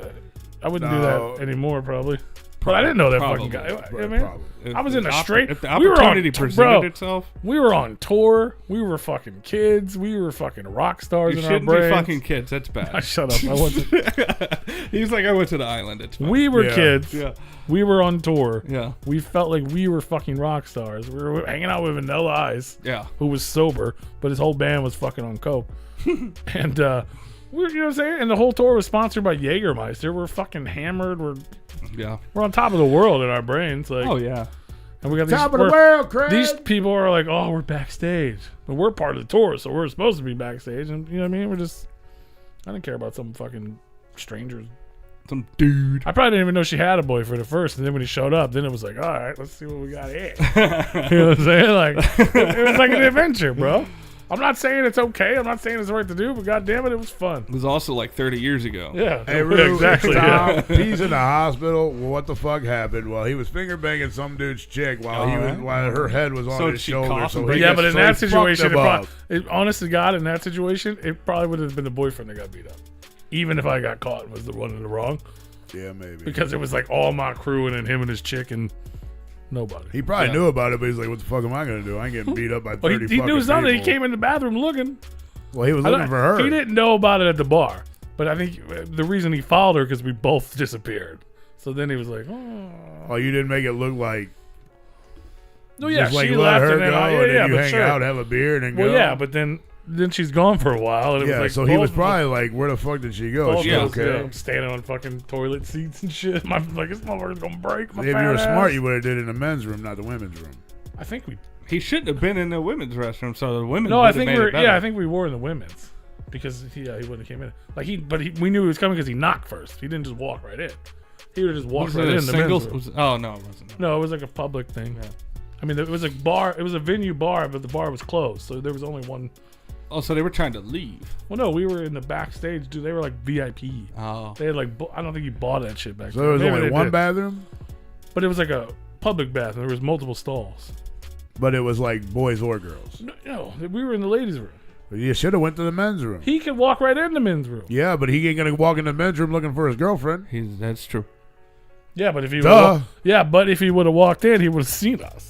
I wouldn't do that anymore, probably. But I didn't know that fucking guy. You know what I mean? I was in a straight. If the opportunity presented itself, we were on tour. We were fucking kids. We were fucking rock stars in our brains. You shouldn't be fucking kids. That's bad. Shut up. I wasn't. He's like, I went to the island. It's fine. We were kids. Yeah. We were on tour. Yeah. We felt like we were fucking rock stars. We were hanging out with Vanilla Ice. Yeah. Who was sober, but his whole band was fucking on coke. And we were, you know what I'm saying? And the whole tour was sponsored by Jägermeister. We're fucking hammered. We're on top of the world in our brains. Like, oh yeah. And we got top of the world, Craig. These people are like, oh, we're backstage, but we're part of the tour, so we're supposed to be backstage. And you know what I mean? We're just, I didn't care about some fucking strangers. Some dude. I probably didn't even know she had a boyfriend at first, and then when he showed up, then it was like, all right, let's see what we got here. You know what I'm saying? Like, it was like an adventure, bro. I'm not saying it's okay. I'm not saying it's the right to do, but goddamn it was fun. It was also like 30 years ago. Yeah, hey, Rue, exactly. Tom, he's in the hospital. Well, what the fuck happened? Well, he was finger banging some dude's chick while while her head was on his shoulder. But in that situation, honest to God, in that situation, it probably would have been the boyfriend that got beat up, even if I got caught and was the one in the wrong. Yeah, maybe because it was like all my crew and then him and his chick and. Nobody. He probably knew about it, but he's like, what the fuck am I going to do? I ain't getting beat up by 30 fucking he knew something. people. He came in the bathroom looking. Well, he was looking for her. He didn't know about it at the bar. But I think the reason he followed her because we both disappeared. So then he was like, oh, you didn't make it look like... No, yeah, just like she let left her and then go and then you hang sure. out, have a beer, and then go. Well, yeah, but then she's gone for a while. And it was like so he was probably like, where the fuck did she go? Is she okay? I'm standing on fucking toilet seats and shit. Like, this motherfucker's going to break. If you were smart, you would have did it in the men's room, not the women's room. I think he shouldn't have been in the women's restroom, so the women. No, I think I think we were in the women's because he wouldn't have came in. We knew he was coming because he knocked first. He didn't just walk right in. He would have just walked right in the men's room. Oh no, it wasn't. No, it was like a public thing. Yeah. I mean, it was a bar. It was a venue bar, but the bar was closed, so there was only one. Oh, so they were trying to leave. Well, no, we were in the backstage, dude. They were like VIP. Oh. They had like, I don't think you bought that shit back then. So there was only one bathroom? But it was like a public bathroom. There was multiple stalls. But it was like boys or girls? No, we were in the ladies' room. You should have went to the men's room. He could walk right in the men's room. Yeah, but he ain't going to walk in the men's room looking for his girlfriend. That's true. Yeah, but if he would have walked in, he would have seen us.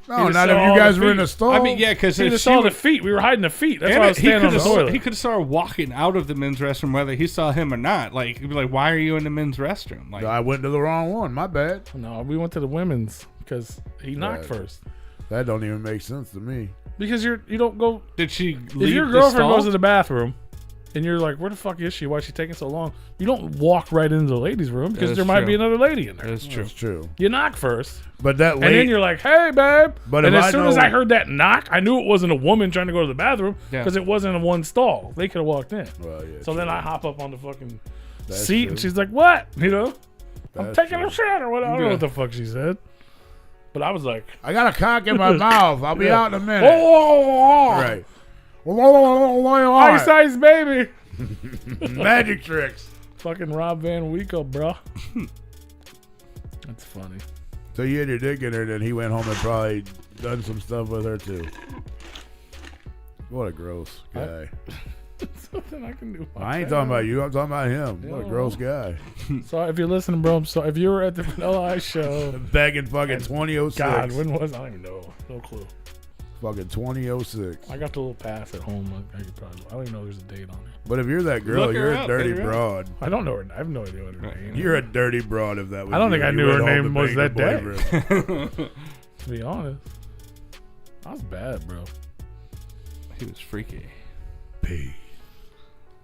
No, not if you guys were in the stall. I mean, yeah, because he saw the feet. We were hiding the feet. That's why I was standing on the toilet. He could have started walking out of the men's restroom whether he saw him or not. Like, he'd be like, why are you in the men's restroom? Like, I went to the wrong one. My bad. No, we went to the women's because he knocked first. That don't even make sense to me. Because you don't go. Did she leave if your the girlfriend stall? goes to the bathroom and you're like, where the fuck is she? Why is she taking so long? You don't walk right into the ladies' room because there might be another lady in there. That's true. You knock first. But that lady, and then you're like, hey, babe. But and as soon as I heard that knock, I knew it wasn't a woman trying to go to the bathroom because it wasn't in one stall. They could have walked in. Well, yeah, so then I hop up on the fucking seat and she's like, what? You know? I'm taking a shit or whatever. I don't know what the fuck she said. But I was like, I got a cock in my mouth. I'll be out in a minute. Oh, right. Ice Ice Baby. Magic tricks. Fucking Rob Van Winkle, bro. That's funny. So you had your dick in her, then he went home and probably done some stuff with her too. What a gross guy. Something I can do. I ain't talking about you. I'm talking about him. What a gross guy. So if you're listening, bro, so if you were at the Vanilla Ice show, Back in fucking 2006. God, when was I don't even know. No clue. Fucking 2006. I got the little pass at home. I could probably. I don't even know there's a date on it. But if you're that girl, Look her you're a up, dirty figure it broad. I don't know her. I have no idea what her name is. You're a dirty broad if that was I don't you. think I You knew her went home name to was bang that your day. boyfriend. To be honest, I was bad, bro. He was freaky. P.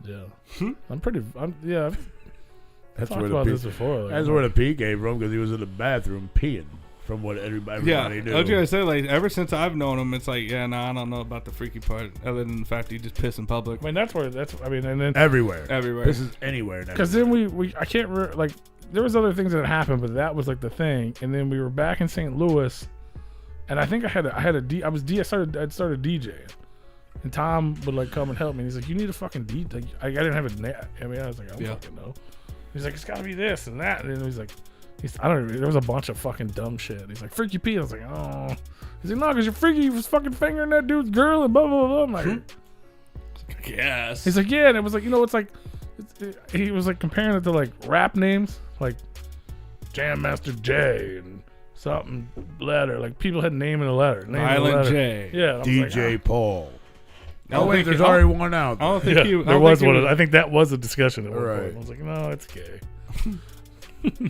Yeah, yeah. I've That's talked where the about P. this before. Like, That's where the P came from because he was in the bathroom peeing. From what everybody Yeah, knew. I was gonna say, like, ever since I've known him, it's like, yeah, I don't know about the freaky part, other than the fact he just piss in public. I mean, and then Everywhere. Everywhere. This is anywhere now. because then I can't like there was other things that happened, but that was like the thing. And then we were back in St. Louis, and I think I started DJing, and Tom would like come and help me. And he's like, "You need a fucking DJ." Like, I didn't have a I mean, I was like, "I don't fucking know." He's like, "It's got to be this and that," and then he's like. I don't know. There was a bunch of fucking dumb shit. He's like, Freaky P. I was like, oh. He's like, no, because you're freaky. You was fucking fingering that dude's girl and blah, blah, blah. I'm like, yes. He's like, yeah. And it was like, it's like, he was like comparing it to like rap names, like Jam Master J and something letter. Like people had name in a letter. Island J. Yeah. DJ like, Paul. Oh, wait, there's already one out. I don't think there was one. I think that was a discussion at one Right. point. I was like, no, it's gay.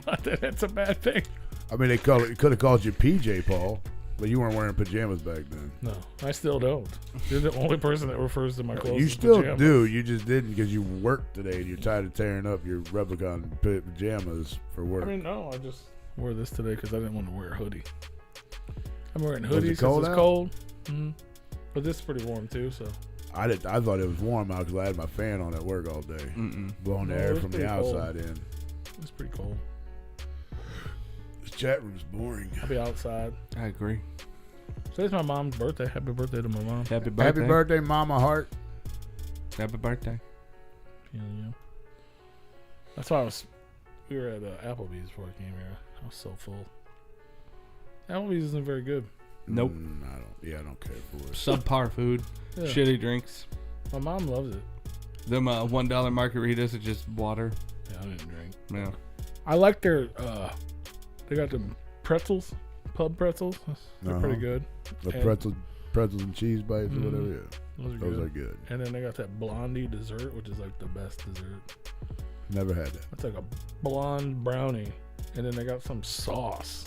Not that that's a bad thing. I mean, it could have called you PJ Paul, but you weren't wearing pajamas back then. No, I still don't. You're the only person that refers to my clothes. You as still pajamas. do. You just didn't because you worked today and you're tired of tearing up your Replicon pajamas for work. I mean, no, I just wore this today because I didn't want to wear a hoodie. I'm wearing Was it hoodies cold because it's out? cold. But this is pretty warm too, so. I thought it was warm out because I had my fan on at work all day, blowing the No, air it was from the pretty cold. outside in. It's pretty cold. This chat room's boring. I'll be outside. I agree. Today's my mom's birthday. Happy birthday to my mom. Happy birthday. Happy birthday, Mama Heart. Happy birthday. Yeah. That's why we were at Applebee's before I came here. I was so full. Applebee's isn't very good. Nope. I don't care for it. Subpar food. Yeah. Shitty drinks. My mom loves it. Them $1 margaritas are just water. Yeah, I didn't drink. Yeah. I like their, they got the pretzels, pub pretzels. They're pretty good. The And- pretzels and cheese bites or whatever. Yeah, Those are good. And then they got that blondie dessert, which is like the best dessert. Never had that. It's like a blonde brownie. And then they got some sauce.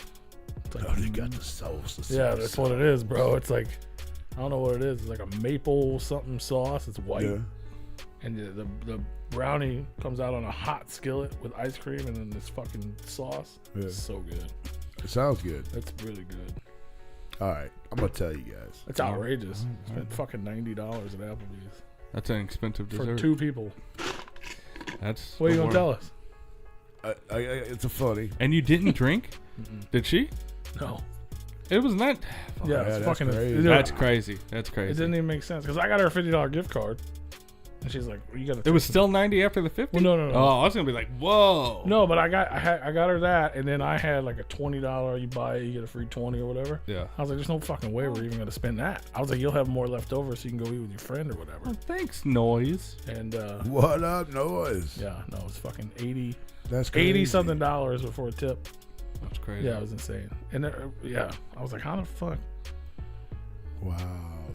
It's like, They got the sauce. yeah, that's what it is, bro. It's like, I don't know what it is. It's like a maple something sauce. It's white. Yeah. And the brownie comes out on a hot skillet with ice cream and then this fucking sauce. Yeah. It's so good. It sounds good. It's really good. All right, I'm gonna tell you guys. It's outrageous. Spent fucking $90 at Applebee's That's an expensive for dessert. 2 people. That's What are you gonna rewarding. tell us? It's a funny. And you didn't drink? Did she? No. It was not. Yeah, that's it's fucking. crazy. That's crazy. That's It crazy. didn't even make sense because I got her a $50 gift card, and she's like, "You got." It was still 90 after the 50. Well, no. Oh, I was gonna be like, whoa. No, but I got her that, and then I had like a $20. You buy it, you get a free 20 or whatever. Yeah. I was like, "There's no fucking way we're even gonna spend that." I was like, "You'll have more left over, so you can go eat with your friend or whatever." Oh, thanks, noise. And What up, noise? yeah, no, it's fucking 80 That's crazy. something dollars before a tip. That's crazy. Yeah, it was insane. And yeah, I was like, "How the fuck?" Wow,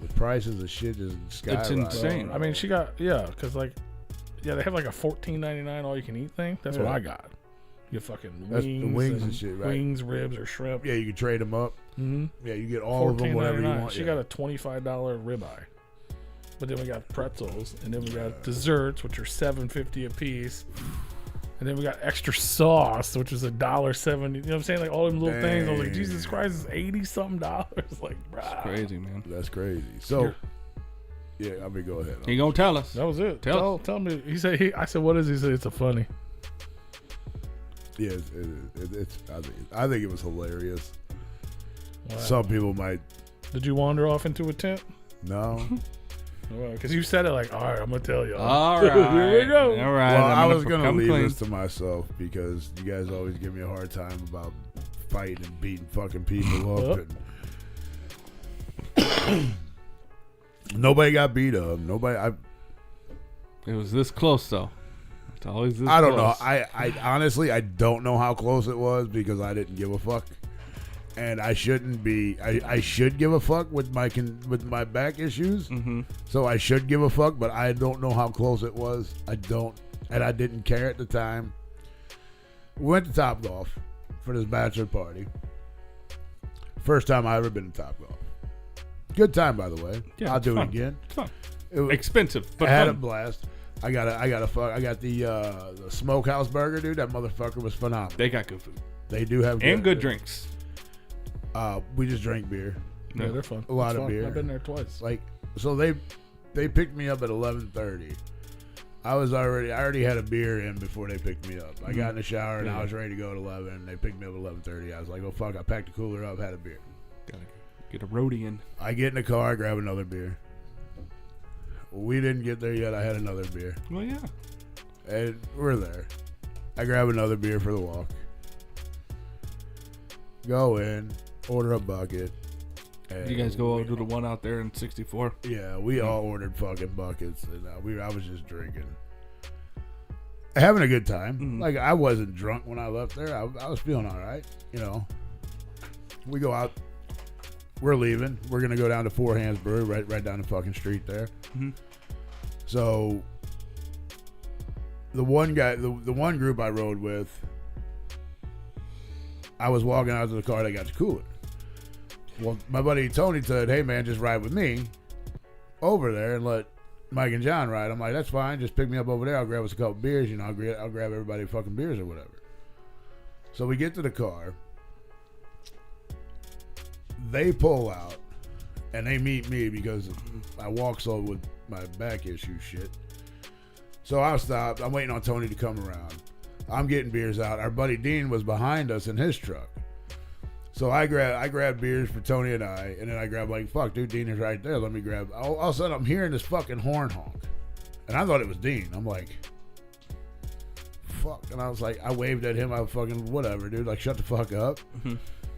the prices of shit just skyrocketed. It's insane. I mean, she got because like, yeah, they have like a $14.99 all you can eat thing. That's what I got. You get fucking That's wings, the wings and shit, right? Wings, ribs, or shrimp. Yeah, you can trade them up. Mm-hmm. Yeah, you get all of them, whatever you $14.99. want. She yeah. got a $25 ribeye. But then we got pretzels, and then we got desserts, which are $7.50 a piece. And then we got extra sauce, which is $1.70. You know what I'm saying? Like all them little things. I was like, Jesus Christ, it's $80-something. Like, bruh. Crazy, man. That's crazy. So, yeah, I mean, go ahead. You gonna tell us? That was it. Tell Tell me. He said. I said, "What is?" He said, "It's a funny." Yeah, I think it was hilarious. Wow. Some people might Did you wander off into a tent? no. Because you said it like, all right, I'm going to tell y'all. All right. Here we go. All right. Well, I was gonna gonna leave clean. this to myself because you guys always give me a hard time about fighting and beating fucking people up. And nobody got beat up. Nobody. It was this close, though. It's always this I don't close. know. I honestly I don't know how close it was because I didn't give a fuck, and I shouldn't be. I should give a fuck with my back issues. Mm-hmm. So I should give a fuck, but I don't know how close it was. I don't, and I didn't care at the time. We went to Topgolf for this bachelor party. First time I ever been to Topgolf. Good time, by the way. Yeah, I'll it's do fun. it again. It's fun. It was, Expensive, but I had a fun. blast. I got the smokehouse burger, dude. That motherfucker was phenomenal. They got good food. They do have And good drinks. We just drank beer. Yeah, they're fun. A lot It's of fun. beer. I've been there twice. Like, so they picked me up at 11:30. I already had a beer in before they picked me up. I got in the shower and I was ready to go at 11. They picked me up at 11:30. I was like, oh fuck! I packed the cooler up, had a beer. Gotta get a roadie in. I get in the car, grab another beer. We didn't get there yet. I had another beer, Well, yeah. and we're there. I grab another beer for the walk. Go in, order a bucket. And You guys go over to the one out there in 64. Yeah, we all ordered fucking buckets, and I was just drinking, having a good time. Mhm. Like I wasn't drunk when I left there. I was feeling all right, you know. We go out. We're leaving. We're gonna go down to Four Hands Brewery, right down the fucking street there. Mm-hmm. So the one guy, the one group I rode with, I was walking out to the car. They got the cooler. Well, my buddy Tony said, "Hey man, just ride with me over there and let Mike and John ride." I'm like, "That's fine. Just pick me up over there. I'll grab us a couple beers. You know, I'll grab everybody fucking beers or whatever." So we get to the car. They pull out and they meet me because I walk slow with my back issue shit. So I stopped. I'm waiting on Tony to come around. I'm getting beers out. Our buddy Dean was behind us in his truck. So I grabbed beers for Tony and I, and then I grabbed like, fuck, dude, Dean is right there. Let me grab. All of a sudden, I'm hearing this fucking horn honk, and I thought it was Dean. I'm like, fuck, and I was like, I waved at him. I fucking whatever, dude. Like, shut the fuck up,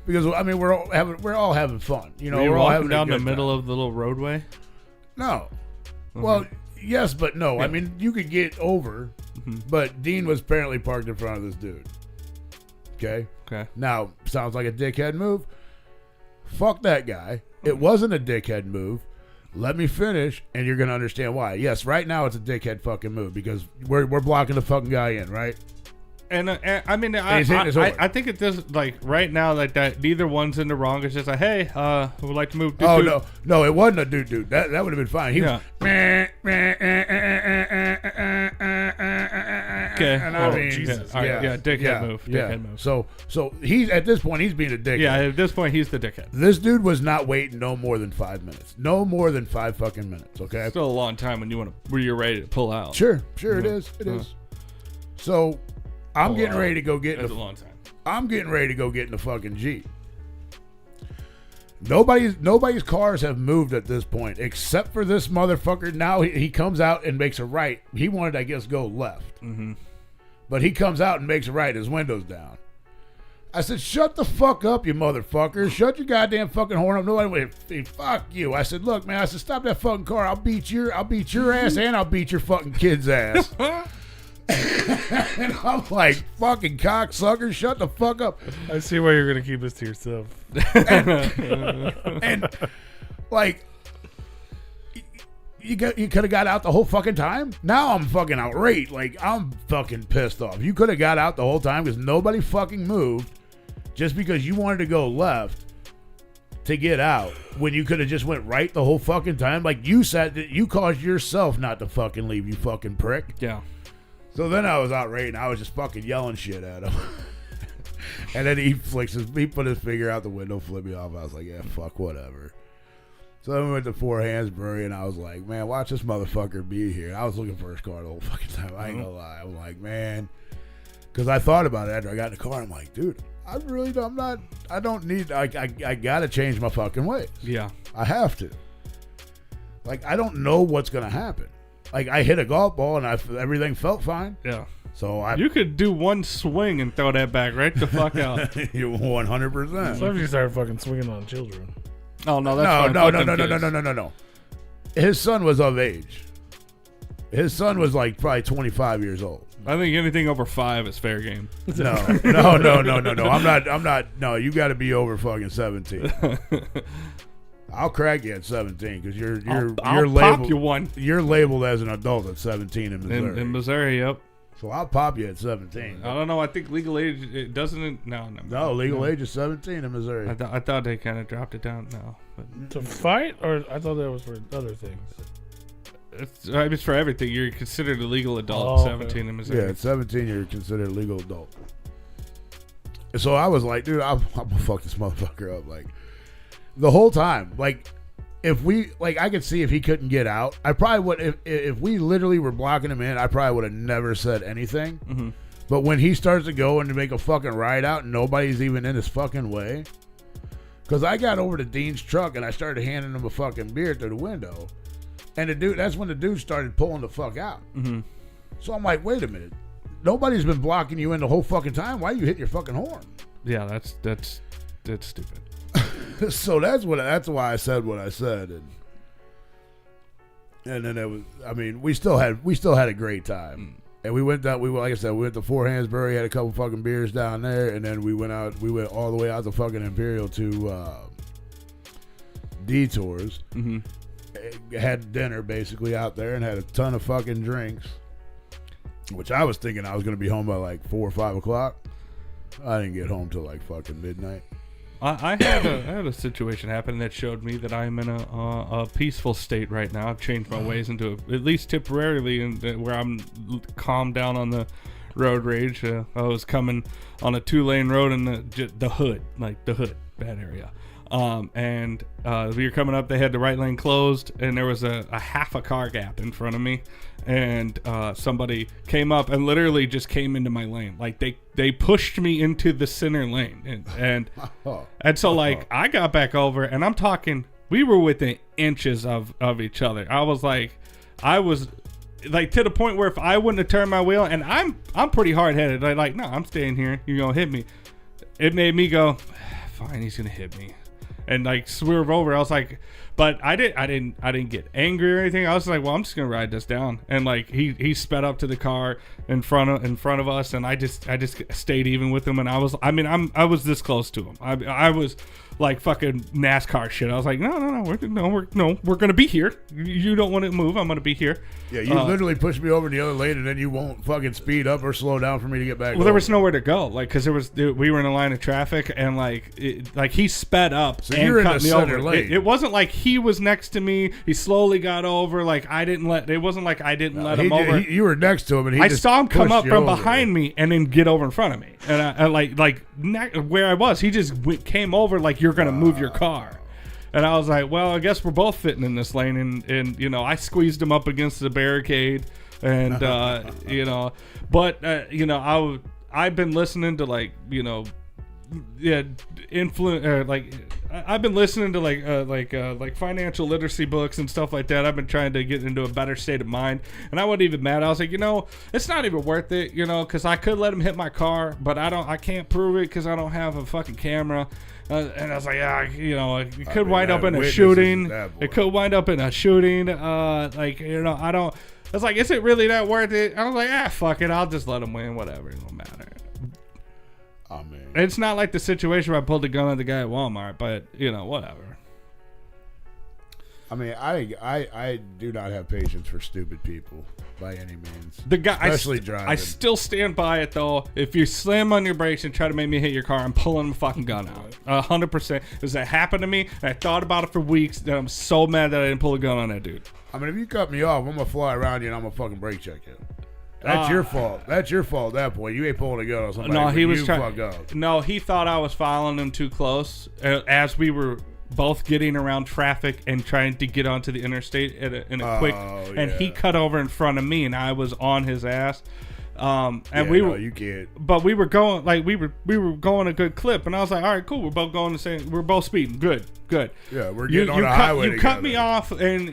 because I mean we're all having fun, you know. Were you we're all walking having a down the good middle time. of the little roadway? No, well, yes, but no. I mean, you could get over, but Dean was apparently parked in front of this dude. Okay. Okay. Now, sounds like a dickhead move. Fuck that guy. It wasn't a dickhead move. Let me finish, and you're going to understand why. Yes, right now it's a dickhead fucking move because we're blocking the fucking guy in, right? And I mean, I think it does, like, right now, like, that neither one's in the wrong. It's just like, hey, we would like to move. No, it wasn't a dude. That would have been fine. He was. Okay. And I mean, Jesus. All right, yeah, dickhead move. Yeah. Dickhead move. So he's at this point he's being a dickhead. Yeah, at this point, he's the dickhead. This dude was not waiting no more than 5 minutes. No more than 5 fucking minutes. Okay. Still a long time when you're ready to pull out. Sure, it is. It is. So I'm getting ready to go get in That's the, a long time. I'm getting ready to go get in the fucking Jeep. Nobody's cars have moved at this point except for this motherfucker. Now he comes out and makes a right. He wanted, I guess, go left. Mm-hmm. But he comes out and makes a right. His window's down. I said, shut the fuck up, you motherfucker. Shut your goddamn fucking horn up. Nobody went, fuck you. I said, look, man. I said, stop that fucking car. I'll beat your ass and I'll beat your fucking kid's ass. And I'm like, fucking cocksucker, shut the fuck up. I see why you're going to keep this to yourself. And like, you could have got out the whole fucking time. Now I'm fucking outraged. Like, I'm fucking pissed off. You could have got out the whole time because nobody fucking moved just because you wanted to go left to get out when you could have just went right the whole fucking time. Like, you said that you caused yourself not to fucking leave, you fucking prick. Yeah. So then I was outraged and I was just fucking yelling shit at him. And then he put his finger out the window, flipped me off. I was like, yeah, fuck, whatever. So then we went to Four Hands Brewery and I was like, man, watch this motherfucker be here. And I was looking for his car the whole fucking time. I ain't gonna lie. I'm like, man, because I thought about it after I got in the car. I'm like, dude, I don't need, I gotta change my fucking ways. Yeah. I have to. Like, I don't know what's going to happen. Like, I hit a golf ball and everything felt fine. Yeah. So you could do one swing and throw that back right the fuck out. You're 100%. So if you start fucking swinging on children. Oh, no, that's No. His son was of age. His son was like probably 25 years old. I think anything over 5 is fair game. No. I'm not. No, you got to be over fucking 17. I'll crack you at 17 because I'll pop you one. You're labeled as an adult at 17 in Missouri. In Missouri, yep. So I'll pop you at 17. I don't know. I think legal age it doesn't. No, legal age is 17 in Missouri. I thought they kind of dropped it down now. But to fight, or I thought that was for other things. It's for everything. You're considered a legal adult at 17 in Missouri. Yeah, at 17 you're considered a legal adult. And so I was like, dude, I'm gonna fuck this motherfucker up. Like the whole time, like. If we, like, I could see if he couldn't get out, I probably would, if we literally were blocking him in, I probably would have never said anything. Mm-hmm. But when he starts to go and to make a fucking ride out and nobody's even in his fucking way, because I got over to Dean's truck and I started handing him a fucking beer through the window. And that's when the dude started pulling the fuck out. Mm-hmm. So I'm like, wait a minute. Nobody's been blocking you in the whole fucking time. Why you hit your fucking horn? Yeah, that's stupid. So that's why I said what I said, and then it was. I mean, we still had a great time, and we went down. Like I said, we went to Fort Hansbury, had a couple fucking beers down there, and then we went all the way out to fucking Imperial to Detours. Mm-hmm. Had dinner basically out there and had a ton of fucking drinks, which I was thinking I was gonna be home by like 4 or 5 o'clock. I didn't get home till like fucking midnight. I had a situation happen that showed me that I'm in a peaceful state right now. I've changed my ways into at least temporarily, where I'm calmed down on the road rage. I was coming on a 2-lane road in the hood, that area. And we were coming up. They had the right lane closed, and there was a half a car gap in front of me. And somebody came up and literally just came into my lane. Like they pushed me into the center lane, and so like I got back over, and I'm talking. We were within inches of each other. I was like to the point where if I wouldn't have turned my wheel, and I'm pretty hard headed. Like no, I'm staying here. You're gonna hit me. It made me go, fine. He's gonna hit me. And like swerve over. I was like, but I didn't get angry or anything. I was like, well, I'm just gonna ride this down. And like he sped up to the car in front of us, and I just stayed even with him. And I was this close to him. I was like fucking NASCAR shit. I was like, no, we're gonna be here. You don't want to move. I'm gonna be here. Yeah, you literally pushed me over in the other lane, and then you won't fucking speed up or slow down for me to get back. Well, there was nowhere to go, like, because we were in a line of traffic, and like he sped up. So and you're in cut the me center over. lane. It wasn't like he was next to me. He slowly got over. Like it wasn't like I didn't let him over. You were next to him, and I saw him come up from behind me and then get over in front of me. And I like where I was, he just came over like you're gonna move your car. And I was like, well, I guess we're both fitting in this lane. And you know, I squeezed him up against the barricade, and you know, but you know, I've been listening to like, you know, I've been listening to like financial literacy books and stuff like that. I've been trying to get into a better state of mind, and I wasn't even mad. I was like, you know, it's not even worth it, you know, because I could let him hit my car, but I can't prove it because I don't have a fucking camera. And I was like, yeah, you know, it could wind up in a shooting. It could wind up in a shooting. Like, you know, I don't. I was like, is it really that worth it? I was like, fuck it, I'll just let him win. Whatever, it don't matter. Oh man, it's not like the situation where I pulled the gun on the guy at Walmart, but you know, whatever. I mean, I do not have patience for stupid people by any means. The guy, especially driving. I still stand by it though. If you slam on your brakes and try to make me hit your car, I'm pulling my fucking gun out. 100%. Because that happened to me, and I thought about it for weeks. That I'm so mad that I didn't pull a gun on that dude. I mean, if you cut me off, I'm gonna fly around you and I'm gonna fucking brake check you. That's your fault. That's your fault at that point. You ain't pulling a gun on somebody. No, he was trying. No, he thought I was following him too close as we were both getting around traffic and trying to get onto the interstate in a quick. And he cut over in front of me, and I was on his ass. You can't. But we were going going a good clip, and I was like, all right, cool. We're both going the same. We're both speeding. Good. Yeah, we're getting on the highway. You cut me off, and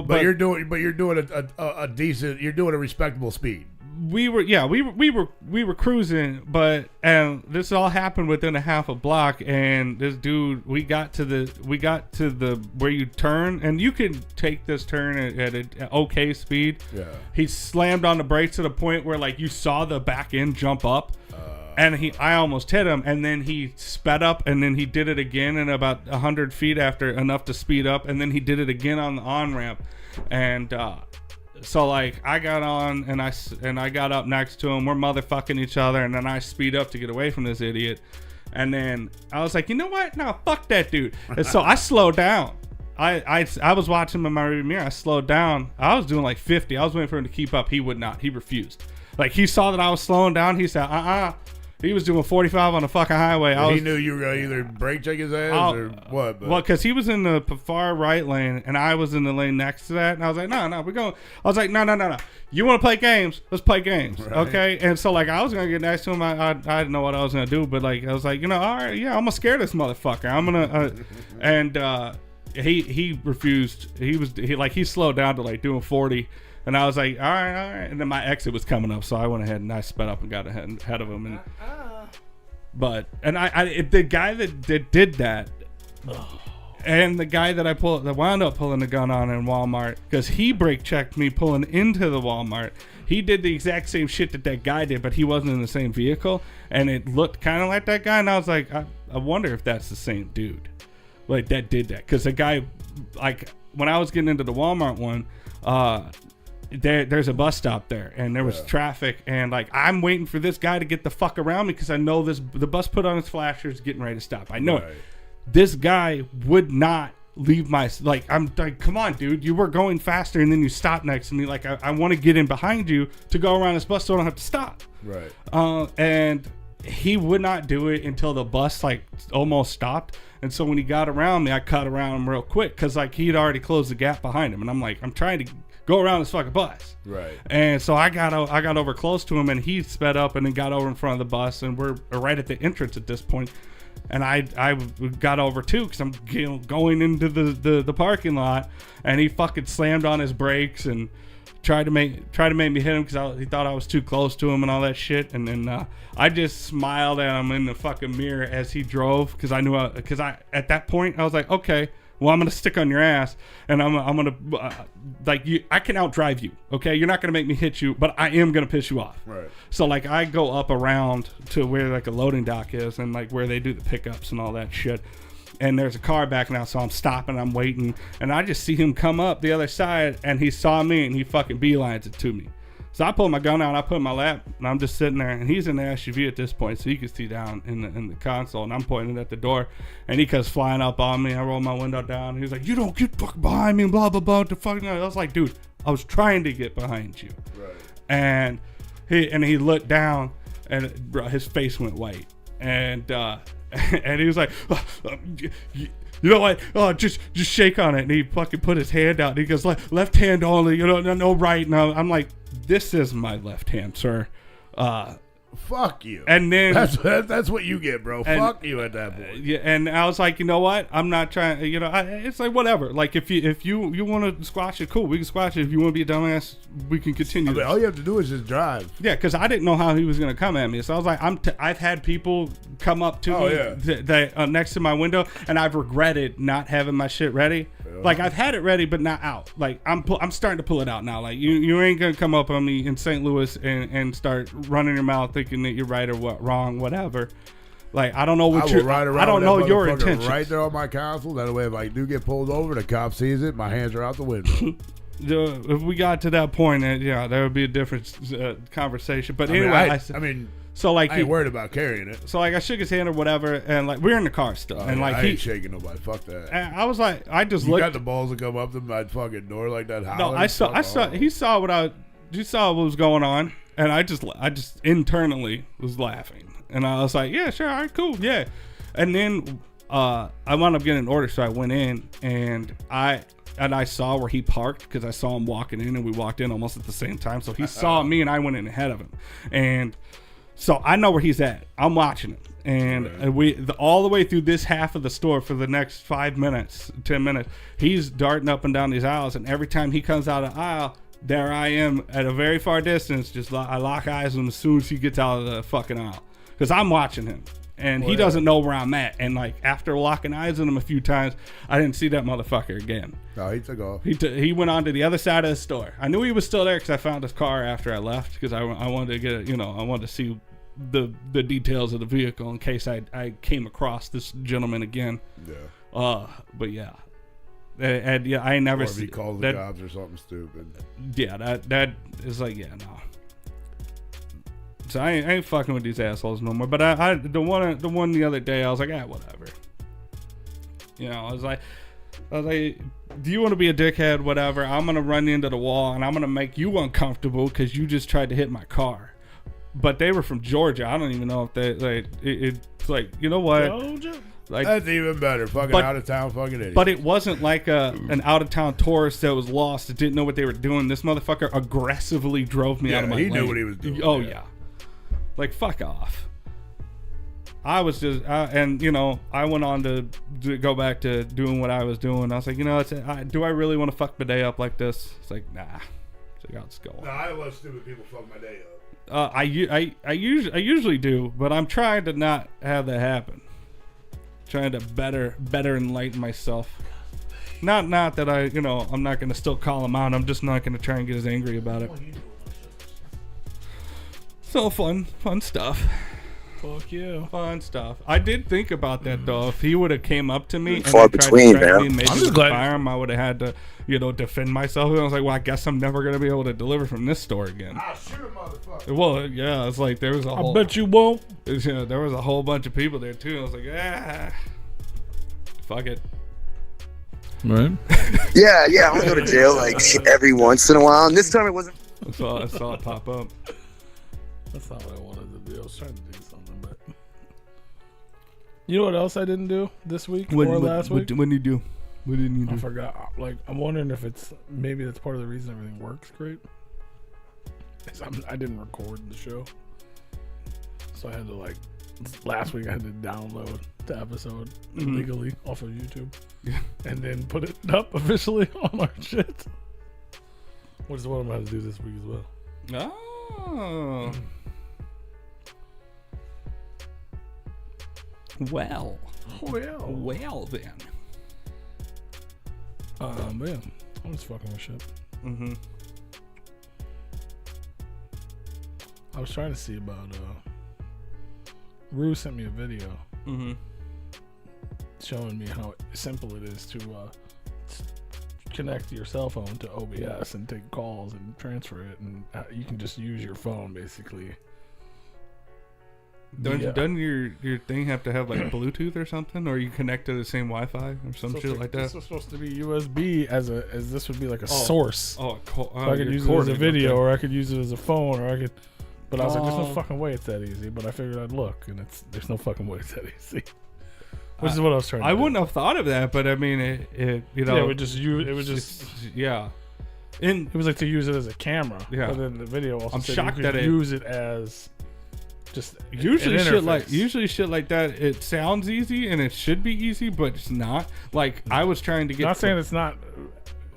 but you're doing a decent. You're doing a respectable speed. We were cruising, but and this all happened within a half a block, and this dude, we got to the where you turn, and you can take this turn at an okay speed. Yeah. He slammed on the brakes to the point where like you saw the back end jump up. And I almost hit him, and then he sped up, and then he did it again in about 100 feet after enough to speed up, and then he did it again on the on-ramp. And so like I got on, and I got up next to him. We're motherfucking each other, and then I speed up to get away from this idiot. And then I was like, you know what? No, fuck that dude. And so I slowed down. I was watching him in my rearview mirror. I slowed down. I was doing like 50. I was waiting for him to keep up. He would not. He refused. Like he saw that I was slowing down. He said, He was doing 45 on the fucking highway. He knew you were going to either brake check his ass or what. But. Well, because he was in the far right lane, and I was in the lane next to that. And I was like, no, we're going. I was like, no. You want to play games? Let's play games. Right. Okay? And so, like, I was going to get next to him. I didn't know what I was going to do. But, like, I was like, all right, yeah, I'm going to scare this motherfucker. I'm going to. And he refused. He slowed down to, like, doing 40. And I was like, all right. And then my exit was coming up, so I went ahead and I sped up and got ahead of him. And the guy that did that, and the guy that wound up pulling the gun on in Walmart, because he brake checked me pulling into the Walmart. He did the exact same shit that guy did, but he wasn't in the same vehicle, and it looked kind of like that guy. And I was like, I wonder if that's the same dude, like that did that. Because the guy, like when I was getting into the Walmart one, there's a bus stop there, and there was traffic, and like I'm waiting for this guy to get the fuck around me because I know the bus put on its flashers, getting ready to stop. I know it. This guy would not leave I'm like, come on, dude, you were going faster, and then you stopped next to me. Like I want to get in behind you to go around this bus so I don't have to stop. Right. And he would not do it until the bus like almost stopped. And so when he got around me, I cut around him real quick because like he'd already closed the gap behind him, and I'm like, I'm trying to go around this fucking bus. Right. And so I got over close to him, and he sped up and then got over in front of the bus, and we're right at the entrance at this point. And I got over too because I'm going into the parking lot, and he fucking slammed on his brakes and tried to make me hit him because he thought I was too close to him and all that shit. And then I just smiled at him in the fucking mirror as he drove because I knew at that point I was like, okay, well, I'm gonna stick on your ass, and I'm gonna like you. I can outdrive you, okay? You're not gonna make me hit you, but I am gonna piss you off. Right. So like I go up around to where like a loading dock is, and like where they do the pickups and all that shit. And there's a car back now, so I'm stopping, I'm waiting, and I just see him come up the other side, and he saw me, and he fucking beelines it to me. So I pull my gun out, and I put it in my lap, and I'm just sitting there, and he's in the SUV at this point, so you can see down in the console, and I'm pointing at the door, and he comes flying up on me. I roll my window down, and he's like, "You don't get fucking behind me," and blah blah blah. The fucking, I was like, dude, I was trying to get behind you, right? And he looked down, and bro, his face went white, and and he was like, you know what? Oh, just shake on it. And he fucking put his hand out. And he goes, left hand only. You know, no right. And I'm like, this is my left hand, sir. Fuck you. And then that's what you get, bro. Fuck you at that point. Yeah, and I was like, you know what? I'm not trying. You know, it's like whatever. Like if you want to squash it, cool. We can squash it. If you want to be a dumbass, we can continue. I mean, all you have to do is just drive. Yeah, because I didn't know how he was gonna come at me. So I was like, I've had people come up to me next to my window, and I've regretted not having my shit ready. Like I've had it ready, but not out. Like I'm starting to pull it out now. Like you ain't gonna come up on me in St. Louis and start running your mouth thinking that you're right or wrong, whatever. Like I don't know what I don't know your intentions. Right there on my console. That way, if I do get pulled over, the cop sees it. My hands are out the window. If we got to that point, there would be a different conversation. But so like I ain't worried about carrying it. So like I shook his hand or whatever, and like we're in the car still, and like I ain't shaking nobody. Fuck that. And I was like, I just you looked. got the balls to come up to my fucking door like that. No, I saw. He saw what was going on, and I just internally was laughing, and I was like, yeah, sure, all right, cool, yeah. And then I wound up getting an order, so I went in, and and I saw where he parked because I saw him walking in, and we walked in almost at the same time. So he saw me, and I went in ahead of him, and so I know where he's at. I'm watching him, and all the way through this half of the store for the next 5 minutes, 10 minutes, he's darting up and down these aisles, and every time he comes out of the aisle, there I am at a very far distance. I lock eyes with him as soon as he gets out of the fucking aisle because I'm watching him. And he doesn't know where I'm at. And like after locking eyes on him a few times, I didn't see that motherfucker again. No, he took off. He went on to the other side of the store. I knew he was still there because I found his car after I left because I wanted to get I wanted to see the details of the vehicle in case I came across this gentleman again. Yeah. But yeah. And yeah, I never. Or if he calls the cops or something stupid. Yeah, that is like no. So I ain't fucking with these assholes no more. But the one the other day, I was like, whatever. I was like, do you want to be a dickhead? Whatever. I'm gonna run into the wall and I'm gonna make you uncomfortable because you just tried to hit my car. But they were from Georgia. I don't even know if they it's like, you know what? Georgia? Like, that's even better. Fucking out of town fucking idiot. But it wasn't like an out of town tourist that was lost that didn't know what they were doing. This motherfucker aggressively drove me out of my lane. He knew what he was doing. Oh yeah. Like, fuck off. I was just, and I went on to go back to doing what I was doing. I was like, do I really want to fuck my day up like this? It's like, nah. So I'll just go on. No, I let stupid people fuck my day up. I usually do, but I'm trying to not have that happen. Trying to better enlighten myself. Not that I'm not gonna still call him out. I'm just not gonna try and get as angry about it. So fun stuff. Fuck you. Fun stuff. I did think about that though. If he would have came up to me and far tried between, to threaten man. me and maybe I'm just with glad- a firearm, I would have had to, defend myself. And I was like, well, I guess I'm never gonna be able to deliver from this store again. I'll shoot a motherfucker. Well, yeah, it's like there was a whole. I bet you won't. There was a whole bunch of people there too. I was like, fuck it. Right. Yeah, I'm gonna go to jail like every once in a while. And this time it wasn't. I saw it pop up. That's not what I wanted to do. I was trying to do something, but you know what else I didn't do this week or last week? When did you do? What didn't you do? I forgot. Like, I'm wondering if maybe that's part of the reason everything works great. I didn't record the show, so I had to last week I had to download the episode illegally off of YouTube, and then put it up officially on our shit. Which is what I'm going to do this week as well. Oh. Well then. Man, I'm just fucking with shit. Mm-hmm. I was trying to see about Rue sent me a video showing me how simple it is to connect your cell phone to OBS and take calls and transfer it, and you can just use your phone basically. Doesn't your thing have to have like Bluetooth or something, or you connect to the same Wi-Fi or some shit like that? This was supposed to be USB as this would be like a source. Oh, so I could use it as a video, or I could use it as a phone, or I could. But I was like, there's no fucking way it's that easy. But I figured I'd look, and there's no fucking way it's that easy. Which is what I was trying to do. I wouldn't have thought of that, but I mean, it would just yeah. It was like to use it as a camera. Yeah. But then the video also I'm said shocked you that could use it as just usually an shit like that. It sounds easy and it should be easy, but it's not. Like I was trying to get. Not saying it's not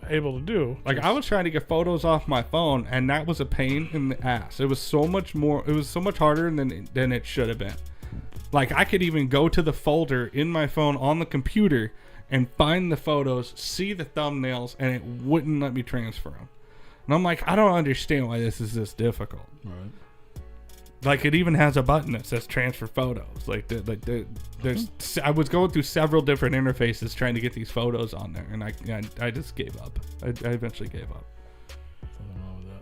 able to do. Like I was trying to get photos off my phone, and that was a pain in the ass. It was so much more. It was so much harder than it should have been. Like I could even go to the folder in my phone on the computer and find the photos, see the thumbnails, and it wouldn't let me transfer them. And I'm like, I don't understand why this is this difficult. Right. Like it even has a button that says transfer photos. There's I was going through several different interfaces trying to get these photos on there, and I just gave up. I eventually gave up. Something wrong with that.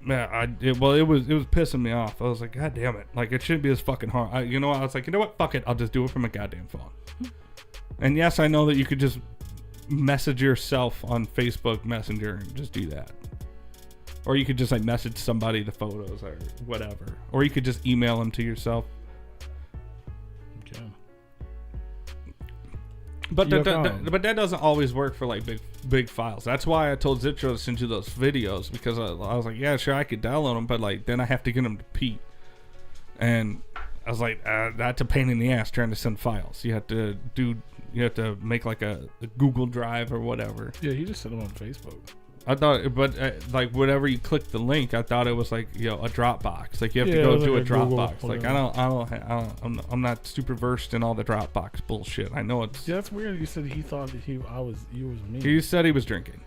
Yeah, it was pissing me off. I was like, God damn it! Like it shouldn't be as fucking hard. I was like, you know what? Fuck it. I'll just do it from a goddamn phone. And yes, I know that you could just message yourself on Facebook Messenger and just do that. Or you could just like message somebody the photos or whatever. Or you could just email them to yourself. Okay. But that doesn't always work for like big files. That's why I told Zitro to send you those videos, because I was like, yeah, sure, I could download them, but like then I have to get them to Pete, and I was like, that's a pain in the ass trying to send files. You have to make like a Google Drive or whatever. Yeah, he just sent them on Facebook. I thought, but like whenever you click the link, I thought it was like, you know, a Dropbox. Like you have to go to like a Dropbox. Google, like I'm not super versed in all the Dropbox bullshit. I know it's. Yeah, that's weird. You said he thought that you was me. He said he was drinking.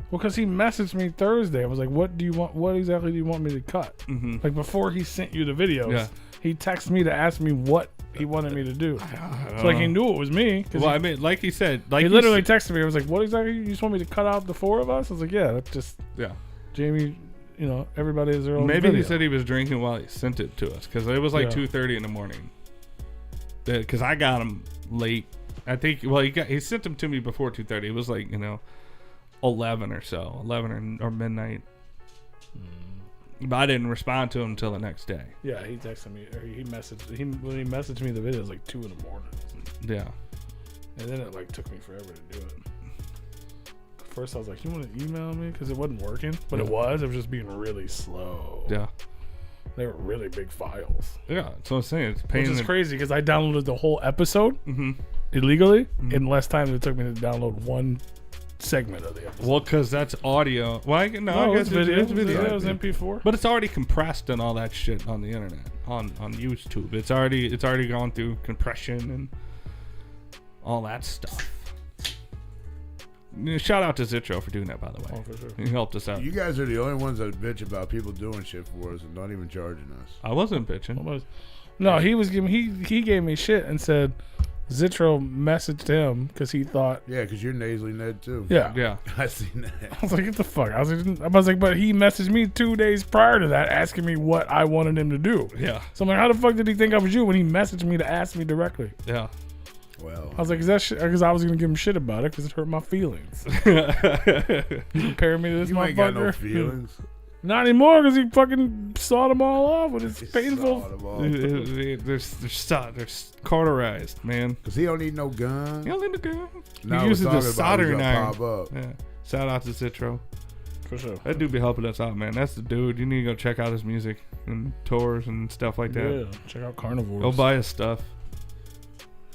Well, because he messaged me Thursday. I was like, "What do you want? What exactly do you want me to cut?" Mm-hmm. Like before he sent you the videos, Yeah. he texted me to ask me what he wanted me to do. So like he knew it was me. Well, I mean, like he said, like he literally texted me. I was like, "What exactly? You just want me to cut out the four of us?" I was like, "Yeah, that's just Jamie. You know, everybody has their own." Maybe video. he said he was drinking while he sent it to us, because it was like 2:30 in the morning. Because I got him late. I think. Well, he sent them to me before 2:30. It was like 11 or so, 11 or midnight. But I didn't respond to him until the next day. Yeah, he texted me. Or when he messaged me the video, it was like 2 in the morning. Yeah. And then it like took me forever to do it. First I was like, you want to email me? Because it wasn't working. But it was just being really slow. Yeah. They were really big files. Yeah, that's what I'm saying. It's pain. Which is crazy because I downloaded the whole episode Mm-hmm. illegally in less time than it took me to download one segment of the episode. Well, because that's audio. Well, I guess it's video. It's video. It was MP4. But it's already compressed and all that shit on the internet, on YouTube. It's already gone through compression and all that stuff. Shout out to Zitro for doing that, by the way. Oh, for sure. He helped us out. You guys are the only ones that bitch about people doing shit for us and not even charging us. I wasn't bitching. No, he was giving. He gave me shit and said Zitro messaged him because he thought. Yeah, because you're nasally Ned too. Yeah. Yeah. I seen that. I was like, what the fuck? I was like, but he messaged me 2 days prior to that asking me what I wanted him to do. Yeah. So I'm like, how the fuck did he think I was you when he messaged me to ask me directly? Yeah. Well, I was like, is that shit? Because I was gonna give him shit about it because it hurt my feelings. You compare me to this you motherfucker. ain't got no feelings. Not anymore because he fucking sawed them all off with his painful. They're cauterized, man. Because he don't need no gun. He don't need a gun. Now He uses we're the talking about soldering who's iron. gonna pop up. Yeah. Shout out to Zitro. For sure. That dude be helping us out, man. That's the dude. You need to go check out his music and tours and stuff like that. Yeah. Check out Carnivores. Go buy his stuff.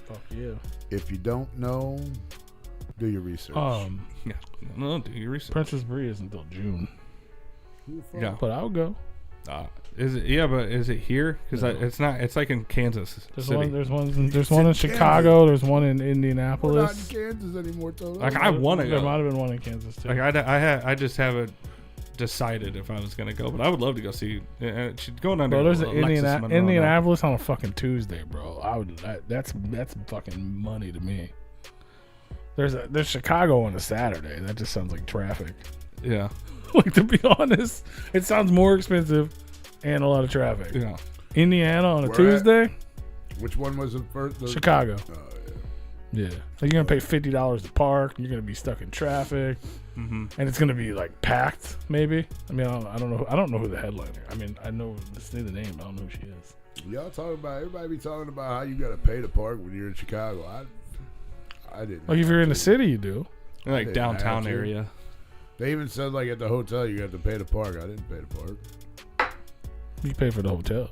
Fuck yeah. If you don't know, do your research. Yeah. No, do your research. Princess Bree isn't until June. Yeah. But I'll go. Is it? Yeah, but is it here? Because No. it's not. It's like in Kansas City. There's one in Chicago. There's one in We're not in Indianapolis. Kansas anymore, though. Like I want to There go. might have been one in Kansas too. Like I just haven't decided if I was gonna go, but I would love to go see. She's going under. Bro, there's an Alexis Monroe now. Indianapolis on a fucking Tuesday, bro. That's fucking money to me. There's Chicago on a Saturday. That just sounds like traffic. Yeah. Like, to be honest, it sounds more expensive and a lot of traffic. Yeah. Indiana on a Where Tuesday. Which one was the first? Chicago. Oh, Yeah. So you're gonna pay $50 to park. You're gonna be stuck in traffic, Mm-hmm. and it's gonna be like packed. Maybe. I mean, I don't know. I don't know who the headliner. I mean, I know say the name. But I don't know who she is. Y'all talking about everybody be talking about how you gotta pay to park when you're in Chicago. I didn't. Like if you're in the city, you do. Like didn't downtown have to. area. They even said like at the hotel you have to pay to park. I didn't pay to park. You pay for the hotel.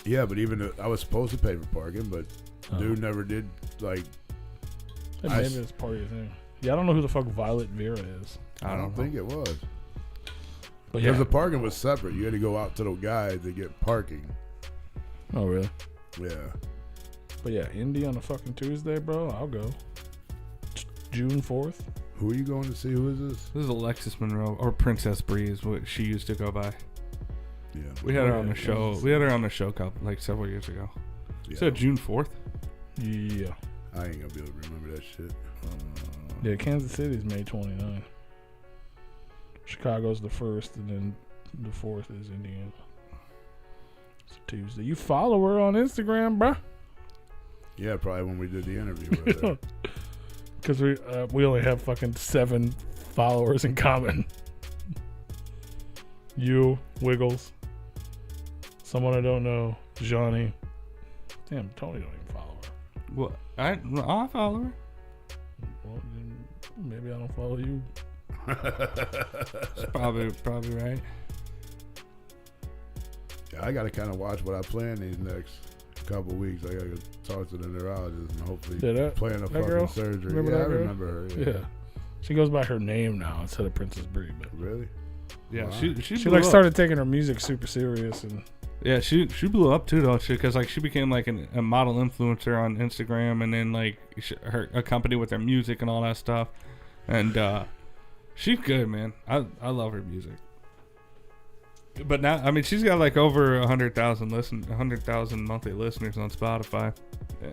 Yeah, but I was supposed to pay for parking, but dude never did. Like, Maybe it's part of your thing. Yeah, I don't know who the fuck Violet Vera is. I don't think it was. But Because the parking was separate. You had to go out to the guy to get parking. Oh really? Yeah. But yeah, Indy on a fucking Tuesday, bro. I'll go. June 4th. Who are you going to see? Who is this? This is Alexis Monroe or Princess Bree is what she used to go by. Yeah. We had her on the show. We had her on the show several years ago. Yeah. So June 4th. Yeah. I ain't gonna be able to remember that shit. Yeah, Kansas City's May 29. Chicago's the 1st, and then the 4th is Indiana. It's a Tuesday. You follow her on Instagram, bruh. Yeah, probably when we did the interview with her. Because we only have fucking 7 followers in common. You, Wiggles, someone I don't know, Johnny. Damn, Tony don't even follow her. What? I'll follow her. Maybe I don't follow you. That's probably right. Yeah, I got to kind of watch what I plan these next couple weeks. I got to talk to the neurologist and hopefully plan a fucking girl? surgery. Remember Yeah, that I girl? remember her. Yeah. She goes by her name now instead of Princess Bree. But Really? Yeah, Wow. she she blew like up. started taking her music super serious and Yeah, she blew up too, though, because like she became like a model influencer on Instagram, and then like a company with her music and all that stuff, and she's good, man. I love her music. But now, I mean, she's got like over 100,000 monthly listeners on Spotify. Yeah.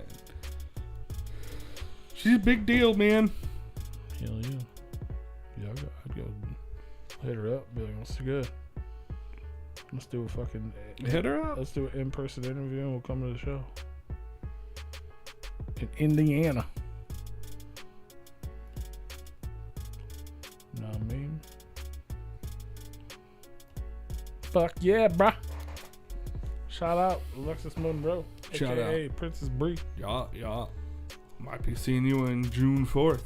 She's a big deal, man. hell yeah. Yeah, I'd go hit her up. Be like, what's good? Let's do a fucking Hit her up. Let's do an in-person interview and we'll come to the show in Indiana. Know what I mean? Fuck yeah, bruh. Shout out Alexis Monroe, Shout aka Princess Bree. Yeah. Might be seeing you in June 4th.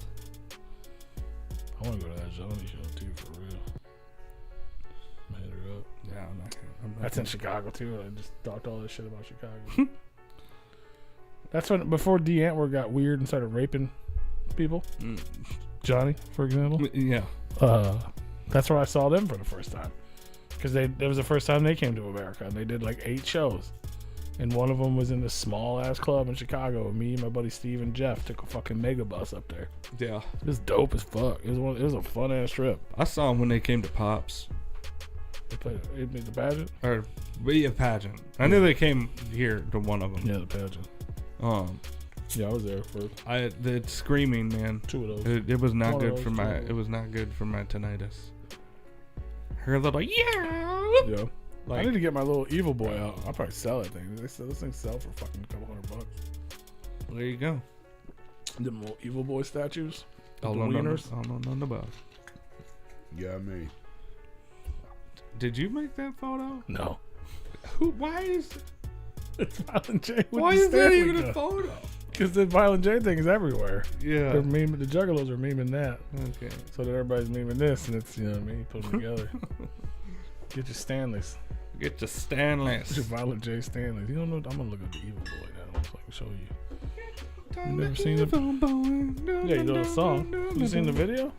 I want to go to that Johnny show too, for real. I'm gonna hit her up. Yeah, I'm not That's in Chicago too. I just talked all this shit about Chicago. That's when before D. Antwoord got weird and started raping people. Johnny, for example. Yeah. That's where I saw them for the first time. Because that was the first time they came to America, and they did like 8 shows. And one of them was in this small ass club in Chicago. Me, my buddy Steve, and Jeff took a fucking mega bus up there. Yeah. It was dope as fuck. It was a fun ass trip. I saw them when they came to Pops. They made the pageant. Or be a pageant. I knew they came here to one of them. Yeah, the pageant. Yeah, I was there for The screaming, man. 2 of those. It was not One of good those, for two my. of those. It was not good for my tinnitus. Her little Yeah. Like, I need to get my little evil boy out. I'll probably sell that thing. Those things sell for fucking a couple $100. there you go. Them little evil boy statues. I The don't know wieners. nothing about it. Yeah, me. Did you make that photo? No. Why is It's Violent J. with why the is that Stanley even a gun. photo? Because the Violent J thing is everywhere. Yeah. They're memeing, the Juggalos are memeing that. Okay. So that everybody's memeing this, and it's, you know what I mean? Put them together. Get your Stanleys. Get your Get Stanleys. your Violent J Stanleys. You don't know? I'm going to look up the evil boy now so I can show you. You never seen it? Yeah, you know the song. You seen the video?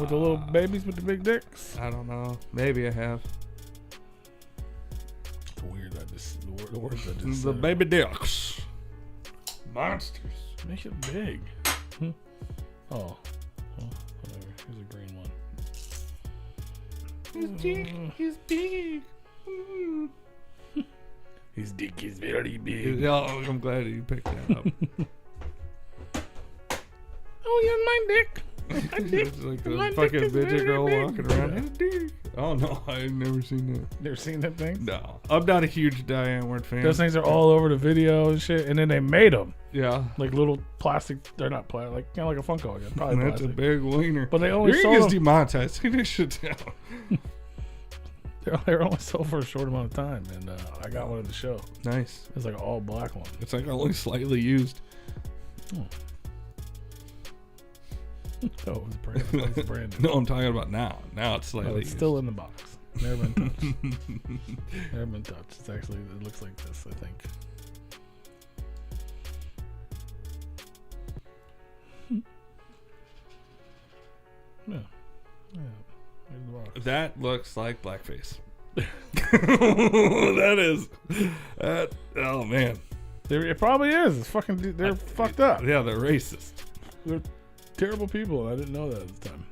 With the little babies with the big dicks? I don't know. Maybe I have. It's weird. The words I just The said. baby dicks. Monsters. Make it big. Oh. Well, whatever. Here's a green one. His dick is big. His dick is very big. Oh, I'm glad you picked that up. Oh, yeah, my dick. My dick. It's like My a dick fucking is midget very girl big. walking around. His dick. Oh no, I've never seen that. Never seen that thing? No, I'm not a huge Diane Ward fan. Those things are all over the video and shit. And then they made them Yeah, like little plastic. They're not plastic, like kind of like a Funko again. Probably that's a plastic. big wiener. But they only You're sold gonna get them. demonetized. Take this shit down. They're only sold for a short amount of time, and I got one at the show. Nice. It's like an all black one. It's like only slightly used. Oh, it was branded. It was branded. No, I'm talking about now. Now it's slightly No, it's used. still in the box. Never been touched. Never been touched. It's actually, it looks like this, I think. Yeah. Yeah. There's the box. That looks like blackface. That is. That. Oh man. It probably is. It's fucking. They're fucked up. Yeah, they're racist. They're terrible people. I didn't know that at the time.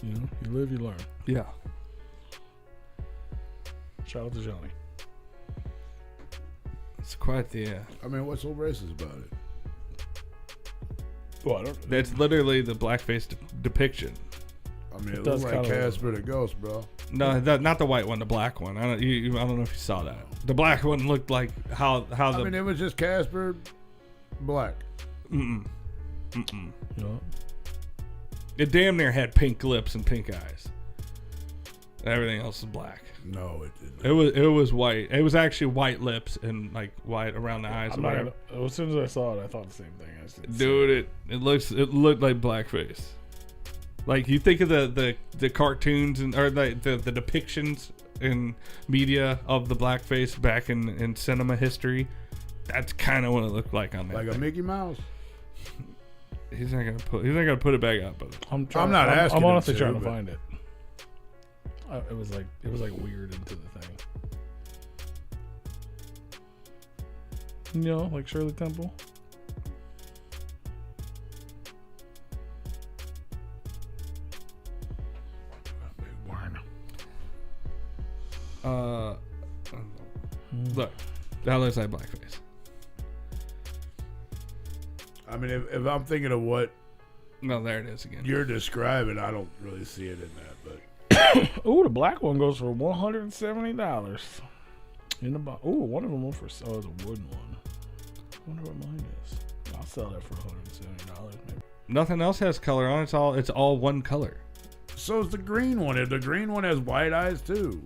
You know, you live, you learn. Yeah. Shout out to Johnny. It's quite the. I mean, what's so racist about it? Well, I don't. That's literally the blackface depiction. I mean, it does looks like kinda- Casper the Ghost, bro. No, not the white one, the black one. I don't know if you saw that. The black one looked like how the. I mean, it was just Casper black. You know, It damn near had pink lips and pink eyes. Everything else is black. No, it didn't. It was white. It was actually white lips and like white around the eyes. As soon as I saw it, I thought the same thing. Dude, it looked like blackface. Like you think of the cartoons or the depictions in media of the blackface back in cinema history. That's kind of what it looked like on that. Like thing. a Mickey Mouse. He's not gonna put it back up. But I'm honestly trying to find it. It was like weird into the thing. You know, like Shirley Temple. Look, that looks like blackface. I mean, if I'm thinking of what No, there it is again. you're describing, I don't really see it in that. But Ooh, the black one goes for $170. In the box. Ooh, one of them went for it's a wooden one. I wonder what mine is. I'll sell that for $170 maybe. Nothing else has color on it. It's all one color. so is the green one. If the green one has white eyes too,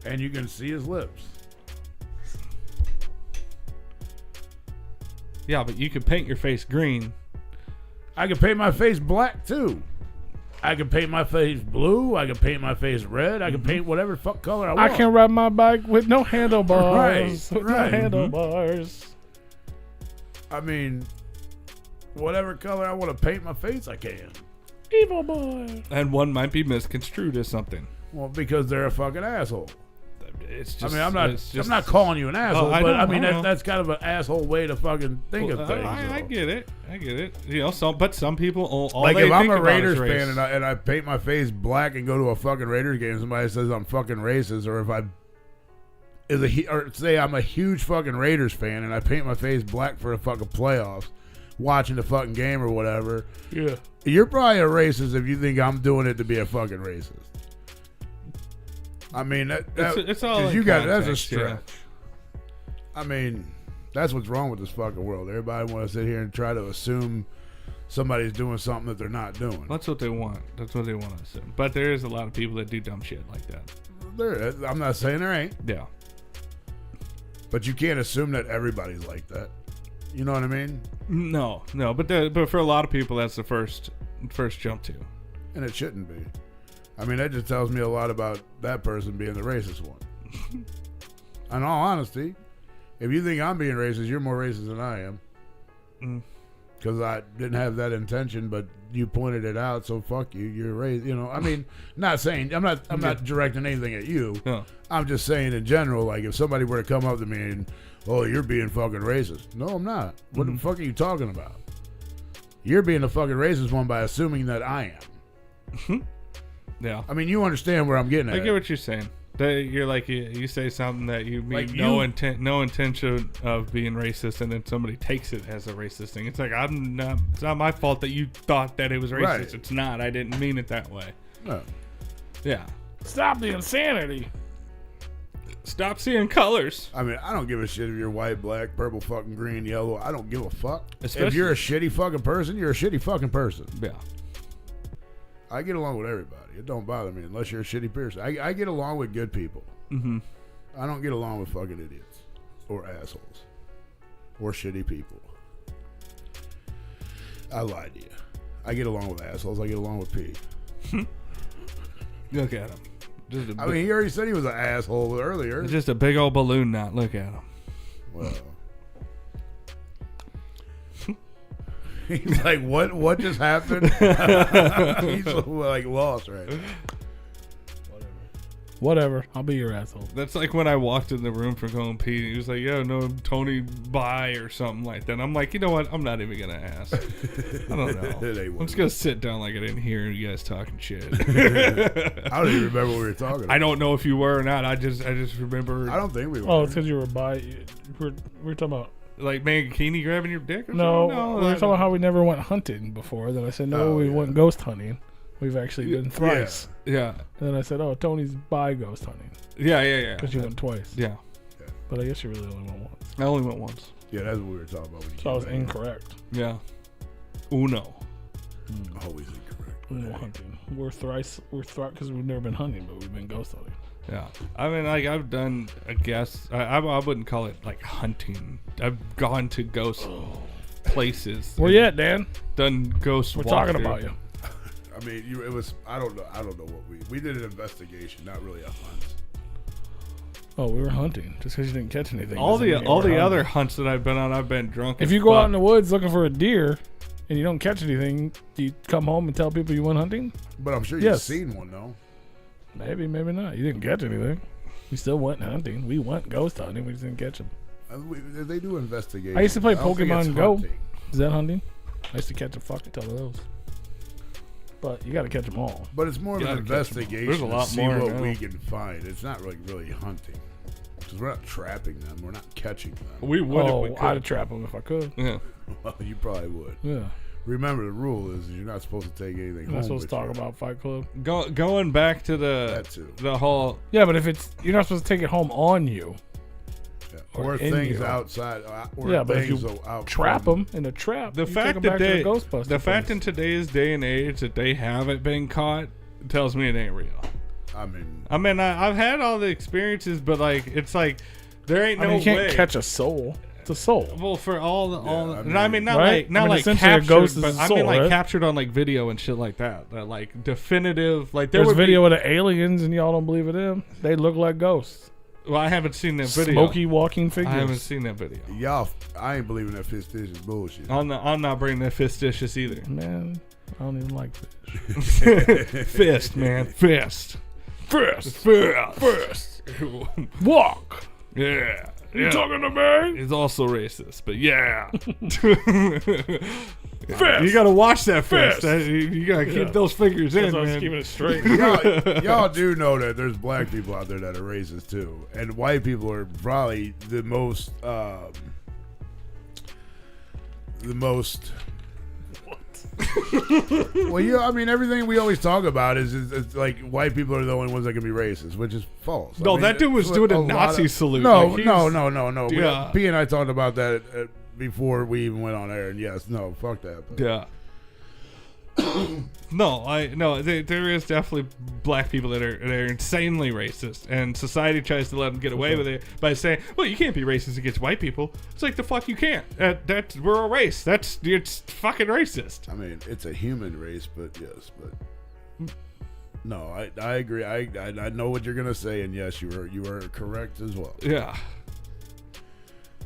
and you can see his lips. Yeah, but you could paint your face green. I can paint my face black too. I can paint my face blue. I can paint my face red. I can paint whatever fuck color I want. I can ride my bike with no handlebars. Right, With right. no handlebars. I mean, whatever color I want to paint my face, I can. Evil boy. And one might be misconstrued as something. Well, because they're a fucking asshole. It's I just, mean, I'm not calling you an asshole, I but know, I mean I know. that's kind of an asshole way to fucking think of things. I though. get it. You know, some people all Like they if I'm think a about is Raiders race. fan and I paint my face black and go to a fucking Raiders game, somebody says I'm fucking racist, or if or say I'm a huge fucking Raiders fan and I paint my face black for the fucking playoffs, watching the fucking game or whatever. Yeah. You're probably a racist if you think I'm doing it to be a fucking racist. I mean, it's all 'cause in you got that's a context, stretch. yeah. I mean, that's what's wrong with this fucking world. Everybody want to sit here and try to assume somebody's doing something that they're not doing. That's what they want. That's what they want to assume. But there is a lot of people that do dumb shit like that. I'm not saying there ain't, Yeah. but you can't assume that everybody's like that. You know what I mean? No. But for a lot of people, that's the first jump to. And it shouldn't be. I mean, that just tells me a lot about that person being the racist one. In all honesty, if you think I'm being racist, you're more racist than I am. Because I didn't have that intention, but you pointed it out, so fuck you. You're racist. You know, I mean, not saying I'm not directing anything at you. No. I'm just saying in general, like if somebody were to come up to me and, oh, you're being fucking racist. No, I'm not. What the fuck are you talking about? You're being the fucking racist one by assuming that I am. Yeah. I mean, you understand where I'm getting at. I get what you're saying. You're like you say something that you mean Like no intention of being racist, and then somebody takes it as a racist thing. It's like it's not my fault that you thought that it was racist. Right. It's not. I didn't mean it that way. No. Yeah. Stop the insanity. Stop seeing colors. I mean, I don't give a shit if you're white, black, purple, fucking green, yellow. I don't give a fuck. Especially- if you're a shitty fucking person, you're a shitty fucking person. Yeah. I get along with everybody. It don't bother me unless you're a shitty person. I get along with good people. Mm-hmm. I don't get along with fucking idiots or assholes or shitty people. I lied to you. I get along with assholes. I get along with P. Look at him. I mean, he already said he was an asshole earlier. It's just a big old balloon knot. Look at him. Well, he's like, what just happened? He's like lost right now. Whatever. I'll be your asshole. That's like when I walked in the room for going pee. He was like, "Yeah, no, Tony, bye," or something like that. I'm like, you know what? I'm not even gonna ask. I don't know. I'm just gonna sit down like I didn't hear you guys talking shit. I don't even remember what we were talking about. I don't know if you were or not. I just remember. I don't think we were. Oh, it's because you were we were talking about. Like Mankini grabbing your dick or No, something? we were talking about how we never went hunting before. Then I said, no, we went ghost hunting. We've actually been thrice. Yeah. And then I said, oh, Tony's by ghost hunting. Yeah. Because you went twice. Yeah. But I guess you really only went once. I only went once. Yeah, that's what we were talking about. When you So I was came back. incorrect. Yeah. Uno. Always incorrect. We go hunting. We're thrice because we've never been hunting, but we've been ghost hunting. Yeah, I mean, like I've done, I guess I wouldn't call it like hunting. I've gone to ghost places. Where you at, Dan? Done ghost. We're talking walkthrough. about you. I mean, it was. I don't know what we did an investigation, not really a hunt. Oh, we were hunting. Just because you didn't catch anything. All doesn't the mean we're hunting. other hunts that I've been on, I've been drunk. If as you go fuck. out in the woods looking for a deer and you don't catch anything, do you come home and tell people you went hunting? But I'm sure you've Yes. seen one though. Maybe, maybe not. You didn't catch anything. We still went hunting. We went ghost hunting. We just didn't catch them. They do investigations. I used to play don't think it's Pokemon Go. hunting. Is that hunting? I used to catch a fuck ton of those. But you got to catch them all. But it's more of an Gotta catch 'em all. investigation There's a lot to see more what now. we can find. It's not like really hunting. Because we're not trapping them. We're not catching them. We would if we could. I'd trap them if I could. Yeah. Well, you probably would. Yeah. Remember, the rule is you're not supposed to take anything You're home not supposed with to talk you. about Fight Club. Going back to That too. the whole. Yeah, but if it's you're not supposed to take it home on you. Yeah. Or Or in things you. outside. Or Yeah, but if things you out Trap from- them in a trap. The you take fact 'em that back they, to the Ghostbusters the fact place. in today's day and age that they haven't been caught tells me it ain't real. I mean, I've had all the experiences, but like it's like there ain't I mean, no you can't way. catch a soul. It's a soul. Well, for all the I and I mean not right? like not I mean, like essentially a captured, ghost is but a I soul, mean like right? captured on like video and shit like that. That like definitive. Like there There's was video of the aliens, and y'all don't believe in them. They look like ghosts. Well, I haven't seen that video. Smoky walking I haven't figures. seen that video. y'all, I ain't believing that fictitious bullshit. I'm not bringing that fistitious either. Man, I don't even like fish. Fist, man, fist, First, fist. walk. Yeah. You yeah. talking to me? He's also racist, but yeah. Fist. You gotta watch that fist. Fist. You gotta Yeah. keep those fingers in, I was man. keeping it straight. y'all do know that there's black people out there that are racist too, and white people are probably the most. Well, yeah, I mean, everything we always talk about is like white people are the only ones that can be racist, which is false. No, I mean, that dude was it's doing a lot Nazi of- salute. No, Like, no. Yeah. P and I talked about that before we even went on air, and yes, no, fuck that. But Yeah. There is definitely black people that are insanely racist, and society tries to let them get away with it by saying, "Well, you can't be racist against white people." It's like the fuck you can't. We're a race. It's fucking racist. I mean, it's a human race, but yes, but no, I agree. I know what you're gonna say, and yes, you are correct as well. Yeah.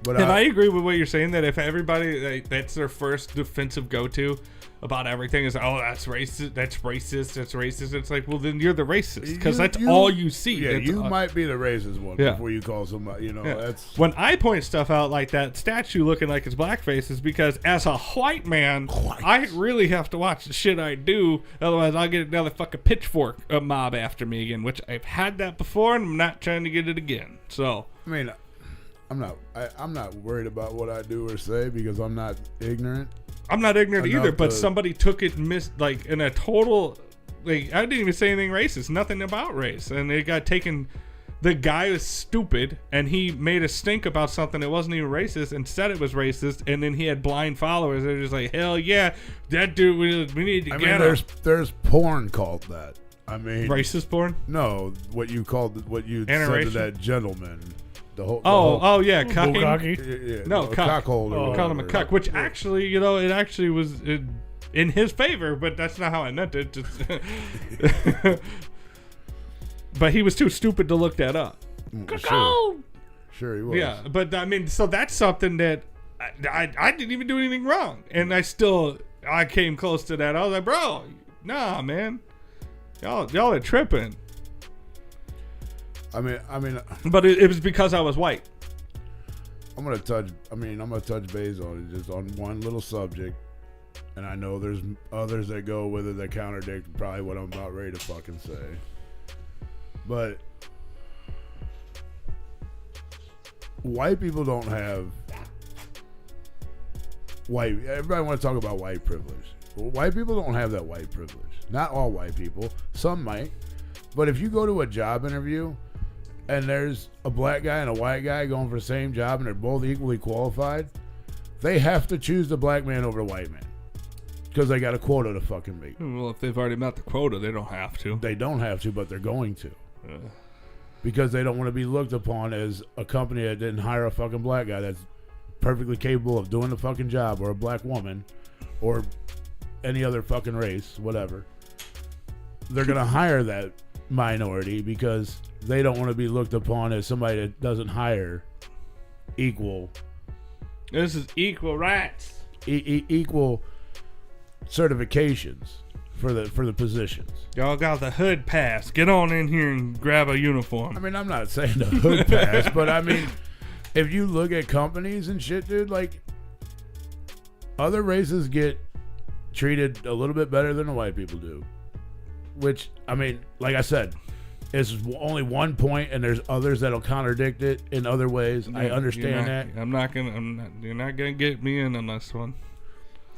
But And I agree with what you're saying, that if everybody that's their first defensive go-to about everything is, oh, that's racist, it's like, well, then you're the racist, because that's all you see. Yeah, That's you all- might be the racist one Yeah. before you call somebody. You know, Yeah. that's When I point stuff out like that statue looking like it's blackface is because as a white man, I really have to watch the shit I do. Otherwise, I'll get another fucking pitchfork mob after me again, which I've had that before, and I'm not trying to get it again. So, I mean, I'm not worried about what I do or say because I'm not ignorant. I'm not ignorant Enough either, but to- somebody took it like in a total, like, I didn't even say anything racist, nothing about race, and it got taken. The guy is stupid, and he made a stink about something that wasn't even racist and said it was racist, and then he had blind followers. They're just like, hell yeah, that dude, we need to I get mean, him. there's porn called that. I mean, Racist porn? No, what you said to Interracial? that gentleman. Oh yeah, cucking. Bukkake. No, cuck. cuckold. I called him a cuck, which actually, it actually was in his favor, but that's not how I meant it. But he was too stupid to look that up. Sure he was. Yeah, but I mean, so that's something that I didn't even do anything wrong, and I came close to that. I was like, bro, nah, man, y'all are tripping. I mean, But it was because I was white. I'm gonna touch base on it, just on one little subject, and I know there's others that go with it that contradict probably what I'm about ready to fucking say. But white people don't have everybody want to talk about white privilege. Well, white people don't have that white privilege. Not all white people. Some might. But if you go to a job interview and there's a black guy and a white guy going for the same job and they're both equally qualified, they have to choose the black man over the white man. because they got a quota to fucking meet. Well, if they've already met the quota, they don't have to. They don't have to, but they're going to. Because they don't want to be looked upon as a company that didn't hire a fucking black guy that's perfectly capable of doing the fucking job, or a black woman, or any other fucking race, whatever. They're going to hire that minority because they don't want to be looked upon as somebody that doesn't hire equal. This is equal rights. Equal certifications for the positions. Y'all got the hood pass. Get on in here and grab a uniform. I mean, I'm not saying the hood pass, but I mean, if you look at companies and shit, dude, like, other races get treated a little bit better than the white people do. Which, I mean, like I said, it's only one point, and there's others that'll contradict it in other ways. I understand that. You're not gonna get me in on this one.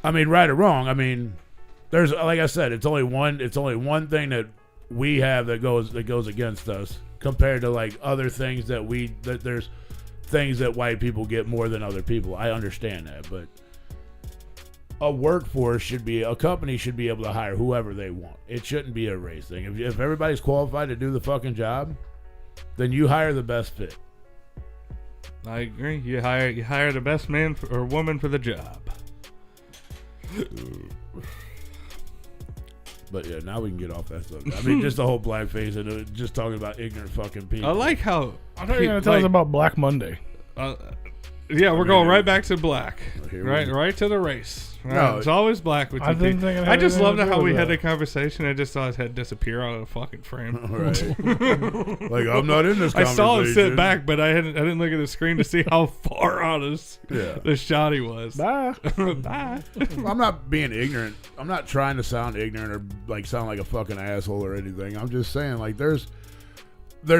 I mean, right or wrong. I mean, there's, like I said, it's only one thing that we have that goes against us compared to like other things that there's things that white people get more than other people. I understand that, but a company should be able to hire whoever they want. It shouldn't be a race thing. If everybody's qualified to do the fucking job, then you hire the best fit. I agree. You hire the best man or woman for the job. But yeah, now we can get off that stuff. I mean, just the whole blackface and just talking about ignorant fucking people. I like how I thought you were going to tell us about Black Monday. Yeah, we're going right back to black. Right to the race. Right? No, it's always black with you. I just loved how we had that conversation. I just saw his head disappear out of the fucking frame. Right. Like, I'm not in this conversation. I saw him sit back, but I didn't look at the screen to see how far out the shot he was. Bye. Bye. I'm not being ignorant. I'm not trying to sound ignorant or like sound like a fucking asshole or anything. I'm just saying, like, there's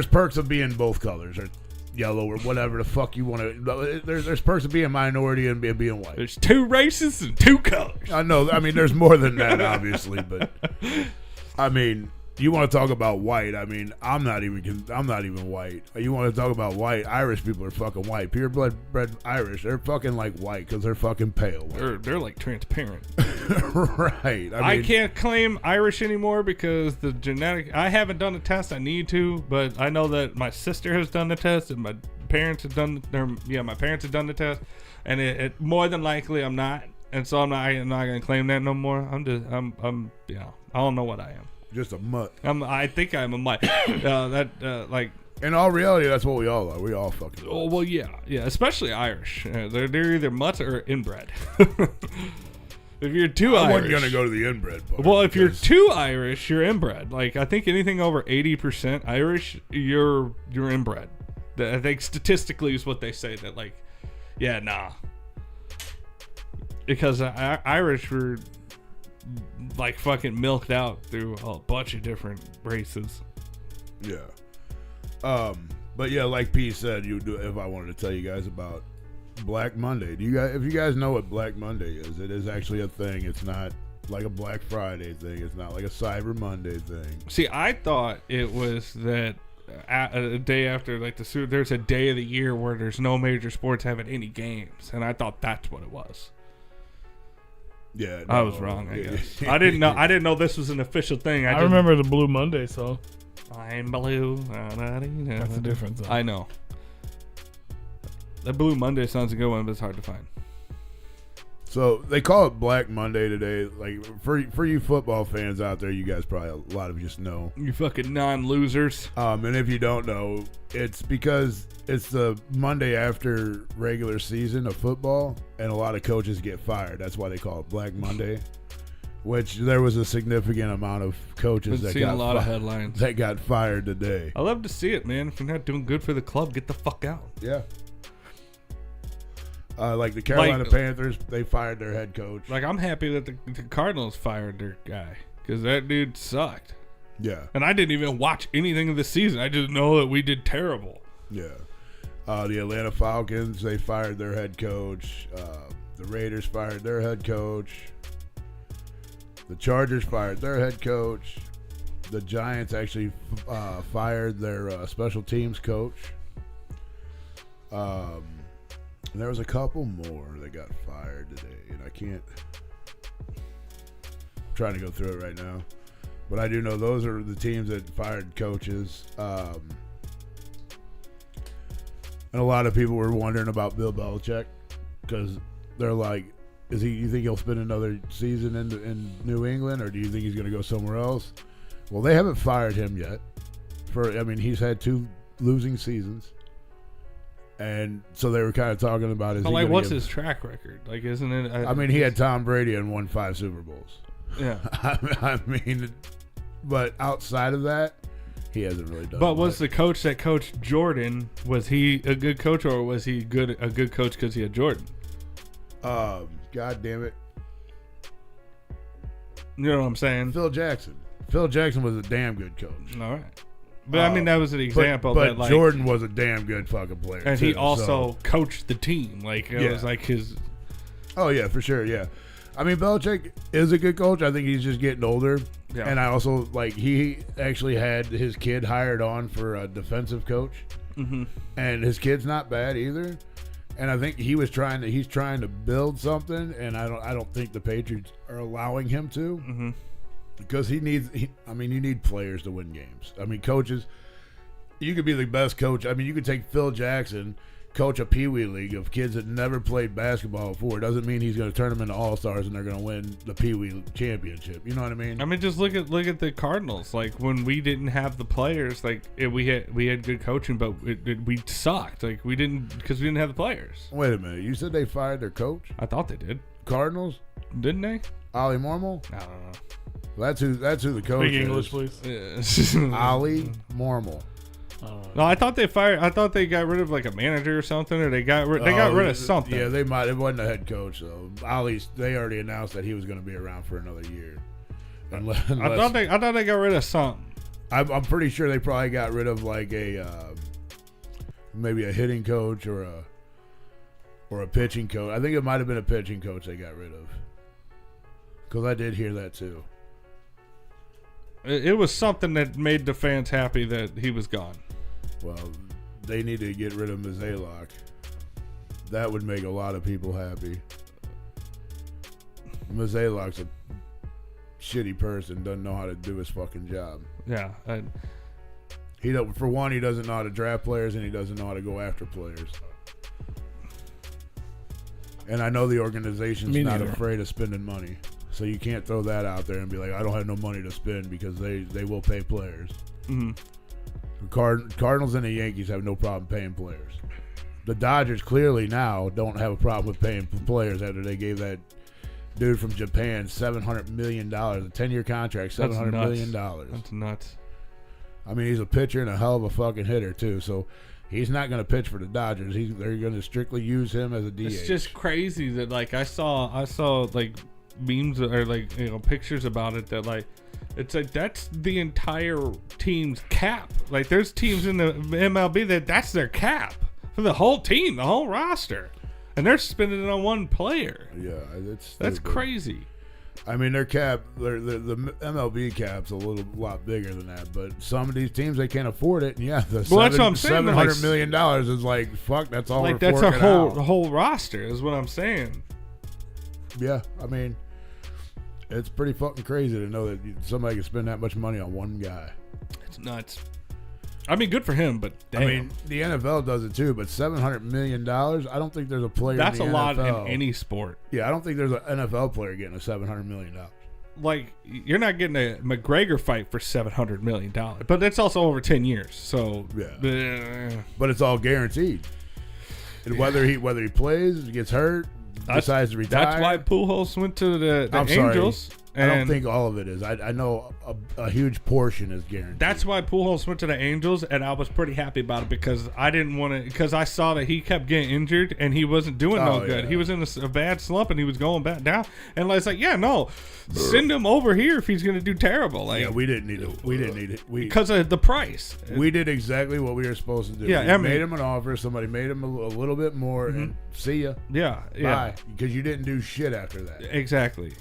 perks of being both colors or yellow or whatever the fuck you want to. There's perks of being a minority and being white. There's two races and two colors. I know. I mean, there's more than that, obviously, but I mean, you want to talk about white? I mean, I'm not even white. You want to talk about white? Irish people are fucking white. Purebred Irish, they're fucking like white because they're fucking pale. They're like transparent. Right. I can't claim Irish anymore because the genetic. I haven't done the test. I need to, but I know that my sister has done the test and my parents have done. My parents have done the test, and it more than likely I'm not, and so I'm not gonna claim that no more. I'm I don't know what I am. Just a mutt. I think I'm a mutt. Like. In all reality, that's what we all are. We all fucking. Oh well, yeah, especially Irish. They're either mutts or inbred. If you're too Irish, I wasn't gonna go to the inbred part. Well, if you're too Irish, you're inbred. Like I think anything over 80% Irish, you're inbred. I think statistically is what they say. That like, yeah, nah. Because Irish were like fucking milked out through a bunch of different races. Yeah. But yeah, like P said, if I wanted to tell you guys about Black Monday. If you guys know what Black Monday is, it is actually a thing. It's not like a Black Friday thing. It's not like a Cyber Monday thing. See, I thought it was that a day after, like there's a day of the year where there's no major sports having any games, and I thought that's what it was. Yeah, I was wrong. I guess I didn't know this was an official thing. I remember the Blue Monday, so I'm blue. That's the difference. I know. That Blue Monday sounds a good one, but it's hard to find. So they call it Black Monday today. Like for you football fans out there, you guys probably a lot of you just know. You fucking non-losers. And if you don't know, it's because it's the Monday after regular season of football, and a lot of coaches get fired. That's why they call it Black Monday. Which there was a significant amount of coaches that got a lot of headlines that got fired today. I love to see it, man. If you're not doing good for the club, get the fuck out. Yeah. Like the Carolina Panthers, they fired their head coach. Like, I'm happy that the Cardinals fired their guy because that dude sucked. Yeah. And I didn't even watch anything of the season. I just know that we did terrible. Yeah. The Atlanta Falcons, they fired their head coach. The Raiders fired their head coach. The Chargers fired their head coach. The Giants actually fired their special teams coach. And there was a couple more that got fired today, and I can't. trying to go through it right now. But I do know those are the teams that fired coaches. And a lot of people were wondering about Bill Belichick because they're like, you think he'll spend another season in New England, or do you think he's going to go somewhere else? Well, they haven't fired him yet. He's had 2 losing seasons. And so they were kind of talking about what's his track record? Like, isn't it? He had Tom Brady and won 5 Super Bowls. Yeah. But outside of that, he hasn't really done. But was the coach that coached Jordan, was he a good coach, or was he a good coach because he had Jordan? God damn it. You know what I'm saying? Phil Jackson. Phil Jackson was a damn good coach. All right. But that was an example. But Jordan was a damn good fucking player. And too, he also coached the team. Like, it was like his. Oh, yeah, for sure, yeah. Belichick is a good coach. I think he's just getting older. Yeah. And I also, he actually had his kid hired on for a defensive coach. Mm-hmm. And his kid's not bad either. And I think he's trying to build something, and I don't think the Patriots are allowing him to. Mm-hmm. Because you need players to win games. Coaches, you could be the best coach. You could take Phil Jackson, coach a Pee-wee league of kids that never played basketball before. It doesn't mean he's going to turn them into all-stars and they're going to win the Pee-wee championship. You know what I mean? Just look at the Cardinals. Like, when we didn't have the players, we had good coaching, but we sucked. Like, we didn't, because we didn't have the players. Wait a minute. You said they fired their coach? I thought they did. Cardinals? Didn't they? Ollie Mormel? I don't know. That's who the coach is. Speak English, please. Yeah. Ollie Mormel. No, I thought they got rid of like a manager or something, or they got rid of something. Yeah, they might. It wasn't a head coach though. They already announced that he was going to be around for another year. Unless, I thought they got rid of something. I'm pretty sure they probably got rid of like maybe a hitting coach or a pitching coach. I think it might have been a pitching coach they got rid of. Because I did hear that too. It was something that made the fans happy that he was gone. Well, they need to get rid of Mizalok. That would make a lot of people happy. Mizalok's a shitty person, doesn't know how to do his fucking job. Yeah. He doesn't know how to draft players, and he doesn't know how to go after players. And I know the organization's not afraid of spending money. So you can't throw that out there and be like, I don't have no money to spend, because they will pay players. Mm-hmm. Cardinals and the Yankees have no problem paying players. The Dodgers clearly now don't have a problem with paying players after they gave that dude from Japan $700 million, a 10-year contract, $700 million. That's nuts. He's a pitcher and a hell of a fucking hitter too. So he's not going to pitch for the Dodgers. They're going to strictly use him as a DH. It's just crazy that I saw like memes or pictures about it that it's like that's the entire team's cap. Like, there's teams in the MLB that's their cap for the whole team, the whole roster, and they're spending it on one player. Yeah, that's crazy. Their cap, the MLB cap's a lot bigger than that, but some of these teams, they can't afford it. And that's what I'm saying. $700 million is like, fuck, that's all. That's a whole roster, is what I'm saying. Yeah, it's pretty fucking crazy to know that somebody can spend that much money on one guy. It's nuts. Good for him, but damn. The NFL does it too, but $700 million, I don't think there's a player that's in the a lot NFL. In any sport. Yeah, I don't think there's an NFL player getting a $700 million. Like, you're not getting a McGregor fight for $700 million, but that's also over 10 years. So, yeah. But it's all guaranteed. And whether he plays, gets hurt, decides to retire. That's why Pujols went to the Angels. I don't think all of it is. I know a huge portion is guaranteed. That's why Pujols went to the Angels, and I was pretty happy about it, because I didn't want to. Because I saw that he kept getting injured, and he wasn't doing no good. He was in a bad slump, and he was going back down. And it's like, send him over here if he's going to do terrible. Like, we didn't need it. We didn't need it. Because of the price. We did exactly what we were supposed to do. Yeah, we made him an offer. Somebody made him a little bit more, and see ya. Yeah, bye. Because you didn't do shit after that. Exactly.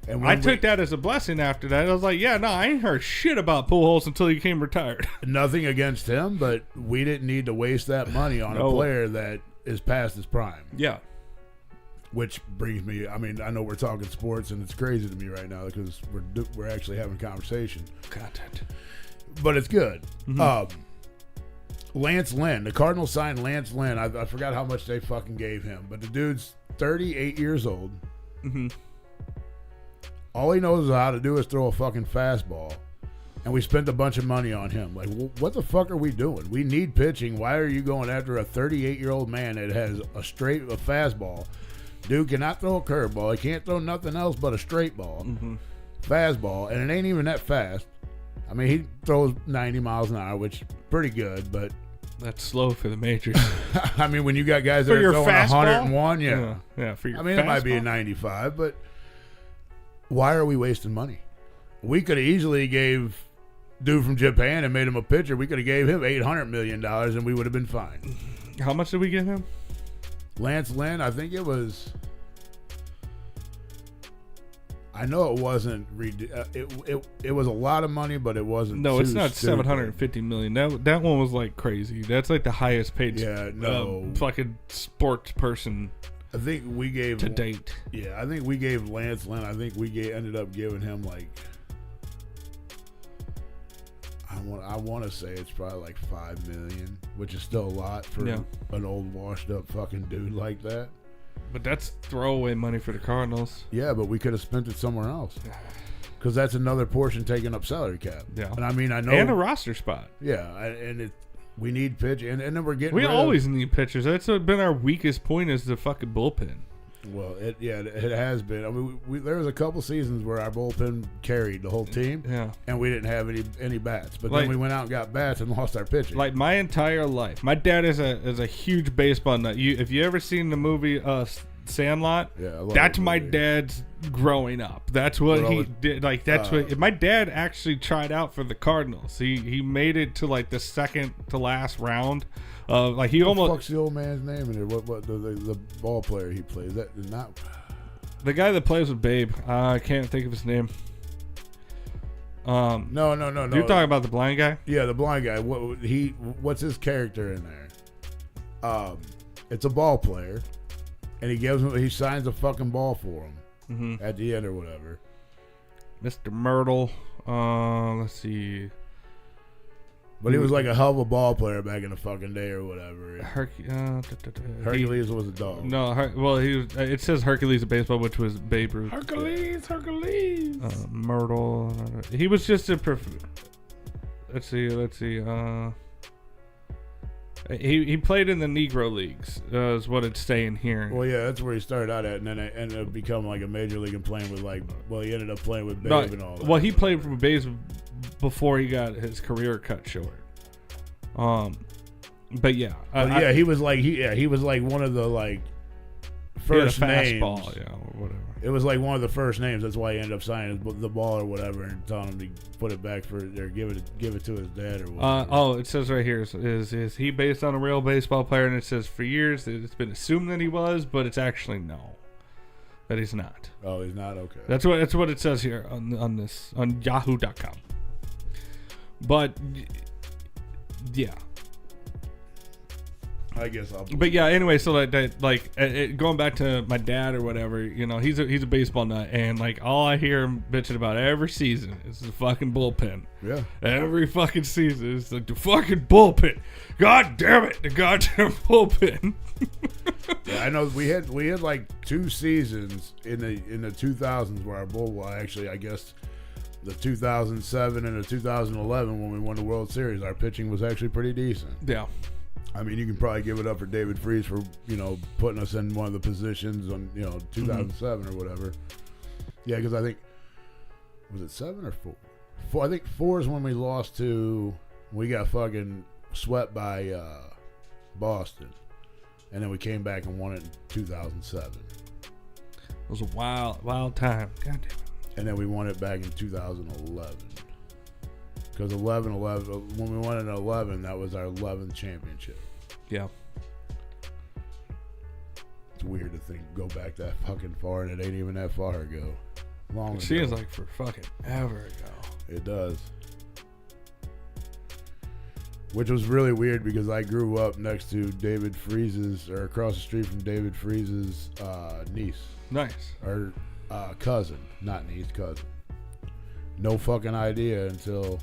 And I took that as a blessing after that. I was like, I ain't heard shit about Pujols until he came retired. Nothing against him, but we didn't need to waste that money on a player that is past his prime. Yeah. which brings me. I mean, I know we're talking sports, and it's crazy to me right now because we're actually having a conversation. Content. But it's good. Mm-hmm. Lance Lynn. The Cardinals signed Lance Lynn. I forgot how much they fucking gave him, but the dude's 38 years old. Mm-hmm. All he knows how to do is throw a fucking fastball. And we spent a bunch of money on him. Like, what the fuck are we doing? We need pitching. Why are you going after a 38-year-old man that has a fastball? Dude cannot throw a curveball. He can't throw nothing else but a straight ball. Mm-hmm. Fastball. And it ain't even that fast. I mean, he throws 90 miles an hour, which is pretty good, but... That's slow for the majors. I mean, when you got guys that For are your throwing fastball? 101, yeah. Yeah, for your I mean, it might be a fastball? 95, but why are we wasting money? We could have easily gave dude from Japan and made him a pitcher. We could have gave him $800 million and we would have been fine. How much did we give him? Lance Lynn, I think it was... I know it wasn't... It was a lot of money, but it wasn't. No, it's too not stupid. $750 million. That one was like crazy. That's like the highest paid fucking sports person I think we gave... to date. Yeah, I think we gave Lance Lynn, I think we ended up giving him like... I want to say it's probably like $5 million, which is still a lot for an old washed up fucking dude like that. But that's throwaway money for the Cardinals. Yeah, but we could have spent it somewhere else because that's another portion taking up salary cap. Yeah, and I mean I know and a roster spot. Yeah, and we need pitch, and then we're getting. We always need pitchers. That's been our weakest point is the fucking bullpen. Well, it has been. I mean, there was a couple seasons where our bullpen carried the whole team. Yeah, and we didn't have any bats. But like, then we went out and got bats and lost our pitching. Like my entire life, my dad is a huge baseball nut. If you ever seen the movie Sandlot, that's my dad's growing up. That's what he did. Like that's what my dad actually tried out for the Cardinals. He made it to like the second to last round. Like he almost. What's the old man's name in there? What the ball player he plays? That is not the guy that plays with Babe. I can't think of his name. No. You're talking about the blind guy? Yeah, the blind guy. What's his character in there? It's a ball player, and he signs a fucking ball for him at the end or whatever. Mr. Myrtle. Let's see. But he was like a hell of a ball player back in the fucking day or whatever. Hercules was a dog. No, he was. It says Hercules of baseball, which was Babe Ruth. Hercules. Myrtle. He was just a. Let's see. He played in the Negro Leagues. Is what it's saying here. Well, yeah, that's where he started out at, and then it ended up becoming like a major league and playing with he ended up playing with Babe and all that. Well, he played for Babe before he got his career cut short. But yeah, he was like he was like one of the like first names. Fastball, yeah, or whatever. It was like one of the first names. That's why he ended up signing the ball or whatever, and telling him to put it back or give it to his dad or whatever. It says right here is he based on a real baseball player? And it says for years it's been assumed that he was, but it's actually no, that he's not. Oh, he's not. Okay. That's what it says here on this on Yahoo.com. But yeah. I guess I'll. But yeah, anyway, so going back to my dad or whatever, he's a baseball nut, and like all I hear him bitching about every season is the fucking bullpen. Yeah. Every fucking season is like the fucking bullpen. God damn it, the goddamn bullpen. Yeah, I know we had like 2 seasons in the 2000s where our actually I guess the 2007 and the 2011 when we won the World Series, our pitching was actually pretty decent. Yeah. I mean, you can probably give it up for David Freese for, putting us in one of the positions on, 2007 or whatever. Yeah, because I think, was it 7 or 4? 4? I think 4 is when we lost we got fucking swept by Boston. And then we came back and won it in 2007. It was a wild time. God damn it. And then we won it back in 2011. Because 11, when we won in 11, that was our 11th championship. Yeah. It's weird to go back that fucking far, and it ain't even that far ago. Long It ago. seems like for fucking ever ago. It does. Which was really weird because I grew up next to David Freeze's, or across the street from David Freeze's niece. Nice. Or cousin. Not niece, cousin. No fucking idea until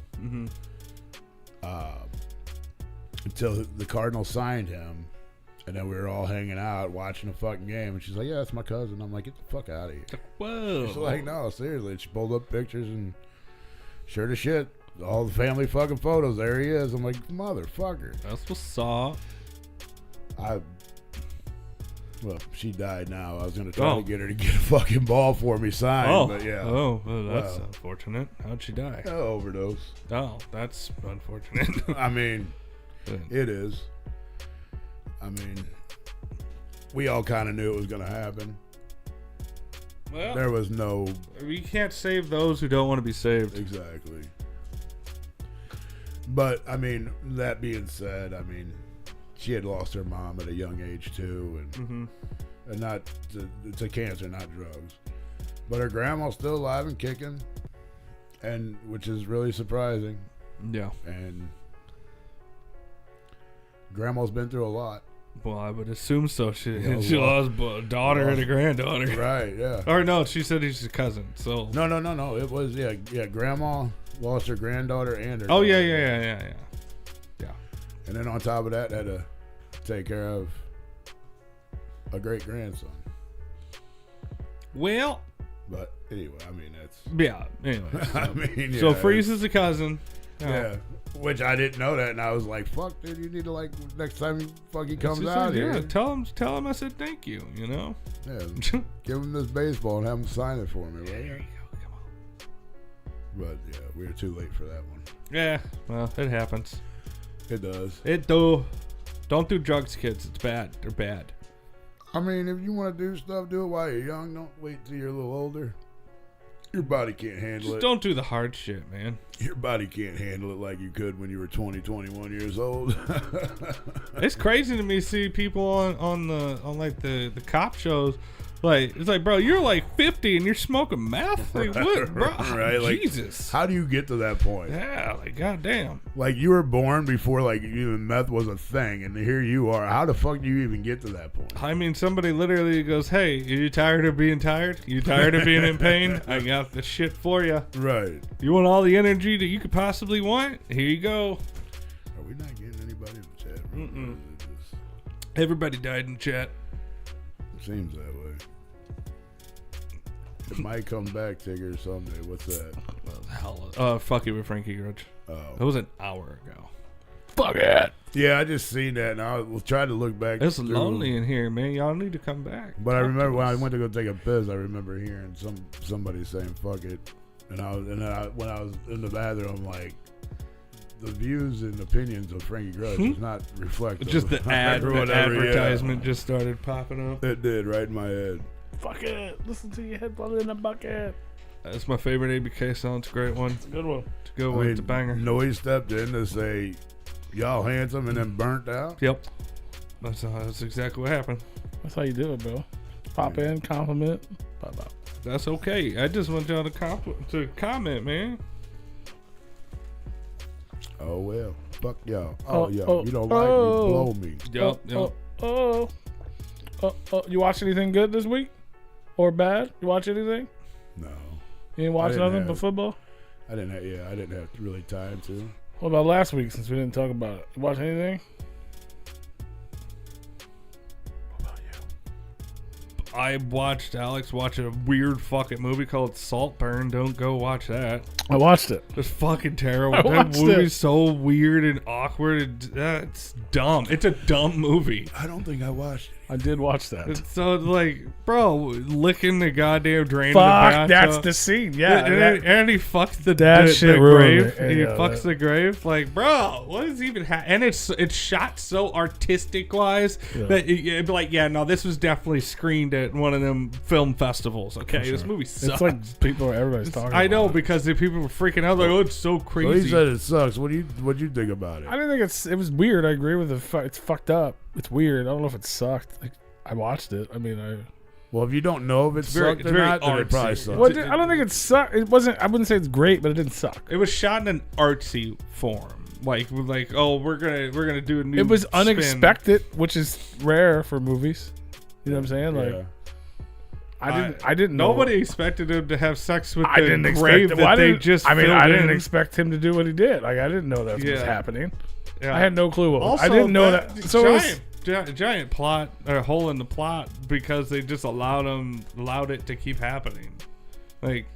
the Cardinals signed him. And then we were all hanging out watching a fucking game. And she's like, yeah, that's my cousin. I'm like, get the fuck out of here. Whoa. She's like, no, seriously. She pulled up pictures and sure to shit. All the family fucking photos. There he is. I'm like, motherfucker. That's what's up. Well, she died now. I was going to try to get her to get a fucking ball for me signed. But yeah. Oh, well, that's unfortunate. How'd she die? Overdose. Oh, that's unfortunate. I mean, it is. I mean, we all kind of knew it was going to happen. Well, there was no... You can't save those who don't want to be saved. Exactly. But, I mean, that being said, I mean, she had lost her mom at a young age, too. And not to cancer, not drugs. But her grandma's still alive and kicking, and which is really surprising. Yeah. And grandma's been through a lot. Well, I would assume so. She lost a daughter and a granddaughter. Right, yeah. Or no, she said she's a cousin. So No. It was, yeah. Grandma lost her granddaughter and her daughter. Yeah. Yeah. And then on top of that, had to take care of a great-grandson. Well. But anyway, I mean, that's... Yeah, anyway. So, I mean, yeah. So Freeze is a cousin. Yeah. Which I didn't know that, and I was like, "Fuck, dude, you need to like next time he fucking comes out here." Yeah, tell him I said thank you. You know. Yeah, give him this baseball and have him sign it for me, right? There you go. Come on. But yeah, we were too late for that one. Yeah, well, it happens. It does. It do. Don't do drugs, kids. It's bad. They're bad. I mean, if you want to do stuff, do it while you're young. Don't wait till you're a little older. Your body can't handle it. Just don't do the hard shit, man. Your body can't handle it like you could when you were 20, 21 years old. It's crazy to me see people on like the cop shows. Like, it's like, bro, you're like 50 and you're smoking meth? Like, what, bro? Right? Like, Jesus. How do you get to that point? Yeah, like, goddamn. Like, you were born before, like, even meth was a thing, and here you are. How the fuck do you even get to that point? I mean, somebody literally goes, hey, are you tired of being tired? You tired of being in pain? I got the shit for you. Right. You want all the energy that you could possibly want? Here you go. Are we not getting anybody in the chat room? Everybody died in chat. Seems that way. It might come back, Tigger, someday. What's that? Fuck it with Frankie Grudge. Oh. That was an hour ago. Fuck it. Yeah, I just seen that, and I was trying to look back. It's lonely in here, man. Y'all need to come back. But I remember when I went to go take a piss, I remember hearing somebody saying "fuck it," and when I was in the bathroom, I'm like, the views and opinions of Frankie Grudge is not reflective. Just the advertisement just started popping up. It did, right in my head. Fuck it. Listen to your headphones in the bucket. That's my favorite ABK song. It's a great one. It's a good one. It's a good one. It's a banger. Noise stepped in to say, y'all handsome, and then burnt out. Yep. That's exactly what happened. That's how you do it, bro. Pop in, compliment, pop out. That's okay. I just want y'all to comment, man. Oh, well. Fuck y'all. You don't like me, blow me. Yep. You watch anything good this week? Or bad? You watch anything? No. You didn't watch nothing but football? I didn't have really time to. What about last week since we didn't talk about it? You watch anything? What about you? I watched Alex watch a weird fucking movie called Saltburn. Don't go watch that. I watched it. It's fucking terrible. I That watched movie's it. so weird and awkward. It's dumb. It's a dumb movie. I don't think I watched it. I did watch that. It's so like, bro, licking the goddamn drain. Fuck, of the that's bathtub. the scene. Yeah. and he fucks the shit ruined grave. it. He Yeah, fucks the grave. Like, bro, what is even happening? And it's shot so artistic wise that it'd be like, yeah, no, this was definitely screened at one of them film festivals. Okay, this movie sucks. It's like everybody's talking I know about it. because the people were freaking out. Like, oh, it's so Well, crazy. he said it sucks. What'd you think about it? I didn't think it was weird. I agree with it. It's fucked up. It's weird. I don't know if it sucked. Like, I watched it. I mean, Well, if you don't know if it sucked or very not, then it probably artsy. sucked. Well, I don't think it sucked. It wasn't. I wouldn't say it's great, but it didn't suck. It was shot in an artsy form. Like oh, we're gonna do a new. It was spin. unexpected, which is rare for movies. You know what I'm saying? Like, Yeah. I didn't know. Nobody expected him to have sex with I the didn't grave expect that they it. just. I mean, filled I didn't in. expect him to do what he did. Like, I didn't know that was Yeah. happening. Yeah. I had no clue what. Also, I didn't know that. So it was, giant plot or hole in the plot because they just allowed it to keep happening. Like,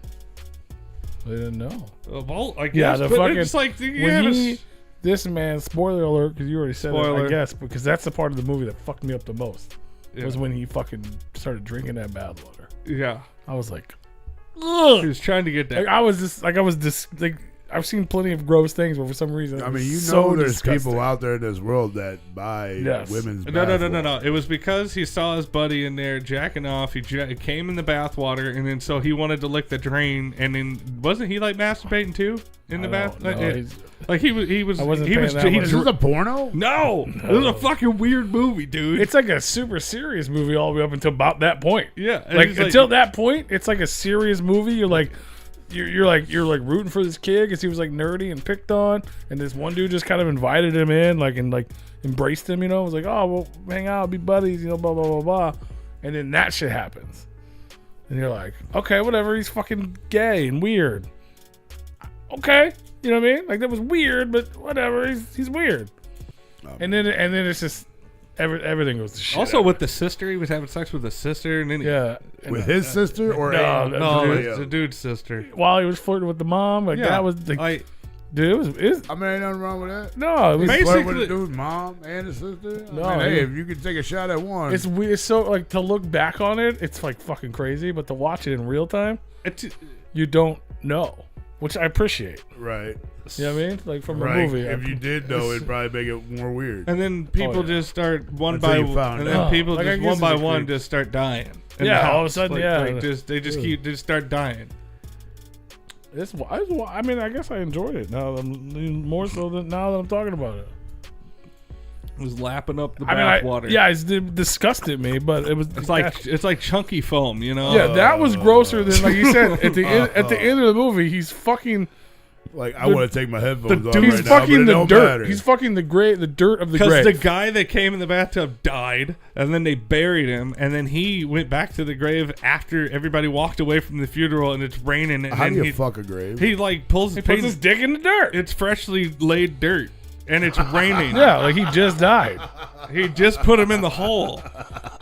I didn't know. well, I guess, Yeah, the but fucking it's like when this man. Spoiler alert, because you already said it. Spoiler. I guess because that's the part of the movie that fucked me up the most. Yeah. Was when he fucking started drinking that bath water. Yeah, I was like, he ugh. was trying to get that. Like I was just like I've seen plenty of gross things, but for some reason, I mean, you so know, there's disgusting. people out there in this world that buy Yes. women's. No. It was because he saw his buddy in there jacking off. He came in the bathwater, and then so he wanted to lick the drain. And then wasn't he like masturbating too in the bath? No, Like he was. I wasn't he paying was. that He much. Is this a porno? no, this is a fucking weird movie, dude. it's like a super serious movie all the way up until about that point. yeah, and Like he's until that point, it's like a serious movie. You're like rooting for this kid because he was like nerdy and picked on, and this one dude just kind of invited him in, and embraced him. You know, was like, oh, we'll hang out, be buddies. You know, blah blah blah blah, and then that shit happens, and you're like, okay, whatever. He's fucking gay and weird. Okay, you know what I mean? Like that was weird, but whatever. He's weird, and then it's just everything goes to shit. also with the sister. He was having sex with the sister, and then yeah. With his sister or No, no, dude, it's the dude's sister. while he was flirting with the mom, like Yeah, that was the like, dude. It was I mean, ain't nothing wrong with that. no, it was Basically- Flirt with a dude's mom and his sister. No, I mean, hey, he- if you could take a shot at one, it's weird. So like to look back on it, it's like fucking crazy. But to watch it in real time, you don't know, which I appreciate. right. You know what I mean? Like from Right. a movie. If you did know, it'd probably make it more weird. and then people yeah. just start one Until by you one, found and out. then people Like, I just guess one by it's a one creep. just start dying. in Yeah, the all of a house. sudden, Like, yeah. like they just start dying. I mean, I guess I enjoyed it now. More so than now that I'm talking about it. It was lapping up the I mean, bathwater. yeah, it disgusted me, but it was. it's like chunky foam, you know. yeah, that was grosser than like you said at the end of the movie. He's fucking. Like, I want to take my headphones off He's right now, fucking but it the don't dirt. matter. He's fucking the dirt of the Because grave. the guy that came in the bathtub died, and then they buried him, and then he went back to the grave after everybody walked away from the funeral, and it's raining, and How do then you fuck a grave? he like pulls He his puts his dick in the dirt. It's freshly laid dirt, and it's raining. Yeah, like he just died. He just put him in the hole.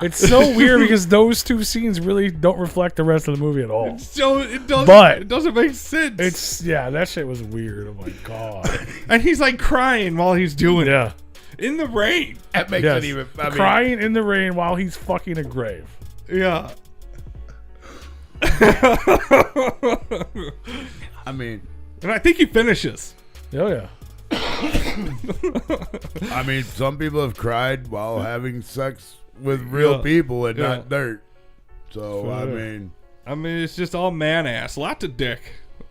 It's so weird because those two scenes really don't reflect the rest of the movie at all. So it doesn't make sense. That shit was weird. Oh my god. and he's like crying while he's doing Yeah. it in the rain. That makes Yes. it even. I mean, Crying in the rain while he's fucking a grave. Yeah. I mean, And I think he finishes. Oh yeah. I mean, some people have cried while having sex with real Yeah. people and Yeah. not dirt. So I Sure. mean, It's just all man ass. Lots of dick.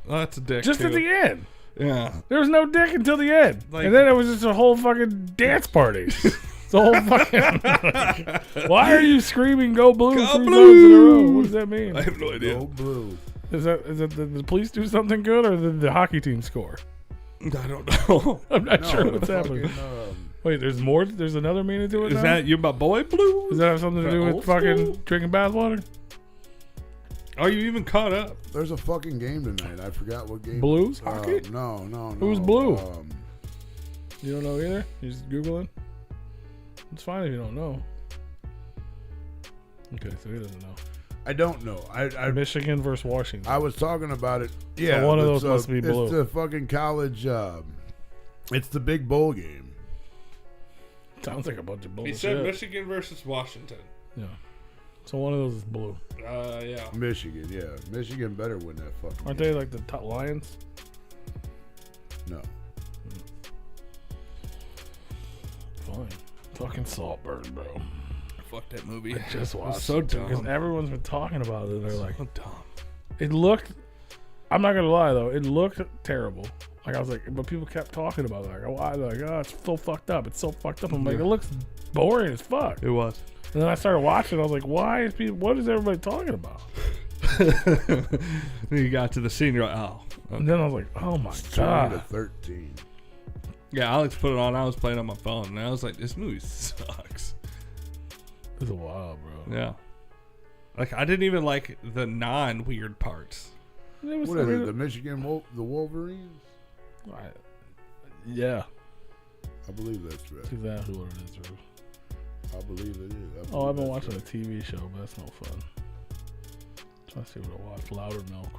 Just too. at the end. Yeah. There was no dick until the end. Like- and then it was just a whole fucking dance party. It's a whole fucking. Why are you screaming "Go Blue" Go 3 Blue! times in a row? What does that mean? I have no idea. go blue. Is it did the police do something good or did the hockey team score? I don't know. I'm not sure No, what's happening. fucking, Wait, there's more? There's another meaning to it Is now? that you, my boy Blue? Does that have something to do with Old fucking school? drinking bathwater? Are you even caught up? There's a fucking game tonight. I forgot what game. Blues hockey? No. Who's blue? Um, You don't know either? You're just Googling? It's fine if you don't know. Okay, so he doesn't know. I don't know. I Michigan versus Washington. I was talking about it. Yeah, one of it's, those must be blue. It's the fucking college. It's the big bowl game. Sounds like a bunch of He bullshit. said Michigan versus Washington. Yeah. So one of those is blue. Yeah. Michigan, yeah. Michigan better win that fucking. Aren't they like the top Lions? No. Fine. Fucking Saltburn, bro. Fuck that movie. I just watched so it, too, because dumb. everyone's been talking about it. They're like, So dumb. it looked. I'm not gonna lie though, it looked terrible. Like I was like, but people kept talking about it. Like, why? Like, oh, it's so fucked up. It's so fucked up. I'm like, it looks boring as fuck. It was. And then I started watching. I was like, why is people? What is everybody talking about? Then you got to the scene. You're like, oh. And then I was like, oh my 20 to god. 13. Yeah, Alex put it on. I was playing on my phone, and I was like, "This movie sucks." It's a while, bro. Yeah, like I didn't even like the non-weird parts. It was, What is it? The Michigan the Wolverines? Yeah, I believe that's right. that's exactly what it is, bro. I believe it is. Oh, I've been watching a TV show, but that's no fun. Trying to see what I watch. Louder Milk.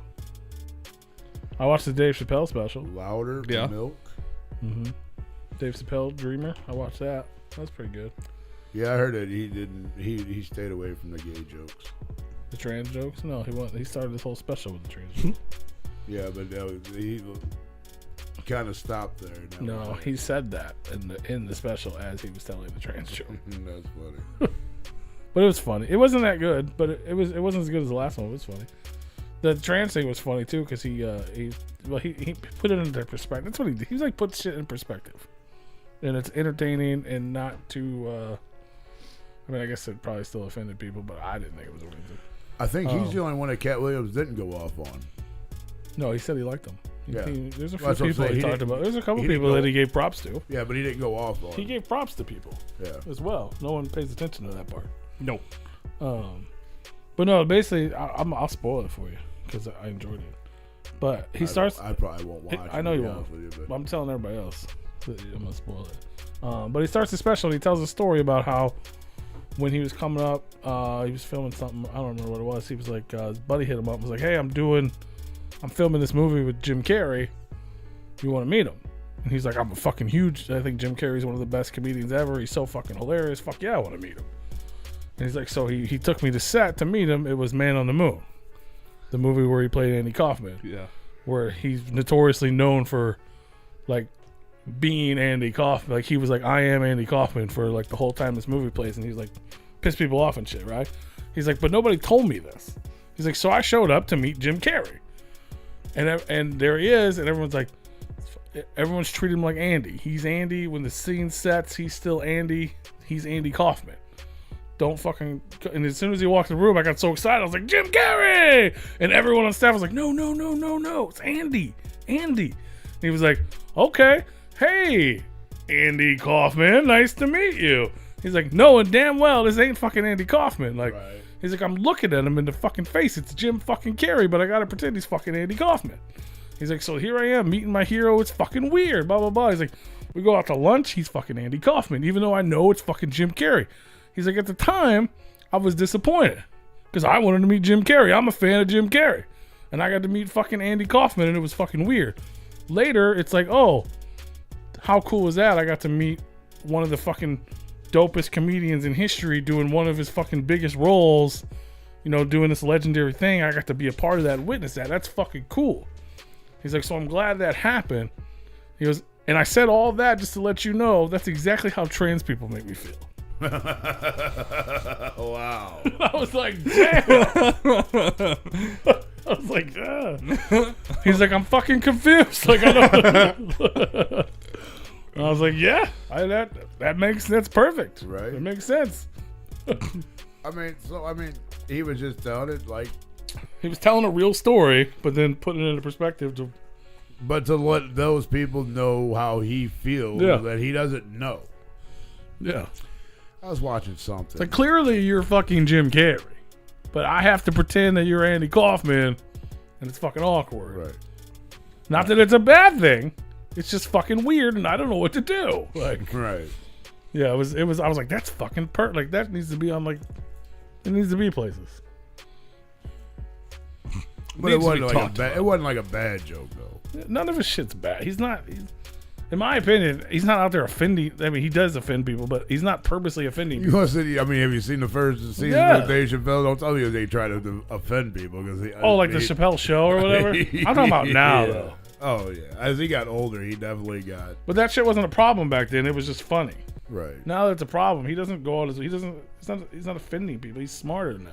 I watched the Dave Chappelle special. Louder Yeah. Milk. Mm-hmm. Dave Chappelle, Dreamer. I watched that. That's pretty good. Yeah, I heard that he didn't. He stayed away from the gay jokes. The trans jokes? No, he went. He started this whole special with the trans jokes. Yeah, but he kind of stopped there. No, he said that in the special as he was telling the trans joke. That's funny. But it was funny. It wasn't that good, but it wasn't as good as the last one. It was funny. The trans thing was funny too because he put it into perspective. That's what he did. He was like put shit in perspective, and it's entertaining and not too. I mean, I guess it probably still offended people, but I didn't think it was offensive. I think he's the only one that Cat Williams didn't go off on. No, he said he liked them. Yeah. There's a few Well, that's what I'm people saying. he He talked didn't- about. There's a couple he didn't people go- that he gave props to. Yeah, but he didn't go off on. He gave props to people Yeah. as well. No one pays attention to that part. Nope. But no, basically, I'll spoil it for you because I enjoyed it. But he starts. I probably won't watch. I know to you be won't. honest with you, But but I'm telling everybody else that I'm gonna spoil it. But he starts the special. And he tells a story about how when he was coming up, he was filming something. I don't remember what it was. He was like, his buddy hit him up and was like, "Hey, I'm filming this movie with Jim Carrey. You want to meet him?" And he's like, "I'm a fucking huge. I think Jim Carrey's one of the best comedians ever. He's so fucking hilarious. Fuck yeah, I want to meet him." And he's like, so he took me to set to meet him. It was Man on the Moon, the movie where he played Andy Kaufman. Yeah. Where he's notoriously known for like being Andy Kaufman. Like he was like, I am Andy Kaufman for like the whole time this movie plays, and he's like pissed people off and shit, right? He's like, but nobody told me this. He's like, so I showed up to meet Jim Carrey, and there he is, and everyone's treating him like Andy. He's Andy. When the scene sets, he's still Andy. He's Andy Kaufman. Don't fucking. And as soon as he walked in the room, I got so excited. I was like, Jim Carrey! And everyone on staff was like, no. It's Andy. And he was like, okay. Hey, Andy Kaufman. Nice to meet you. He's like, no, and damn well, this ain't fucking Andy Kaufman. Like, Right. He's like, I'm looking at him in the fucking face. It's Jim fucking Carrey, but I gotta pretend he's fucking Andy Kaufman. He's like, so here I am meeting my hero. It's fucking weird. Blah, blah, blah. He's like, we go out to lunch. He's fucking Andy Kaufman, even though I know it's fucking Jim Carrey. He's like, at the time, I was disappointed because I wanted to meet Jim Carrey. I'm a fan of Jim Carrey. And I got to meet fucking Andy Kaufman, and it was fucking weird. Later, it's like, oh, how cool is that? I got to meet one of the fucking dopest comedians in history doing one of his fucking biggest roles, you know, doing this legendary thing. I got to be a part of that and witness that. That's fucking cool. He's like, so I'm glad that happened. He goes, and I said all that just to let you know that's exactly how trans people make me feel. Wow. I was like, damn. I was like, yeah. He's like, I'm fucking confused. Like, I don't. I was like, yeah, that's perfect. Right. It makes sense. I mean, he was just telling it like, He was telling a real story, but then putting it into perspective to. but to let those people know how he feels that he doesn't know. Yeah. I was watching something. It's like, clearly you're fucking Jim Carrey, but I have to pretend that you're Andy Kaufman, and it's fucking awkward. Right. Not that it's a bad thing. It's just fucking weird, and I don't know what to do. Like, Right. yeah, it was. I was like, that's fucking like that needs to be on like, it needs to be places. But it wasn't like a bad joke though. None of his shit's bad. In my opinion, he's not out there offending. I mean, he does offend people, but he's not purposely offending You people. must say, I mean, have you seen the first season of Dave Chappelle? Don't tell me they try to offend people because The Chappelle Show or whatever. I'm talking about now though. Oh yeah, as he got older, he definitely got But that shit wasn't a problem back then. It was just funny. right. Now that it's a problem, he doesn't go out as he's not offending people. He's smarter now.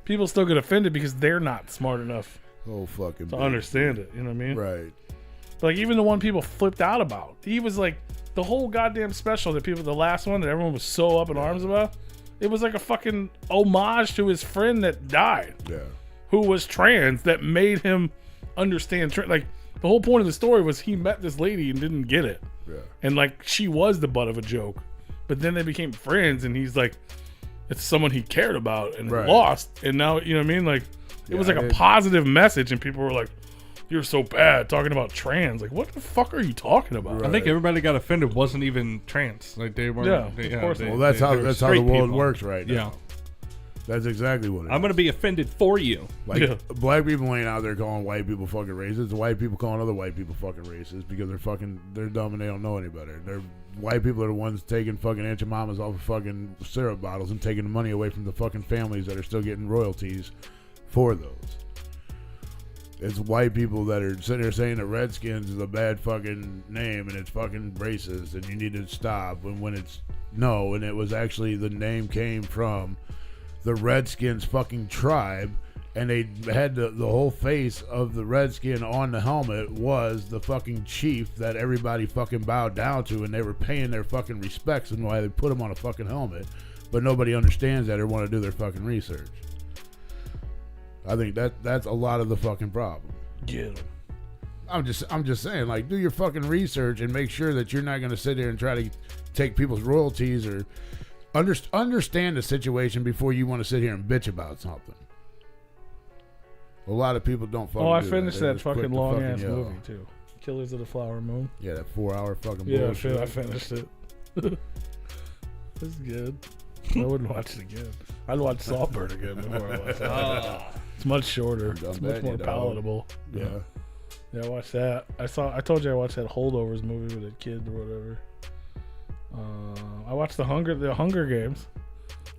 People still get offended because they're not smart enough Oh fucking to bitch. understand it. You know what I mean? Right. Like even the one people flipped out about. He was like the whole goddamn special the last one that everyone was so up in arms about. It was like a fucking homage to his friend that died, Yeah. who was trans, that made him understand. Like the whole point of the story was he met this lady and didn't get it. Yeah. And like she was the butt of a joke, but then they became friends, and he's like, it's someone he cared about and lost, and now you know what I mean. Like it was like a positive message, and people were like, "You're so bad talking about trans." Like, what the fuck are you talking about? I think everybody got offended wasn't even trans. Like they weren't. Yeah, of course. Well, that's how the world works right now. Yeah. That's exactly what it is. I'm going to be offended for you. Like, black people ain't out there calling white people fucking racist. White people calling other white people fucking racist because they're dumb and they don't know any better. White people are the ones taking fucking Aunt Your Mamas off of fucking syrup bottles and taking the money away from the fucking families that are still getting royalties for those. It's white people that are sitting there saying that Redskins is a bad fucking name and it's fucking racist and you need to stop. And when it's no, and it was actually the name came from the Redskins fucking tribe, and they had the whole face of the Redskin on the helmet was the fucking chief that everybody fucking bowed down to, and they were paying their fucking respects and why they put him on a fucking helmet, but nobody understands that or want to do their fucking research. I think that's a lot of the fucking problem. Yeah. I'm just saying, like, do your fucking research and make sure that you're not going to sit there and try to take people's royalties or understand the situation before you want to sit here and bitch about something. A lot of people don't fucking I do finished that fucking long ass yell. movie too. Killers of the Flower Moon. Yeah, that 4-hour fucking Yeah, bullshit. I finished it. It's good. I wouldn't watch it again. I'd watch Saltburn again before I watch it. It's much shorter. It's much more palatable. Yeah. Yeah, I watched that. I told you I watched that Holdovers movie with a kid or whatever. I watched the Hunger Games.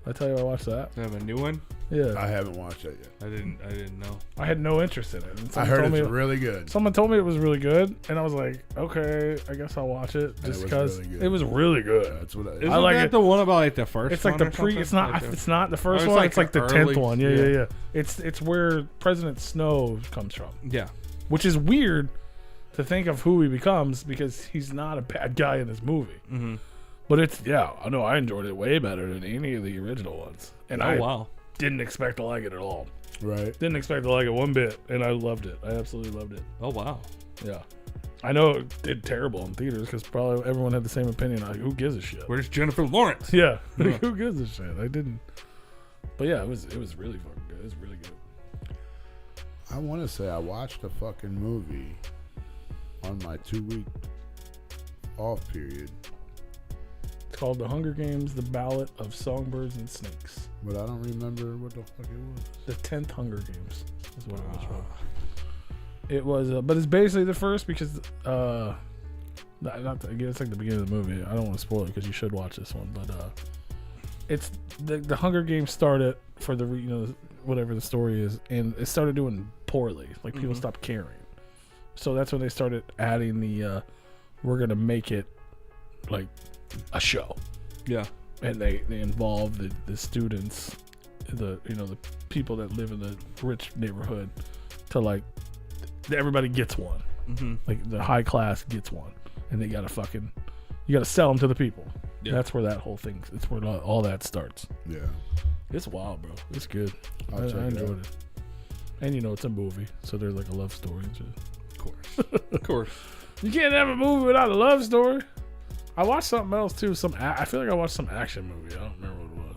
I tell you, I watched that. They have a new one? Yeah. I haven't watched that yet. I didn't know. I had no interest in it. And I heard it's really good. Someone told me it was really good, and I was like, okay, I guess I'll watch it just because it was really good. Yeah, that's what Isn't that the one about like the first? It's like one the pre. It's not. Like It's not the first it's one. like It's like the early- 10th one. Yeah. It's where President Snow comes from, Yeah. which is weird to think of who he becomes because he's not a bad guy in this movie. Mm-hmm. But I know I enjoyed it way better than any of the original ones, and I didn't expect to like it at all. Right. Didn't expect to like it one bit, and I loved it. I absolutely loved it. Oh wow. Yeah. I know it did terrible in theaters because probably everyone had the same opinion. Like, who gives a shit? Where's Jennifer Lawrence? Yeah. Who gives a shit? I didn't. But yeah, it was really fucking good. It was really good. I want to say I watched a fucking movie on my 2-week off period, It's called The Hunger Games: The Ballad of Songbirds and Snakes. but I don't remember what the fuck it was. The 10th Hunger Games is what it was from. It was, but it's basically the first because, again, it's like the beginning of the movie. I don't want to spoil it because you should watch this one, but it's the Hunger Games started for the whatever the story is, and it started doing poorly. Like people stopped caring, so that's when they started adding the we're gonna make it like a show. Yeah. And they involve the students, the people that live in the rich neighborhood, to like everybody gets one. Mm-hmm. Like the high class gets one, and they gotta you gotta sell them to the people. Yeah. That's where that whole thing. It's where all that starts. Yeah. It's wild, bro. It's good. I check it enjoyed out. it. And it's a movie, so there's like a love story and shit. Of course. Of course. You can't have a movie without a love story. I watched something else too. I feel like I watched some action movie. I don't remember what it was.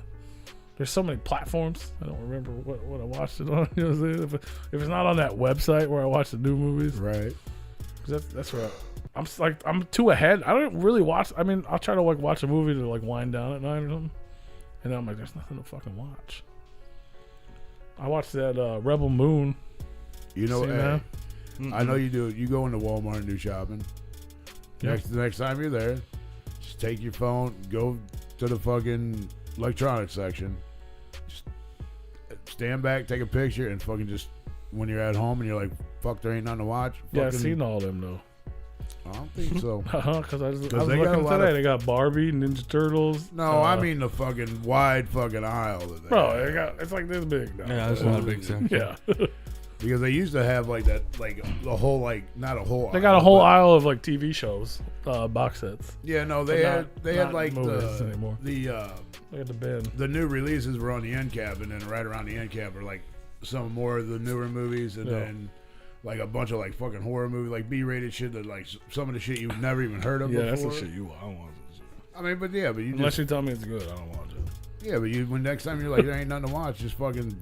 There's so many platforms. I don't remember what I watched it on. You know what I'm saying? If it's not on that website where I watch the new movies, Right. that's where I'm too ahead. I don't really watch. I mean, I'll try to like watch a movie to like wind down at night or something, and then I'm like, there's nothing to fucking watch. I watched that Rebel Moon. You know, See hey, that? I know you do. You go into Walmart and do shopping. Yeah. The next time you're there, just take your phone, go to the fucking electronics section, just stand back, take a picture, and fucking just when you're at home and you're like, fuck, there ain't nothing to watch. Yeah, I've fucking- seen all them though. I don't think so. Because I was they got a looking lot today. of- They got Barbie, Ninja Turtles. No, I mean the fucking wide fucking aisle. That they bro, have. it's like this big now. Yeah, that's not a big thing. Yeah, Because they used to have like that, like the whole, like not a whole. they got a aisle, whole but- aisle of like TV shows, box sets. Yeah, no, But they not had like movies anymore. the Look at the bin. the new releases were on the end cap, and then right around the end cap are like some more of the newer movies, and Yeah. then like a bunch of like fucking horror movie, like B-rated shit that like some of the shit you've never even heard of Yeah, before. that's the shit you want. I don't want this shit. I mean, but yeah, but you Unless just, you tell me it's good, I don't watch it. yeah, but you when next time you're like there ain't nothing to watch, just fucking.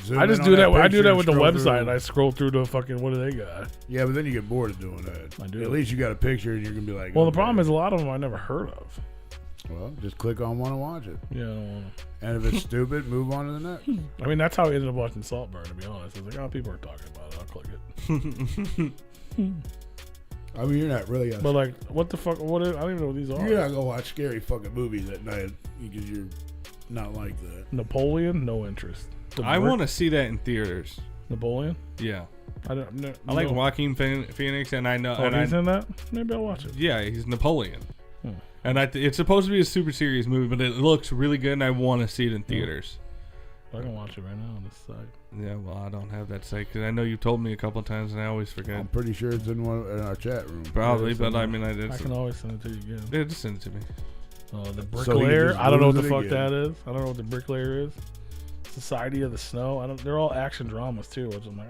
Zoom I just in do on that. I picture do that and with the scroll website. through. I scroll through the fucking what do they got? Yeah, but then you get bored of doing that. I do. At least you got a picture and you're gonna be like. Well, the okay. problem is a lot of them I never heard of. Well, just click on one and watch it. Yeah, I don't want to. And if it's stupid, move on to the next. I mean, that's how I ended up watching Saltburn. To be honest, I was like, oh, people are talking about it. I'll click it. I mean, you're not really. But like, what the fuck? What? I don't even know what these are. You're not gonna watch scary fucking movies at night because you're not like that. Napoleon, no interest. I want to see that in theaters. Napoleon. Yeah, I don't. No, I like no. Joaquin Phoenix, and I know. Oh, and he's I, in that. Maybe I'll watch it. yeah, he's Napoleon. Hmm. And it's supposed to be a super serious movie, but it looks really good, and I want to see it in theaters. I can watch it right now on this site. Yeah, well, I don't have that site because I know you told me a couple of times, and I always forget. I'm pretty sure it's in our chat room. Probably, Yeah, but I mean, I did. I can always send it to you again. Yeah, just send it to me. The So you Bricklayer. just I don't know what lose the it fuck again. that is. I don't know what the Bricklayer is. Society of the Snow. I don't. They're all action dramas too, which I'm like,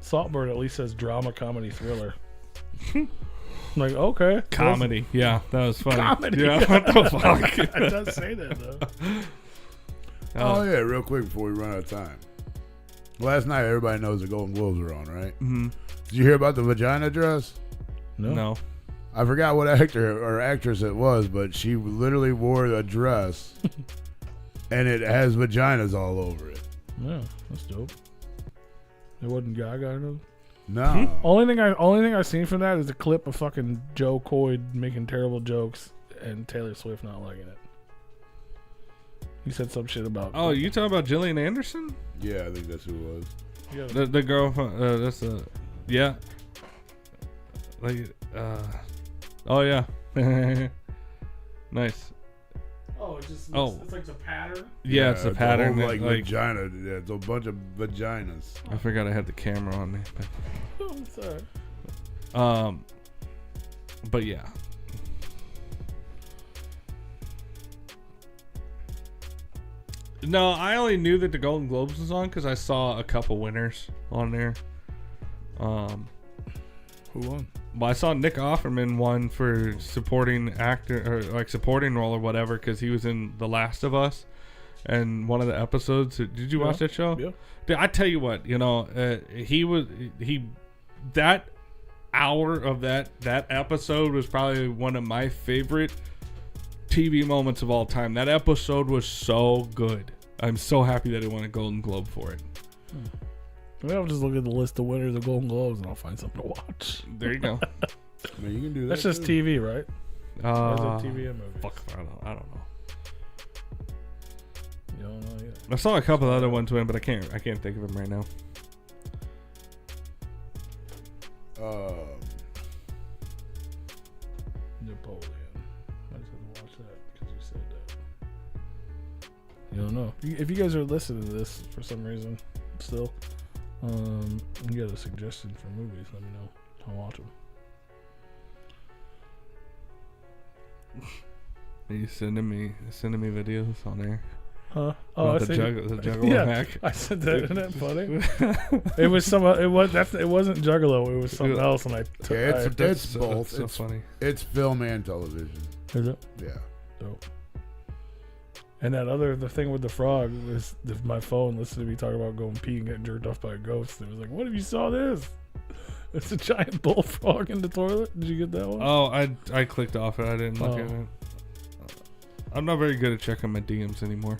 Saltburn at least says drama, comedy, thriller. I'm like, okay, Comedy. Yeah, that was funny. Comedy. Yeah, what the fuck? It does say that though. Oh yeah, real quick before we run out of time. Last night, everybody knows the Golden Globes are on, right? Mm-hmm. Did you hear about the vagina dress? No. I forgot what actor or actress it was, but she literally wore a dress, and it has vaginas all over it. Yeah, that's dope. It wasn't Gaga or nothing. No. Only thing I've seen from that is a clip of fucking Joe Coy making terrible jokes and Taylor Swift not liking it. He said some shit about. Oh, you talking about Gillian Anderson? Yeah, I think that's who it was. Yeah, The girl from that's yeah. Like oh yeah. Nice. oh, it just Oh. it's like the pattern. Yeah, it's a pattern. Whole, that, like vagina. Yeah, it's a bunch of vaginas. I forgot I had the camera on me. Oh, it's alright. But yeah. No, I only knew that the Golden Globes was on because I saw a couple winners on there. Who won? Well, I saw Nick Offerman won for supporting actor or like supporting role or whatever because he was in The Last of Us, and one of the episodes. Did you watch that show? Yeah. Dude, I tell you what, that hour of that episode was probably one of my favorite TV moments of all time. That episode was so good. I'm so happy that it won a Golden Globe for it. Maybe I'll just look at the list of winners of Golden Globes and I'll find something to watch. There you go. I mean, you can do that. That's just too. TV, right? Or is it TV and movies? Fuck, I don't know. You don't know yet. I saw a couple other ones win, but I can't think of them right now. Napoleon. I just had to watch that because you said that. You don't know. If you guys are listening to this for some reason, still, you got a suggestion for movies, let me know. I'll watch them. Are you sending me videos on there? Huh? Oh, About I the see. Juggalo Yeah, hack? I said that. Isn't that funny? It was some. It wasn't Juggalo. It was something else, and I took. Yeah, it's That's both. so it's funny. It's film and television. Is it? Yeah. Dope. And the thing with the frog was my phone listened to me talk about going pee and getting jerked off by a ghost. It was like, what if you saw this? It's a giant bullfrog in the toilet. Did you get that one? Oh, I clicked off it. I didn't look at Oh. it. I'm not very good at checking my DMs anymore.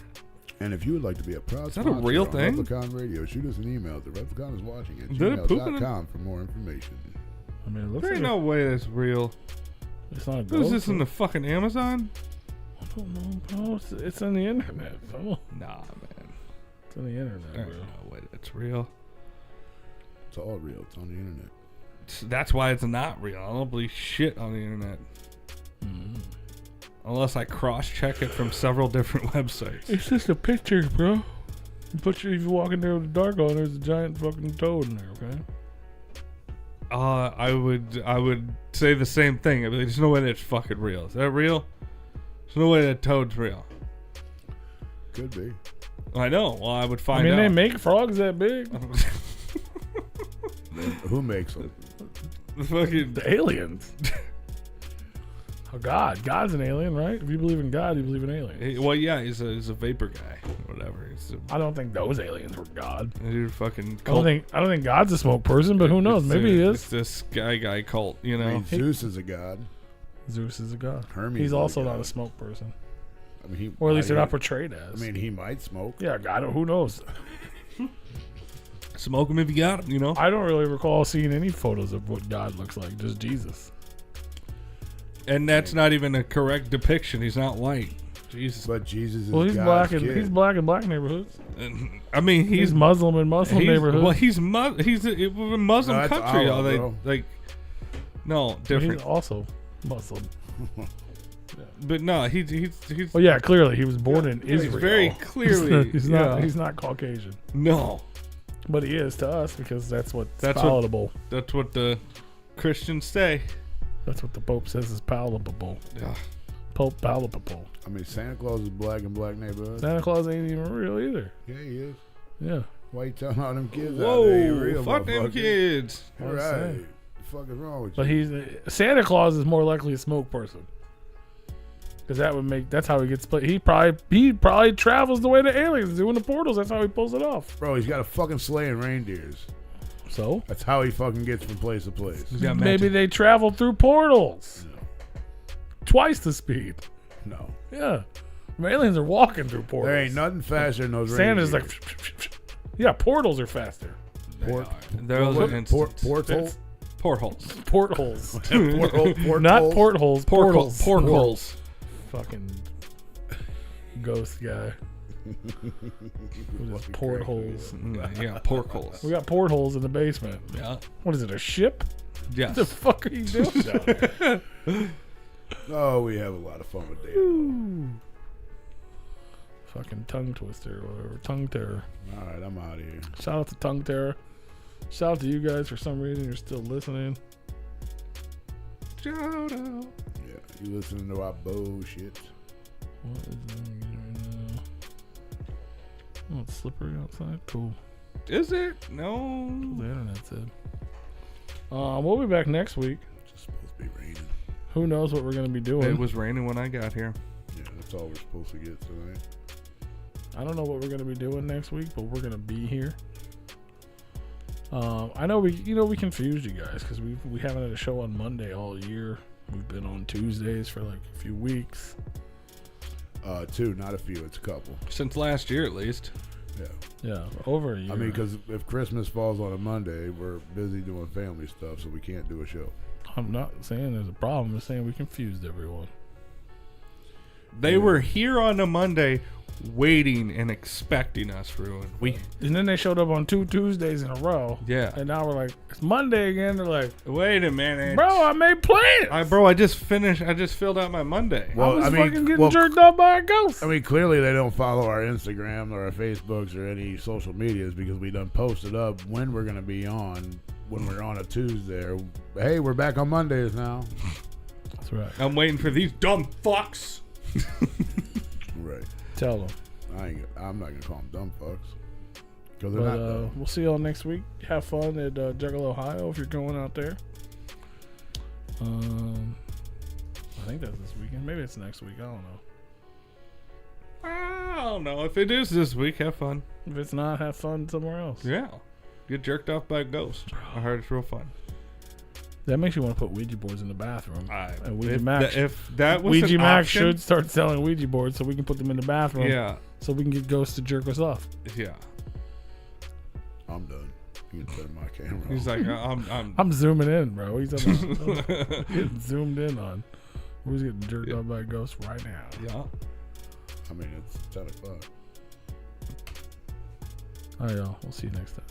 And if you would like to be a proud Is that a sponsor real on thing? Replicon Radio, shoot us an email to Replicon@gmail.com Is that a pooping? for more information. I mean, it looks There ain't like no way that's real. it's not a What ghost. is this in the fucking Amazon? I don't know, bro. It's on the internet, bro. Nah, man. It's on the internet, There bro. ain't no way that's real. It's all real. It's on the internet. That's why it's not real. I don't believe shit on the internet. Mm-hmm. Unless I cross-check it from several different websites. It's just a picture, bro. If you walk in there with a dark on, there's a giant fucking toad in there, okay? I would say the same thing. I mean, there's no way that's fucking real. Is that real? There's no way that toad's real. Could be. I know. Well, I would I find mean, out. they make frogs that big. Who makes them? Fucking The aliens. Oh, God. God's an alien, right? If you believe in God, you believe in aliens. well, yeah, he's a vapor guy, whatever. He's I don't think those aliens were God. a dude fucking I don't think God's a smoke person, but who knows? Maybe he It's is. this guy cult, you I know. mean, Zeus is a god. Zeus is a god. Hermes He's is a also not god. a smoke person, I mean, he, or at least they're I- not portrayed as. I mean, he might smoke. yeah, God, who knows? Smoke him if you got him, you know. I don't really recall seeing any photos of what God looks like. Just Jesus. And that's not even a correct depiction. He's not white. Jesus. But Jesus is Well, he's God's black kid. in black neighborhoods. I mean, He's Muslim in Muslim neighborhoods. Well, he's a Muslim No, that's country. Allah, All they bro. like. No, But different. he's also Muslim. But no, he's. Well, yeah, clearly he was born in he's Israel. very clearly. he's not. He's not Caucasian, No, but he is to us because that's what's That's what- palatable. that's what the Christians say. That's what the Pope says is palatable. Yeah. Pope palatable. I mean, Santa Claus is black in black neighborhoods. Santa Claus ain't even real either. Yeah, he is. Yeah. Why you telling all them kids out there? He Whoa, real, fuck them motherfucker? kids. All I'm right. saying. The fuck is wrong with But you? Santa Claus is more likely a smoke person. Because that's how he gets split. He probably travels the way the aliens do in the portals. That's how he pulls it off. Bro, he's got a fucking sleigh and reindeers. So That's how he fucking gets from place to place. He's got maybe magic. they travel through portals. Twice the speed. No. Yeah. Aliens are walking through portals. There ain't nothing faster than those Santa's reindeers. like, yeah, portals are faster. Port- Those Port- instances. porthole? Portholes. Portholes. Portholes? Not portholes. Portals. Portholes. Fucking ghost guy. With his portholes. Yeah, portholes. We got portholes in the basement. Yeah. What is it, a ship? Yes. What the fuck are you doing down there? Oh, we have a lot of fun with Dan. Fucking tongue twister or whatever. Tongue terror. All right, I'm out of here. Shout out to Tongue Terror. Shout out to you guys for some reason. You're still listening. Shout out. Yeah, you listening to our bullshit. What is that right now? Oh, it's slippery outside. Cool. Is it? No. The internet said. We'll be back next week. It's just supposed to be raining. Who knows what we're going to be doing? It was raining when I got here. Yeah, that's all we're supposed to get tonight. I don't know what we're going to be doing next week, but we're going to be here. I know we confused you guys because we haven't had a show on Monday all year. We've been on Tuesdays for like a few weeks. Two, not a few. It's a couple. Since last year, at least. Yeah. Yeah, over a year. I mean, because if Christmas falls on a Monday, we're busy doing family stuff, so we can't do a show. I'm not saying there's a problem. I'm saying we confused everyone. They were here on a Monday waiting and expecting us, Ruin. And then they showed up on 2 Tuesdays in a row. Yeah. And now we're like, it's Monday again. They're like, Wait a minute. bro, I made plans. I just filled out my Monday. I was fucking getting jerked off by a ghost. I mean, clearly they don't follow our Instagram or our Facebooks or any social medias because we done posted up when we're going to be on, when we're on a Tuesday. Or, hey, we're back on Mondays now. That's right. I'm waiting for these dumb fucks. Right. Tell them. I'm not going to call them dumb fucks. Because they're But not dumb. we'll see y'all next week. Have fun at Juggalo, Ohio if you're going out there. I think that's this weekend. Maybe it's next week. I don't know. I don't know. If it is this week, have fun. If it's not, have fun somewhere else. Yeah. Get jerked off by a ghost. I heard it's real fun. That makes you want to put Ouija boards in the bathroom. And Ouija if, Max. if that was Ouija an Max option, should start selling Ouija boards so we can put them in the bathroom. Yeah. So we can get ghosts to jerk us off. Yeah. I'm done. You can turn my camera He's on. like, I'm zooming in, bro. He's getting zoomed in on. Who's getting jerked off by a ghost right now? yeah. I mean, it's 10 o'clock. All right, y'all. We'll see you next time.